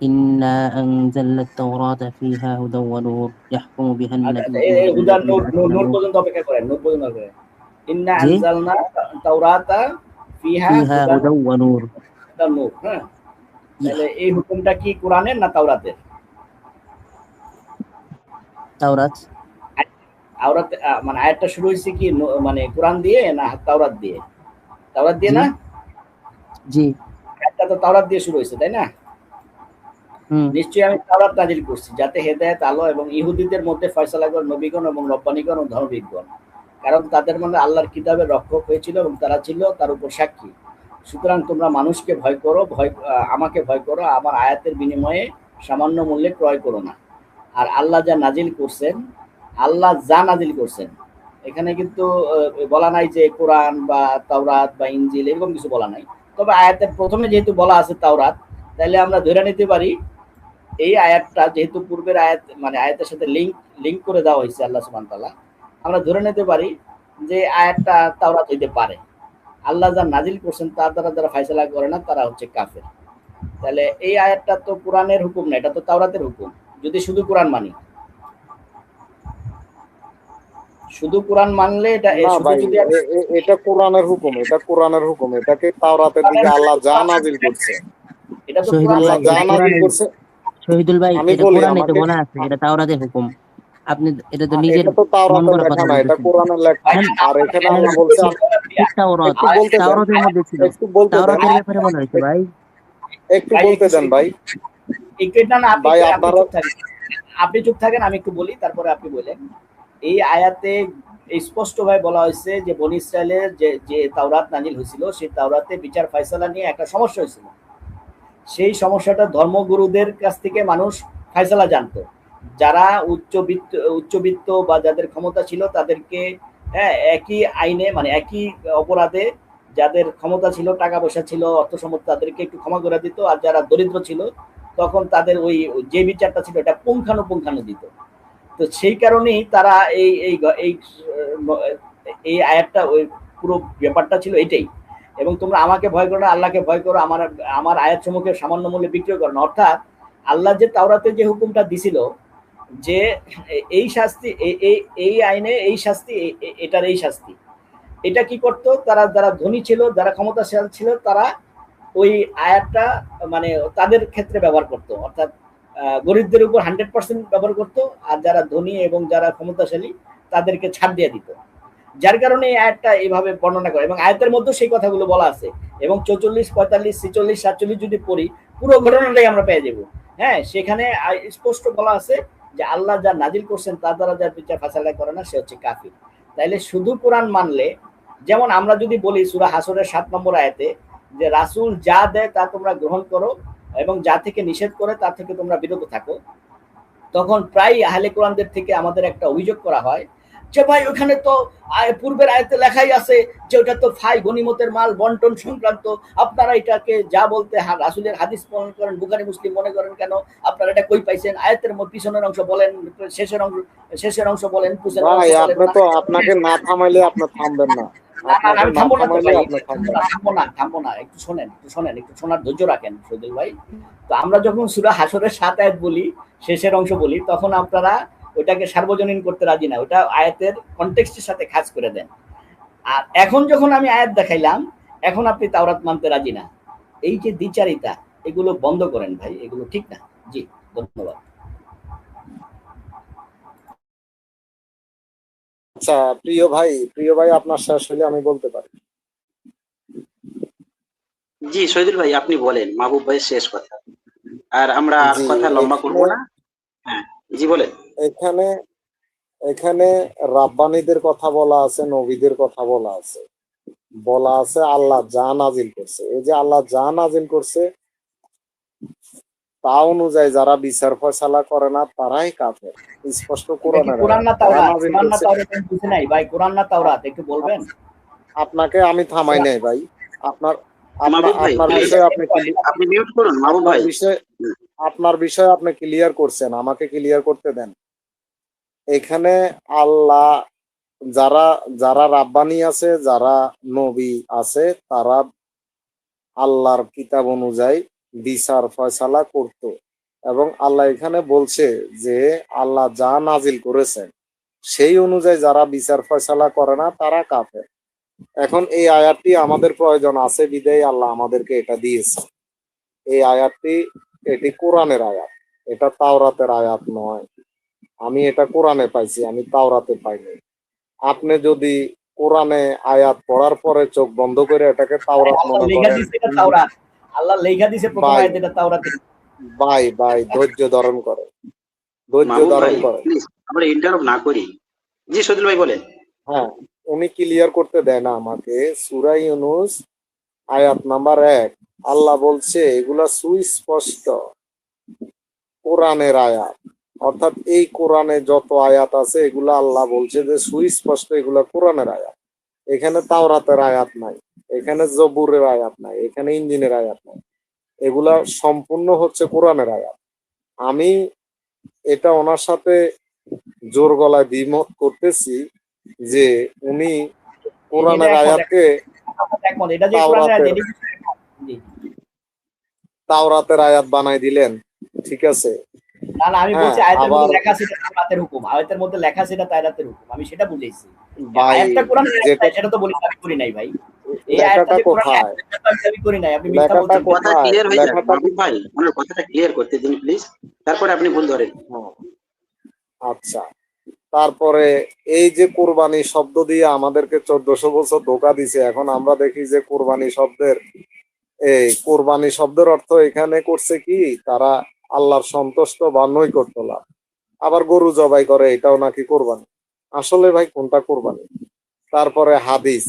إنا أنزلنا التوراة فيها هدى ونور يحكم بها النبيون নূর পর্যন্ত অপেক্ষা করেন, নূর পর্যন্ত অপেক্ষা করেন। ইন্না আনজালনা তাওরাতা ফিহা হুদা ওয়া নূর। নূর, হ্যাঁ, তাহলে এই হুকুমটা কি কোরআনের না তাওরাতের? তাওরাত। মানে আয়াতটা শুরু হয়েছে কি মানে কোরআন দিয়ে না তাওরাত দিয়ে? তাওরাত দিয়ে না? জি, আয়াতটা তো তাওরাত দিয়ে শুরু হয়েছে, তাই না? নিশ্চয়ই আমি তাওরাত নাজিল করছি যাতে হেদায়েত, আলো এবং ইহুদিদের মধ্যে ফয়সালা করে নবীগণ এবং রব্বানীগণ ও ধর্মবিদগণ, কারণ তাদের মধ্যে আল্লাহর কিতাবের রক্ষক হয়েছিল এবং তারা ছিল তার উপর সাক্ষী। সুতরাং তোমরা মানুষকে ভয় করো, আমাকে ভয় করো, আমার আয়াতের বিনিময়ে সামান্য মূল্যে ক্রয় করো না। আর আল্লাহ যা নাজিল করছেন, এখানে কিন্তু বলা নাই যে কোরআন বা তাওরাত বা ইনজিল এরকম কিছু বলা নাই। তবে আয়াতের প্রথমে যেহেতু বলা আছে তাওরাত, তাহলে আমরা ধরে নিতে পারি এই আয়াতটা যেহেতু পূর্বের আয়াত, মানে আয়াতের সাথে লিংক করে দেওয়া হয়েছে আল্লাহ সুবহানাহু ওয়া তাআলা, আমরা ধরে নিতে পারি যে আয়াতটা তাওরাত হইতে পারে। আল্লাহ যা নাজিল করছেন তার দ্বারা যারা ফয়সালা করে না তারা হচ্ছে কাফের। তাহলে এই আয়াতটা তো কোরআনের হুকুম না, এটা তো তাওরাতের হুকুম। যদি শুধু কোরআন মানি। শুধু কোরআন মানলে এটা না শুধু ভাই, যদি এটা কোরআনের হুকুম, এটা কোরআনের হুকুম, এটাকে তাওরাতের দিকে আল্লাহ যা নাজিল করছে, এটা তো শহীদুল আল্লাহ ভাই যা এটা নাজিল কোরআনে, করছে। শহীদুল ভাই আমি এটা বলি কোরআনে তো আমাকে, বলা আছে, এটা তাওরাতের হুকুম। আপনি এটা তো নিজের এটা তো মন তাওরাতের গড়া লেখা কথা না, এটা বলতেছেন। কোরআনের লেখা। হ্যাঁ, আর এখানে হ্যাঁ, আল্লাহ বলছে, ঠিক তাওরাত, একটু বলতে দেন, তাওরাতের মধ্যে ছিল, একটু বলতে দেন, তাওরাতের ব্যাপারে বলা হয়েছে ভাই। একটু বলতে দেন ভাই। না না, আপনি ভাই আপনি আপনারা, চুপ থাকেন, আপনি চুপ থাকেন, আমি একটু বলি, তারপরে আপনি বলেন। এই আয়াতে স্পষ্টভাবে বলা হয়েছে যে বনী ইসরায়েলের যে যে তাওরাত নাজিল হয়েছিল, সেই তাওরাতে বিচার ফয়সালা নিয়ে একটা সমস্যা হয়েছিল। সেই সমস্যাটা ধর্মগুরুদের কাছ থেকে মানুষ ফয়সালা জানতো। যারা উচ্চবিত্ত বা যাদের ক্ষমতা ছিল তাদেরকে, হ্যাঁ, একই আইনে মানে একই অপরাধে যাদের ক্ষমতা ছিল, টাকা পয়সা ছিল, অর্থ সম্পদ, তাদেরকে একটু ক্ষমা করে দিত। আর যারা দরিদ্র ছিল তখন তাদের ওই যে বিচারটা ছিল এটা পুঙ্খানুপুঙ্খানু দিত। তো সেই কারণেই তারা এই এই এই এই আয়াতটা, ওই পুরো ব্যাপারটা ছিল এটাই। এবং তোমরা আমাকে ভয় করো না, আল্লাহকে ভয় করো, আমার আমার আয়াত সমূহকে সামান্য মূল্যে বিক্রয় করো না। অর্থাৎ আল্লাহ যে তাওরাতে যে হুকুমটা দিছিল যে এই শাস্তি, এই আইনে এই শাস্তি, এটার এই শাস্তি, এটা কি করতো তারা, যারা ধনী ছিল, যারা ক্ষমতাশালী ছিল, তারা ওই আয়াতটা মানে তাদের ক্ষেত্রে ব্যবহার করতো। অর্থাৎ গরিবদের উপর 100% ব্যবহার করতো, আর যারা ধনী এবং যারা ক্ষমতাশালী তাদেরকে ছাড় দিয়ে দিত। যার কারণে এই আয়াতটা এইভাবে বর্ণনা করে, এবং আয়াতের মধ্যে সেই কথাগুলো বলা আছে। এবং 44, 45, 46, 47 যদি পড়ি, পুরো ঘটনাটাই আমরা পেয়ে যাবো। হ্যাঁ, সেখানে স্পষ্ট বলা আছে যে আল্লাহ যা নাজিল করছেন তার দ্বারা যার বিচার ফায়সালা করে না সে হচ্ছে কাফির। তাইলে শুধু কোরআন মানলে, যেমন আমরা যদি বলি সূরা হাসরের 7 নম্বর আয়াতে যে রাসূল যা দেয় তা তোমরা গ্রহণ করো এবং যা থেকে নিষেধ করে তা থেকে তোমরা বিরত থাকো, তখন প্রায় আহলে কোরআনদের থেকে আমাদের একটা অভিযোগ করা হয় যে ভাই ওখানে তো পূর্বের আয়াতে লেখাই আছে যে ওটা তো ফাই গনিমতের মাল বন্টন সংক্রান্ত, আপনারা এটাকে যা বলতে রাসূলের হাদিস মনে করেন, বুখারী মুসলিম মনে করেন কেন, আপনারা এটা কই পাইছেন? আয়াতের পিছনের অংশ বলেন, শেষের অংশ বলেন, পিছনের অংশ ভাই বলেন। আপনি তো, আপনাকে না থামাইলে আপনি থামবেন না, আপনাকে আমি না থামবো না তো থামাইলে ভাই, আপনি থামবেন। থামবো না, একটু শোনেন, একটু শোনার ধৈর্য রাখেন সজল ভাই। তো আমরা যখন সূরা হাসরের 7 আয়াত বলি, শেষের অংশ বলি, তখন আপনারা ওইটাকে সার্বজনীন করতে রাজি না, ওটা আয়াতের কনটেক্সটের সাথে খাস করে দেন। আর এখন যখন আমি আয়াত দেখাইলাম, এখন আপনি তাওরাত মানতে রাজি না। এই যে দ্বিচারিতা, এগুলো বন্ধ করেন ভাই, এগুলো ঠিক না। জি, ধন্যবাদ। আচ্ছা প্রিয় ভাই আপনার শেষ হলে আমি বলতে পারি। জি শহীদুল ভাই, আপনি বলেন মাহবুব ভাইয়ের শেষ কথা, আর আমরা জি, কথা লম্বা করব না। হ্যাঁ, জি বলেন। এখানে এখানে রাব্বানীদের কথা বলা আছে, নবীদের কথা বলা আছে, বলা আছে আল্লাহ যা নাজিল করছে। এই যে আল্লাহ যা নাজিল করছে তা অনুযায়ী যারা বিচার ফয়সালা করে না তারাই কাফের। স্পষ্ট কোরআনের কোরআন না আয়াত। তারা তাওরাত? নাজিল কোরআন না করছে। তাওরাত আমি বুঝি নাই ভাই, কোরআন না তাওরাত একটু বলবেন? আপনাকে আমি থামাই নাই ভাই, আপনার মাহবুব ভাই আপনার প্লিজ, বিষয়ে আপনি আপনি মিউট করুন মাহবুব ভাই। আপনার বিষয় আপনি ক্লিয়ার করছেন, আমাকে ক্লিয়ার করতে দেন। এখানে আল্লাহ যারা যারা রাব্বানি আছে, যারা নবী আছে, তারা আল্লাহর কিতাব অনুযায়ী বিচার ফয়সালা করত। এবং আল্লাহ এখানে বলছে যে আল্লাহ যা নাজিল করেছেন সেই অনুযায়ী যারা বিচার ফয়সালা করে না তারা কাফের। এখন এই আয়াতটি আমাদের প্রয়োজন আছে বিধায় আল্লাহ আমাদেরকে এটা দিয়েছে। এই আয়াতটি, এটি কোরআনের আয়াত, এটা তাওরাতের আয়াত নয়। আমি এটা কোরআনে পাইছি, আমি তাওরাতে পাইনি। আপনি যদি কোরআনে আয়াত পড়ার পরে চোখ বন্ধ করে এটাকে তাওরাত মনে করেন, আল্লাহ লেখা দিছে প্রথম আয়াত এটা তাওরাতে। ভাই ধৈর্য ধারণ করে, ধৈর্য ধারণ করে। প্লিজ আমরা ইন্টারাপ্ট না করি। জি শহীদুল ভাই বলেন। হ্যাঁ, উনি ক্লিয়ার করতে দেয় না আমাকে। সূরা ইউনূস আয়াত নাম্বার 1 আল্লাহ বলছে এগুলা সুস্পষ্ট কোরআনের আয়াত। অর্থাৎ এই কোরআনে যত আয়াত আছে এগুলা আল্লাহ বলছে যে সুস্পষ্ট এগুলা কোরআনের আয়াত। এখানে তাওরাতের আয়াত নাই, এখানে জবুরের আয়াত নাই, এখানে ইঞ্জিনের আয়াত নাই, এগুলা সম্পূর্ণ হচ্ছে কোরআনের আয়াত। আমি এটা ওনার সাথে জোর গলায় দ্বিমত করতেছি যে উনি কোরআনের আয়াতকে তাওরাতের আয়াত বানাই দিলেন। ঠিক আছে, না না, আমি হ্যাঁ, বলছি আয়াতের আবার মধ্যে লেখা আছে এটা তাওরাতের হুকুম, আয়াতের মধ্যে লেখা আছে এটা তাওরাতের হুকুম, আমি সেটা বুঝাইছি। ভাই আয়াতটা কোরআনের আয়াত যেটা সেটা তো বলি আমি করি নাই ভাই। এই আয়াতটা লেখাটা যে কোরআনের কোথায়, আয়াত সেটা তো আমি দাবি করি নাই, আপনি মিথ্যা লেখাটা বলছেন কেন? কথা কোথায়, ক্লিয়ার হয়ে যাক লেখাটা মাহবুব ভাই, ওনার কথাটা ক্লিয়ার করতে দিন প্লিজ, তারপরে আপনি ভুল ধরেন। হ্যাঁ, আচ্ছা। তারপরে এই যে কোরবানি শব্দ দিয়ে আমাদেরকে 1400 বছর ধোকা দিছে, এখন আমরা দেখি যে কোরবানি শব্দের কোরবানি শব্দের অর্থ এখানে করছে কি, তারা আল্লাহর সন্তুষ্ট বা নৈকট্য লাভ। আবার গরু জবাই করে, এটাও নাকি কোরবানি। আসলে ভাই কোনটা কোরবানি? তারপরে হাদিস,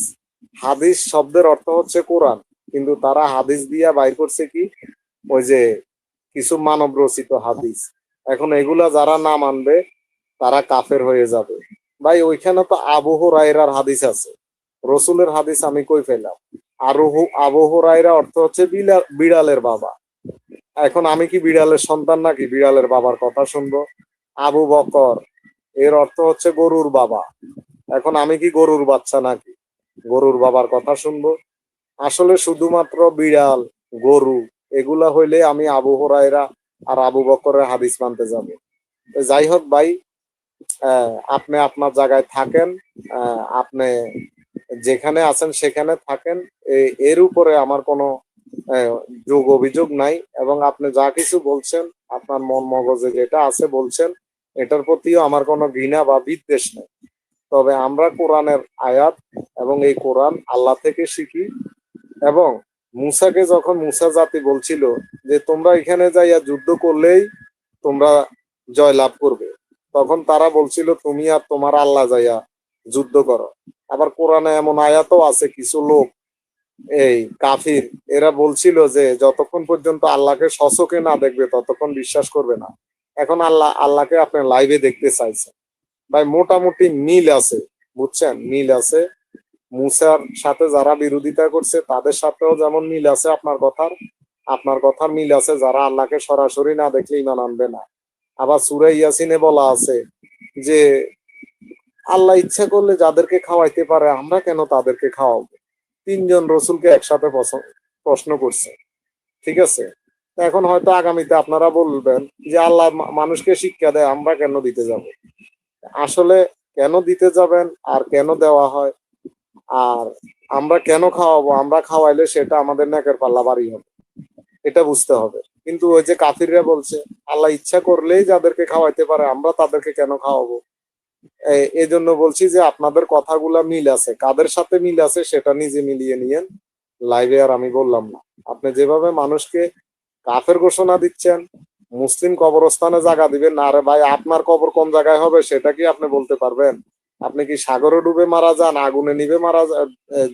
হাদিস শব্দের অর্থ হচ্ছে কোরআন, কিন্তু তারা হাদিস দিয়া বাইর করছে কি, ওই যে কিছু মানব রচিত হাদিস। এখন এগুলা যারা না মানবে তারা কাফের হয়ে যাবে। ভাই ওইখানে তো আবু হুরায়রার হাদিস আছে, রসুলের হাদিস আমি কই পেলাম? আর আবু হুরায়রা অর্থ হচ্ছে বিড়ালের বাবা। এখন আমি কি বিড়ালের সন্তান নাকি বিড়ালের বাবার কথা শুনবো? আবু বকর এর অর্থ হচ্ছে গরুর বাবা। এখন আমি কি গরুর বাচ্চা নাকি গরুর বাবার কথা শুনবো? আসলে শুধুমাত্র বিড়াল, গরু এগুলা হইলে আমি আবু হুরায়রা আর আবু বকরের হাদিস মানতে যাবো। যাই হোক ভাই, আপনি আপনার জায়গায় থাকেন, আপনি যেখানে আছেন সেখানে থাকেন, এর উপরে আমার কোনো যোগ অভিযোগ নাই। এবং আপনি যা কিছু বলছেন, আপনার মন মগজে যেটা আছে বলছেন, এটার প্রতিও আমার কোনো ঘৃণা বা বিদ্বেষ নেই। তবে আমরা কোরআনের আয়াত এবং এই কোরআন আল্লাহ থেকে শিখি। এবং মুসাকে যখন মুসা জাতি বলছিল যে তোমরা এখানে যাইয়া যুদ্ধ করলেই তোমরা জয় লাভ করবে, তখন তারা বলছিল তুমি আর তোমার আল্লাহ যাইয়া যুদ্ধ করো। আবার কোরআনে এমন আয়াতও আছে, কিছু লোক এই কাফির এরা বলছিল যে যতক্ষণ পর্যন্ত আল্লাহকে সচকে না দেখবে ততক্ষণ বিশ্বাস করবে না। এখন আল্লাহকে আপনি লাইভে দেখতে চাইছেন। ভাই মোটামুটি মিল আছে, বুঝছেন, মিল আছে। মুসার সাথে যারা বিরোধিতা করছে তাদের সাথেও যেমন মিল আছে আপনার কথার মিল আছে, যারা আল্লাহকে সরাসরি না দেখলে ঈমান আনবে না। আবার সূরা ইয়াসিনে বলা আছে যে আল্লাহ ইচ্ছা করলে যাদেরকে খাওয়াইতে পারে আমরা কেন তাদেরকে খাওয়াবো। 3 জন রসুলকে একসাথে প্রশ্ন করছে, ঠিক আছে? এখন হয়তো আগামীতে আপনারা বলবেন যে আল্লাহ মানুষকে শিক্ষা দেয়, আমরা কেন দিতে যাব? আসলে কেন দিতে যাবেন আর কেন দেওয়া হয় আর আমরা কেন খাওয়াবো, আমরা খাওয়াইলে সেটা আমাদের নেকের পাল্লা বাড়ি হবে, এটা বুঝতে হবে। কিন্তু ওই যে কাফিররা বলছে আল্লাহ ইচ্ছা করলেই যাদেরকে খাওয়াইতে পারে আমরা তাদেরকে কেন খাওয়াবো। এই জন্য বলছি যে আপনাদের কথাগুলা মিল আছে, কাদের সাথে মিল আছে সেটা নিজে মিলিয়ে নিয়েন, লাইভে আর আমি বললাম না। আপনি যেভাবে মানুষকে কাফের ঘোষণা দিচ্ছেন, মুসলিম কবরস্থানে জায়গা দিবেন না, আরে ভাই আপনার কবর কোন জায়গায় হবে সেটা কি আপনি বলতে পারবেন? আপনি কি সাগরে ডুবে মারা যান, আগুনে নিভে মারা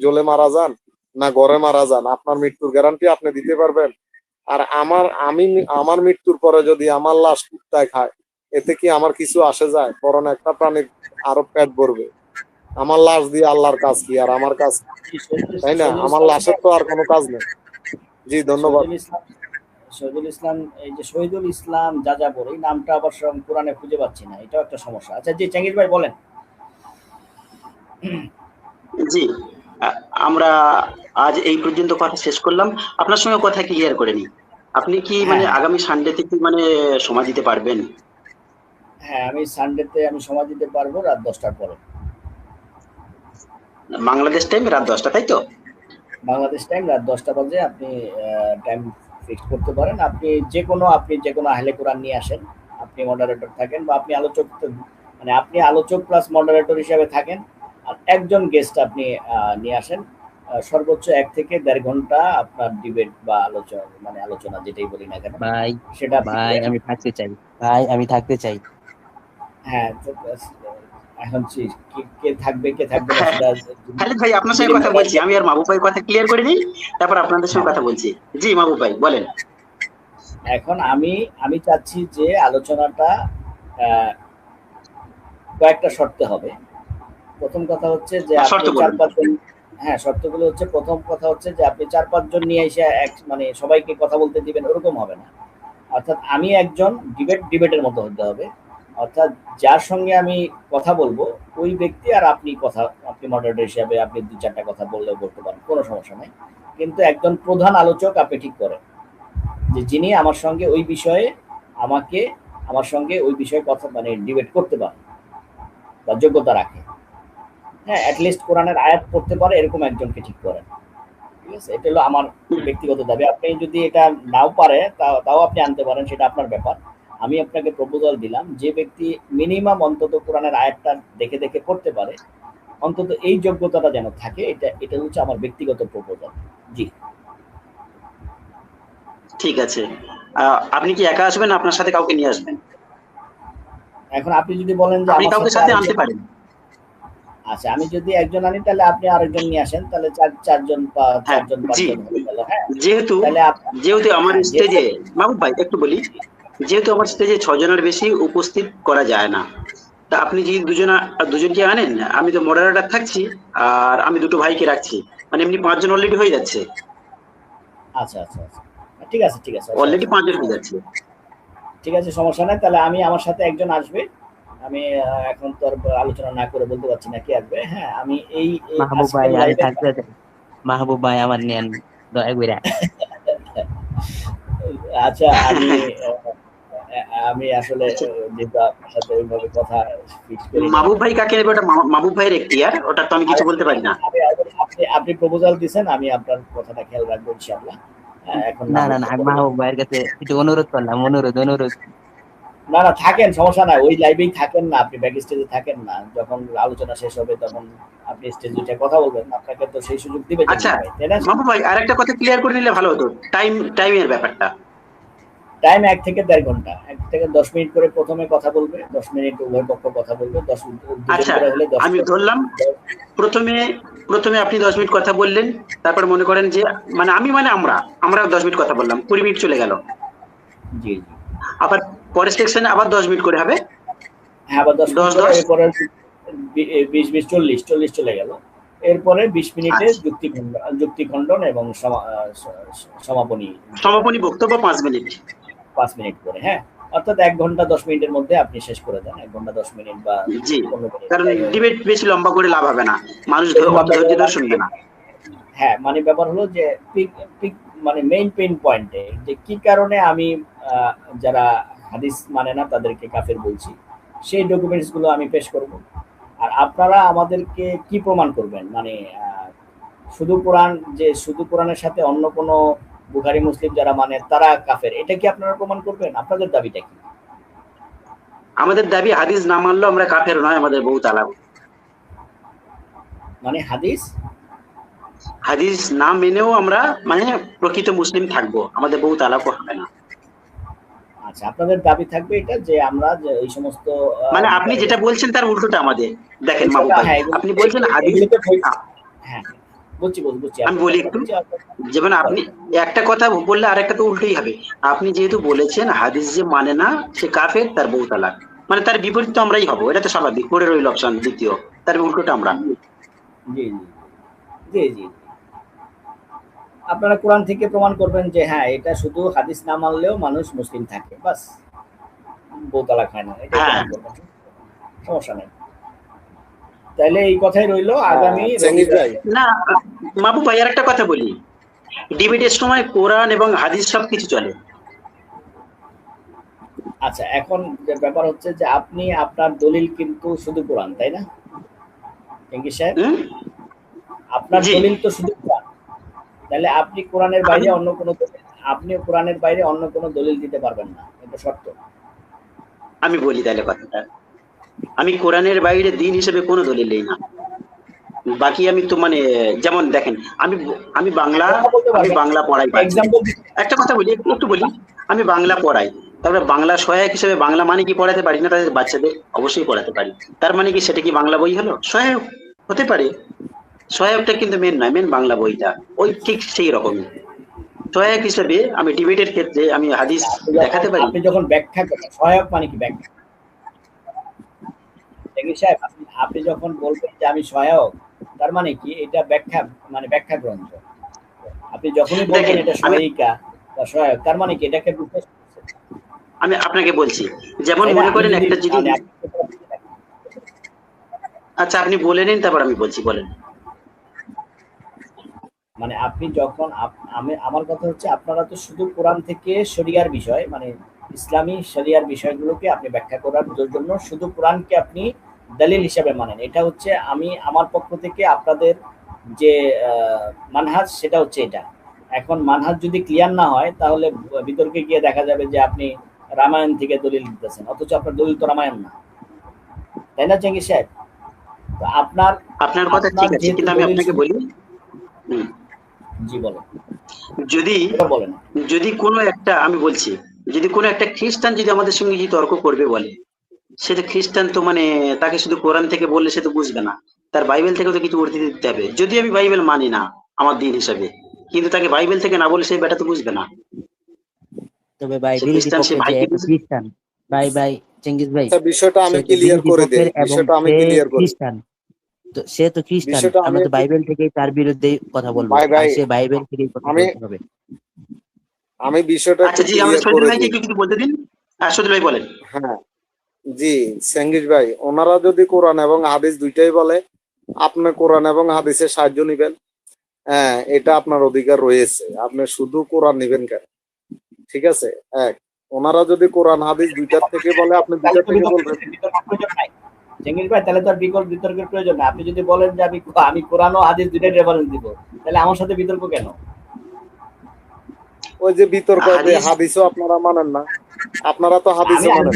জ্বলে মারা যান, না ঘরে মারা যান? আপনার মৃত্যুর গ্যারান্টি আপনি দিতে পারবেন? আর আমার মৃত্যুর পরে যদি আমার লাশ কুত্তায় খায়, এতে কি আমার কিছু আসে যায়? বরং একটা প্রাণীর আরো পেট ভরবে। আমার লাশ দিয়ে আল্লাহর কাজ কি আর আমার কাজ কি? তাই না? আমার লাশের তো আর কোনো কাজ নেই। জি ধন্যবাদ। শহীদুল ইসলাম, এই যে শহীদুল ইসলাম যাযাবর এই নামটা আবার কোরআনে খুঁজে পাচ্ছি না, এটাও একটা সমস্যা। আচ্ছা জি জাহাঙ্গীর ভাই বলেন। জি, আমরা আজ এই পর্যন্ত কথা শেষ করলাম। আপনার সঙ্গে কথা ক্লিয়ার করে নি। আপনি কি মানে আগামী সানডেতে কি মানে সময় দিতে পারবেন? হ্যাঁ, আমি সানডেতে আমি সময় দিতে পারবো রাত 10টার পরে। বাংলাদেশ টাইম রাত 10টা, তাই তো? বাংলাদেশ টাইম রাত 10টা বাজে আপনি টাইম ফিক্স করতে পারেন। আপনি যে কোনো আহলে কোরআন নিয়ে আসেন, আপনি মডারেটর থাকেন বা আপনি আলোচক, মানে আপনি আলোচক প্লাস মডারেটর হিসেবে থাকেন, আর একজন গেস্ট আপনি নিয়ে আসেন। সর্বোচ্চ 1 থেকে 1.5 ঘন্টা আপনার ডিবেট বা আলোচনা যেটাই বলি না কেন ভাই সেটা ভাই আমি থাকতে চাই, ভাই আমি থাকতে চাই। হ্যাঁ, এখন কে থাকবে না সেটা খালিদ ভাই আপনার সঙ্গে কথা বলছি, আমি আর মাহবুব ভাইয়ের কথা ক্লিয়ার করে নিই, তারপর আপনাদের সঙ্গে কথা বলছি। জি মাহবুব ভাই বলেন। এখন আমি চাচ্ছি যে আলোচনাটা কয়েকটা শর্তে হবে। প্রথম কথা হচ্ছে যে আপনি 4-5 জন, হ্যাঁ শর্তগুলো হচ্ছে, প্রথম কথা হচ্ছে যে আপনি 4-5 জন নিয়ে এসে মানে সবাইকে কথা বলতে দিবেন, ওরকম হবে না। অর্থাৎ আমি একজন ডিবেটের মতো হতে হবে, অর্থাৎ যার সঙ্গে আমি কথা বলবো ওই ব্যক্তি আর আপনি মডারেটর হিসাবে আপনি 2-4টা কথা বললেও বলতে পারেন, কোনো সমস্যা নাই। কিন্তু একজন প্রধান আলোচক আপনি ঠিক করেন যে যিনি আমার সঙ্গে ওই বিষয়ে আমাকে আমার সঙ্গে ওই বিষয়ে কথা মানে ডিবেট করতে পারে বা যোগ্যতা রাখে, হ্যাঁ অ্যাটলিস্ট কোরআনের আয়াত পড়তে পারে এরকম একজনকে ঠিক করেন। ঠিক আছে, এটা হলো আমার ব্যক্তিগত দাবি। আপনি যদি এটা নাও পারে তাও আপনি আনতে পারেন, সেটা আপনার ব্যাপার। আমি আপনাকে প্রপোজাল দিলাম, যে ব্যক্তি মিনিমাম অন্তত কোরআনের আয়াতটা দেখে দেখে পড়তে পারে, অন্তত এই যোগ্যতাটা যেন থাকে, এটা হচ্ছে আমার ব্যক্তিগত প্রপোজাল। জি ঠিক আছে, আপনি কি একা আসবেন, আপনার সাথে কাউকে নিয়ে আসবেন? এখন আপনি যদি বলেন যে আপনি আমার কাউকে সাথে আনতে পারেন। আচ্ছা, আমি যদি একজন আনি তাহলে আপনি আরেকজন নিয়ে আসেন, তাহলে চারজন জি পাঁচজন হয়ে গেল। হ্যাঁ, যেহেতু তাহলে যেহেতু আমার হ্যাঁ, স্টেজে মাহবুব ভাই একটু বলি, যেহেতু আমার স্টেজে 6 জনের বেশি উপস্থিত করা যায় না, তা আপনি যদি দুজনকে আনেন, আমি তো মডারেটর থাকছি, আর আমি দুটো ভাইকে রাখছি, মানে এমনি 5 জন অলরেডি হয়ে যাচ্ছে। আচ্ছা আচ্ছা আচ্ছা, ঠিক আছে ঠিক আছে, অলরেডি 5 জন হয়ে যাচ্ছে। ঠিক আছে, সমস্যা নাই। তাহলে আমি আমার সাথে একজন আসবে, আমি এখন তো আর আলোচনা না করে বলতে পারছি না কে আসবে। হ্যাঁ, আমি এই মাহবুব ভাই আমি থাকতে চাই। মাহবুব ভাই আমার নেন দয়া করে। আচ্ছা, আমি আসলে যেহেতু আপনার সাথে ওইভাবে কথা ফিক্স করি। মাহবুব ভাই কাকে নেবে ওটা মাহবুব ভাইয়ের এখতিয়ার, ওটা তো আমি কিছু বলতে পারি না। আপনি প্রপোজাল দিয়েছেন, আমি আপনার কথাটা খেয়াল রাখবো ইনশাআল্লাহ। এখন না না না, আমি মাহবুব ভাইয়ের কাছে একটু অনুরোধ করলাম, অনুরোধ। না না, থাকেন, সমস্যা নাই, ওই লাইভেই থাকেন না, আপনি ব্যাক স্টেজে থাকেন না, যখন আলোচনা শেষ হবে তখন আপনি স্টেজে উঠে কথা বলবেন, আপনাকে তো সেই সুযোগ দিবে। আচ্ছা মাহবুব ভাই, আরেকটা কথা ক্লিয়ার করে নিলে ভালো হতো, টাইমের ব্যাপারটা। টাইম 1 থেকে 1.5 ঘন্টা, 1 থেকে 10 মিনিট করে প্রথমে কথা বলবে, 10 মিনিট উভয় পক্ষ কথা বলবে, 10 মিনিট আচ্ছা, হলে 10 আমি ধরলাম প্রথমে আপনি 10 মিনিট কথা বললেন, তারপর মনে করেন যে আমরা 10 মিনিট কথা বললাম, 20 মিনিট চলে গেল। জি জি, আবার পরের সেকশনে আবার 10 মিনিট করে হবে। হ্যাঁ, আবার 10 এরপরে 20 40 চলে গেল। এরপরে 20 মিনিটে যুক্তি খণ্ডন এবং সমাপনী বক্তব্য 5 মিনিট 5 মিনিট করে। হ্যাঁ, অর্থাৎ 1 ঘন্টা 10 মিনিটের মধ্যে আপনি শেষ করে দেন, 1 ঘন্টা 10 মিনিট বা জি, 15 মিনিট। কারণ ডিবেট বেশি লম্বা করে লাভ হবে না, মানুষ ধৈর্য ধরে শুনবে না। হ্যাঁ, মানে ব্যাপার হলো যে পিক মানে মেইন পেইন পয়েন্টে যে কি কারণে আমি যারা হাদিস মানে না তাদেরকে কাফের বলছি, সেই ডকুমেন্টস গুলো আমি পেশ করব। আর আপনারা আমাদেরকে কি প্রমাণ করবেন, মানে শুধু কোরআনের সাথে অন্য কোনো বুখারী মুসলিম যারা মানে তারা কাফের, এটা কি আপনারা প্রমাণ করবেন? আপনাদের দাবিটা কি? আমাদের দাবি হাদিস না মানলেও আমরা কাফের নয়, আমাদের বহু তালাক। মানে হাদিস না মেনেও আমরা মানে প্রকৃত মুসলিম থাকবো, আমাদের বহু তালাক হবে না। আচ্ছা, আপনাদের দাবি থাকবে এটা যে আমরা যে ওই সমস্ত মানে আপনি যেটা বলছেন তার উল্টোটা আমাদের। দেখেন মাহবুব ভাই, আপনি বলছেন হাদিস, হ্যাঁ বলছি আমি বলি একটু, যেমন আপনি একটা কথা বললে আরেকটা তো উল্টোই হবে। আপনি যেহেতু বলেছেন হাদিস যে মানে না সে কাফের, তার বহু তালাক, মানে তার বিপরীত তো আমরাই হবো, এটা তো স্বাভাবিক। পরে রইল অপশন দ্বিতীয়, তার উল্টোটা আমরা। জি জি জি জি, আপনারা কোরআন থেকে প্রমাণ করবেন যে হ্যাঁ এটা শুধু হাদিস না মানলেও মানুষ মুসলিম থাকে, বাস, বউ তালাক হয় না, এটা প্রমাণ করবেন, সমস্যা নেই। তাহলে এই কথাই রইলো, আগামী না মাহবুব ভাই আরেকটা কথা বলি, ডিবেটের সময় কোরআন এবং হাদিস সবকিছু চলে। আচ্ছা, এখন যে ব্যাপার হচ্ছে যে আপনি আপনার দলিল কিন্তু শুধু কোরআন, তাই না জেঙ্গিস সাহেব? আপনার দলিল তো শুধু কোরআন, তাহলে আপনি কোরআনের বাইরে অন্য কোনো দলিল দিতে পারবেন না, এটা শর্ত। আমি বলি তাহলে কথাটা, আমি কোরআনের বাইরে দিন হিসেবে কোনো দলিল নেই না। বাকি আমি তো মানে যেমন দেখেন, আমি বাংলা পড়াই। একটা কথা বলি, একটু বলি, আমি বাংলা পড়াই, তারপরে বাংলা সহায়ক হিসেবে বাংলা মানে কি পড়াতে পারি না তাদের বাচ্চাদের? অবশ্যই পড়াতে পারি। তার মানে কি সেটা কি বাংলা বই হলো? সহায়ক হতে পারে, সহায়কটা কিন্তু মেন নয়, মেন বাংলা বইটা। ওই ঠিক সেই রকমই সহায়ক হিসেবে আমি ডিবেটের ক্ষেত্রে আমি হাদিস দেখাতে পারি। আপনি যখন ব্যাখ্যা করেন, সহায়ক মানে কি ব্যাখ্যা? সাহেব, আপনি যখন বলবেন যে আমি সহায়ক, তার মানে কি এটা ব্যাখ্যা, মানে ব্যাখ্যা গ্রন্থ। আপনি যখনই বলবেন এটা সহায়িকা বা সহায়ক, তার মানে কি এটাকে বুঝতে? আমি আপনাকে বলছি, যেমন মনে করেন একটা যদি, আচ্ছা আপনি বলে নিন তারপর আমি বলছি, বলেন। মানে আপনি যখন আমার কথা হচ্ছে আপনারা তো শুধু কোরআন থেকে শরিয়ার বিষয় মানে ইসলামী শরিয়ার বিষয়গুলোকে আপনি ব্যাখ্যা করার জন্য শুধু কোরআনকে আপনি দলিল হিসেবে মানেন। এটা হচ্ছে আমি আমার পক্ষ থেকে আপনাদের যে মানহাজ সেটা হচ্ছে এটা। এখন মানহাজ যদি ক্লিয়ার না হয় তাহলে বিতর্কে গিয়ে দেখা যাবে যে আপনি রামায়ণ থেকে দলিল দিতেছেন, অথচ আপনার দলিল তো রামায়ণ না, তাই না চেঙ্গিস সাহেব? তো আপনার কথা ঠিক আছে, কিন্তু আমি আপনাকে বলি, জি বলেন। যদি কোনো একটা, আমি বলছি, যদি কোনো একটা খ্রিস্টান যদি আমাদের সঙ্গে কি তর্ক করবে বলে, সে তো খ্রিস্টান, তো মানে তাকে শুধু কোরআন থেকে বললে সে তো বুঝবে না, তার বাইবেল থেকে তো কিছু উদ্ধৃতি দিতে হবে। যদি আমি বাইবেল মানি না আমার দিন হিসাবে, কিন্তু তাকে বাইবেল থেকে না বলে সেই বেটা তো বুঝবে না। তবে ভাই বিরোধী পক্ষে যে একটা খ্রিস্টান, ভাই চেঙ্গিস ভাই, বিষয়টা আমি ক্লিয়ার করে দেই, বিষয়টা আমি ক্লিয়ার করি। খ্রিস্টান তো সে তো খ্রিস্টান, আমরা তো বাইবেল থেকেই তার বিরুদ্ধে কথা বলবো, সে বাইবেল থেকেই কথা বলতে হবে। আমি বিষয়টা ক্লিয়ার করে দিই। কিছু বলতে দিন, সজল ভাই বলেন। হ্যাঁ জি চেঙ্গিস ভাই, ওনারা যদি কোরআন এবং হাদিস দুইটাই বলে, আপনি কোরআন এবং হাদিসের সাহায্য নিবেন, হ্যাঁ এটা আপনার অধিকার রয়েছে। আপনি শুধু কোরআন নিবেন কেন? ঠিক আছে, এক, ওনারা যদি কোরআন হাদিস দুইটার থেকে বলে, আপনি দুইটার থেকে বলবেন। চেঙ্গিস ভাই তাহলে তো আর বিতর্কের প্রয়োজন নাই। আপনি যদি বলেন যে আমি কোরআন ও হাদিস দুইটাই রেফারেন্স দিব, তাহলে আমার সাথে বিতর্ক কেন? ওই যে বিতর্ক হবে, হাদিসও আপনারা মানেন না, আপনারা তো হাদিসও মানেন।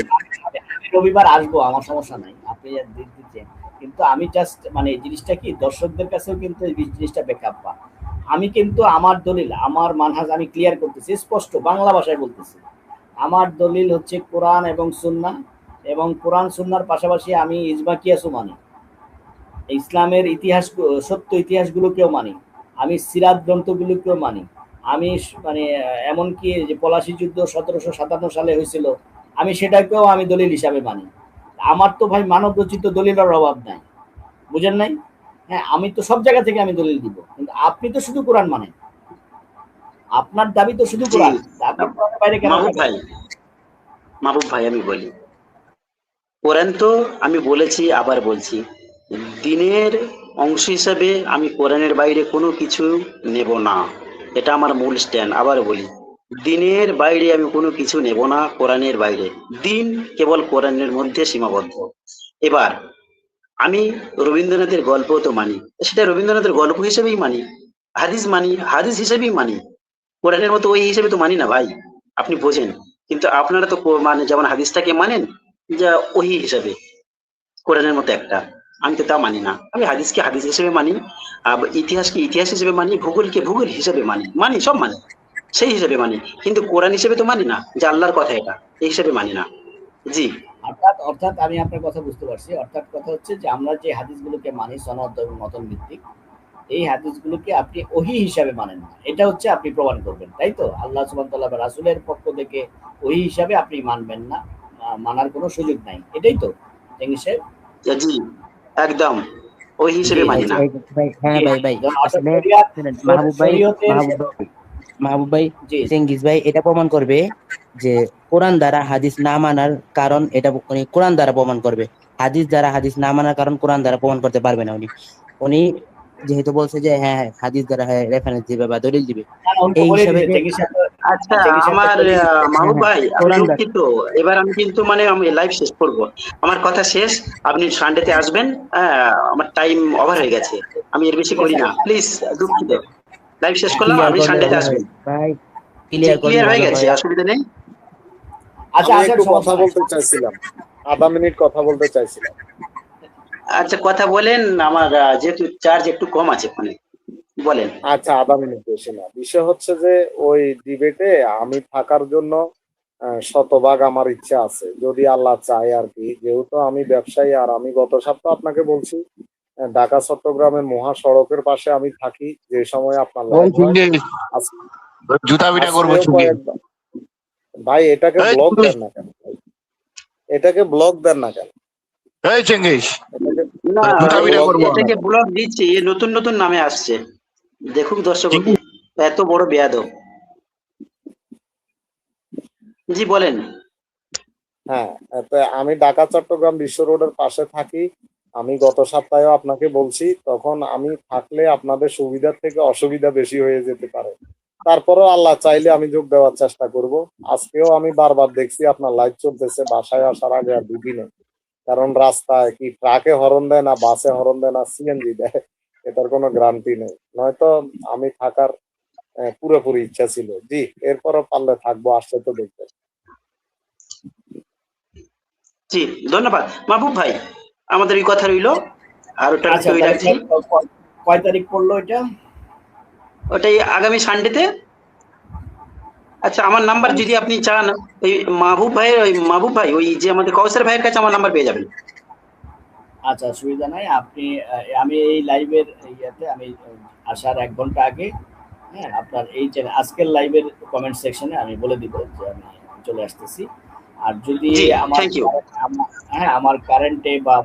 রবিবার আসবো, আমার সমস্যা নাই, আপনি দিচ্ছেন, কিন্তু আমি জাস্ট মানে জিনিসটা কি দর্শকদের কাছেও কিন্তু এই জিনিসটা ব্যাকআপ পান। আমি কিন্তু আমার দলিল, আমার মানহাজ আমি ক্লিয়ার করতেছি, স্পষ্ট বাংলা ভাষায় বলতেছি। আমার দলিল হচ্ছে কোরআন এবং সুন্নাহ, এবং কোরআন সুন্নাহর পাশাপাশি আমি ইজমা কিয়াসও মানি, ইসলামের ইতিহাস, সত্য ইতিহাসগুলোকেও মানি, আমি সিরাত গ্রন্থগুলোকেও মানি। আমি মানে এমনকি যে পলাশী যুদ্ধ 1757 সালে হয়েছিল, আমি সেটাকেও আমি দলিল হিসাবে মানি। আমার তো ভাই মানব রচিত দলিলের অভাব নাই, বুঝেন নাই? হ্যাঁ, আমি তো সব জায়গা থেকে আমি দলিল দিব, কিন্তু আপনি তো শুধু কোরআন মানেন, আপনার দাবি তো শুধু কোরআন, আপনি কোরআনের বাইরে কেন? মাহবুব ভাই আমি বলি, কোরআন তো আমি বলেছি, আবার বলছি, দিনের অংশ হিসাবে আমি কোরআনের বাইরে কোনো কিছু নেব না, এটা আমার মূল স্ট্যান্ড। আবার বলি, দিনের বাইরে আমি কোনো কিছু নেব না, কোরআনের বাইরে। দিন কেবল কোরআনের মধ্যে সীমাবদ্ধ। এবার আমি রবীন্দ্রনাথের গল্প তো মানি, সেটা রবীন্দ্রনাথের গল্প হিসেবেই মানি, হাদিস মানি হাদিস হিসেবেই মানি, কোরআনের মতো ওই হিসেবে তো মানি না ভাই, আপনি বোঝেন। কিন্তু আপনারা তো মানে যেমন হাদিসটাকে মানেন যা ওই হিসাবে, কোরআনের মতো একটা, আমি তো তা মানি না। আমি হাদিসকে হাদিস হিসেবে মানি, ইতিহাসকে ইতিহাস হিসেবে মানি, ভূগোলকে ভূগোল হিসেবে মানি সব মানি, সেই হিসেবে মানি, কিন্তু কোরআন হিসেবে তো মানি না যে আল্লাহর কথা এটা, এই হিসেবে মানি না। জি, অর্থাৎ আমি আপনার কথা বুঝতে পারছি। অর্থাৎ কথা হচ্ছে যে আমরা যে হাদিসগুলোকে মানি সনদ এবং মতন ভিত্তিক, এই হাদিসগুলোকে আপনি ওহী হিসাবে মানেন না, এটা হচ্ছে আপনি প্রমাণ করবেন, তাই তো? আল্লাহ সুবহানাহু ওয়া তাআলা বা রাসূলের পক্ষ থেকে ওহী হিসাবে আপনি মানবেন না, মানার কোনো সুযোগ নাই, এটাই তো চেঙ্গিস সাহেব? জি একদম ওই হিসেবে মানি না। হ্যাঁ ভাই আসলে মাহবুব ভাই চেঙ্গিস ভাই এটা প্রমাণ করবে যে কোরআন দ্বারা হাদিস না মানার কারণ, এটা কোরআন দ্বারা প্রমাণ করবে। হাদিস দ্বারা হাদিস না মানার কারণ কোরআন দ্বারা প্রমাণ করতে পারবে না। উনি যেহেতু বলছে যে হ্যাঁ হাদিস দ্বারা রেফারেন্স দিবে বা দলিল দিবে, এই হিসাবে। আচ্ছা আমার মাহবুব ভাই, আমি দুঃখিত, এবার আমি কিন্তু মানে আমি লাইভ শেষ করব, আমার কথা শেষ, আপনি সানডেতে আসবেন, আমার টাইম ওভার হয়ে গেছে, আমি এর বেশি করি না, প্লিজ দুঃখিত, লাইভ শেষ করলাম, আপনি সানডেতে আসবেন। ভাই ক্লিয়ার হয়ে গেছে, অসুবিধা নেই। আচ্ছা একটু কথা বলতে চাইছিলাম, আধা মিনিট কথা বলতে চাইছিলাম। আচ্ছা কথা বলেন, আমার যেহেতু চার্জ একটু কম আছে ফোনে, বলেন। আচ্ছা আধা মিনিট বেশি না। বিষয় হচ্ছে যে ওই ডিবেটে আমি থাকার জন্য শতভাগ আমার ইচ্ছা আছে, যদি আল্লাহ চায় আর কি। যেহেতু আমি ব্যবসায়ী, আর আমি গত সপ্তাহ আপনাকে বলছি ঢাকা চট্টগ্রামের মহাসড়কের পাশে আমি থাকি, যে সময় আপনার ভাই এটাকে ব্লক দেন না কেন? এটাকে ব্লক দেন না কেন? এটাকে ব্লক দিচ্ছি, নতুন নতুন নামে আসছে, দেখুক দর্শক, এত বড় বেয়াদব। জি বলেন। হ্যাঁ, আমি ঢাকা চট্টগ্রাম বিশ্ব রোডের পাশে থাকি। আমি গত সপ্তাহে আপনাকে বলছি, তখন আমি থাকলে আপনাদের সুবিধার থেকে অসুবিধা বেশি হয়ে যেতে পারে। তারপরেও আল্লাহ চাইলে আমি যোগ দেওয়ার চেষ্টা করব। আজকেও আমি বারবার দেখছি আপনার লাইভ চলতেছে, বাসায় আসার আগে আর দুদিনে, কারণ রাস্তায় কি ট্রাকে হরন দেয় না বাসে হরন দেয় না সিএনজি দেয়, এটার কোনো গ্যারান্টি নেই। নয়তো আমি থাকার পুরোপুরি ইচ্ছা ছিল। জি, এরপরও পারলে থাকবো, আসলে তো দেখবেন। জি ধন্যবাদ মাহবুব ভাই, আমাদের এই কথা রইলো। আর ওটা আচ্ছা, কয় তারিখ পড়লো এটা? ওটাই আগামী সানডেতে। আচ্ছা, আমার নাম্বার যদি আপনি চান, ওই মাহবুব ভাই ওই যে আমাদের কৌশল ভাইয়ের কাছে আমার নাম্বার পেয়ে যাবেন। আচ্ছা, অসুবিধা নাই। আপনি আমি এই লাইভের ইয়েতে আমি আসার 1 ঘন্টা আগে, হ্যাঁ, আপনার এই আজকের লাইভের কমেন্ট সেকশনে আমি বলে দিব যে আমি চলে আসতেছি। আর যদি আমার কারেন্টে বা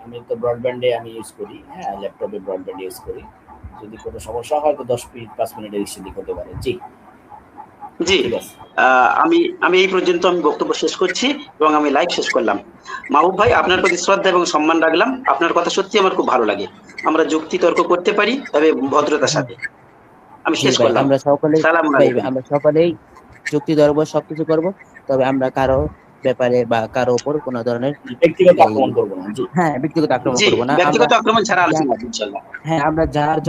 আমি তো ব্রডব্যান্ডে আমি ইউজ করি, হ্যাঁ, ল্যাপটপে ব্রডব্যান্ড ইউজ করি, যদি কোনো সমস্যা হয় তো 10-5 মিনিটের সেদিক হতে পারে। জি জি, আমি এই পর্যন্ত আমি বক্তব্য শেষ করছি এবং আমি লাইভ শেষ করলাম। মাহবুব ভাই, আপনার প্রতি শ্রদ্ধা এবং সম্মান রাখলাম। আপনার কথা সত্যি আমার খুব ভালো লাগে। আমরা যুক্তি তর্ক করতে পারি, তবে ভদ্রতার সাথে। আমি শেষ করলাম। আমরা সকলেই যুক্তি তর্ক সবকিছু করব, তবে আমরা কারো ব্যাপারে বা কারো উপর কোনো ধরনের ব্যক্তিগত আক্রমণ করব না। হ্যাঁ, ব্যক্তিগত আক্রমণ করব না। ব্যক্তিগত আক্রমণ ছাড়া আলোচনা, ইনশাআল্লাহ। হ্যাঁ, আমরা যার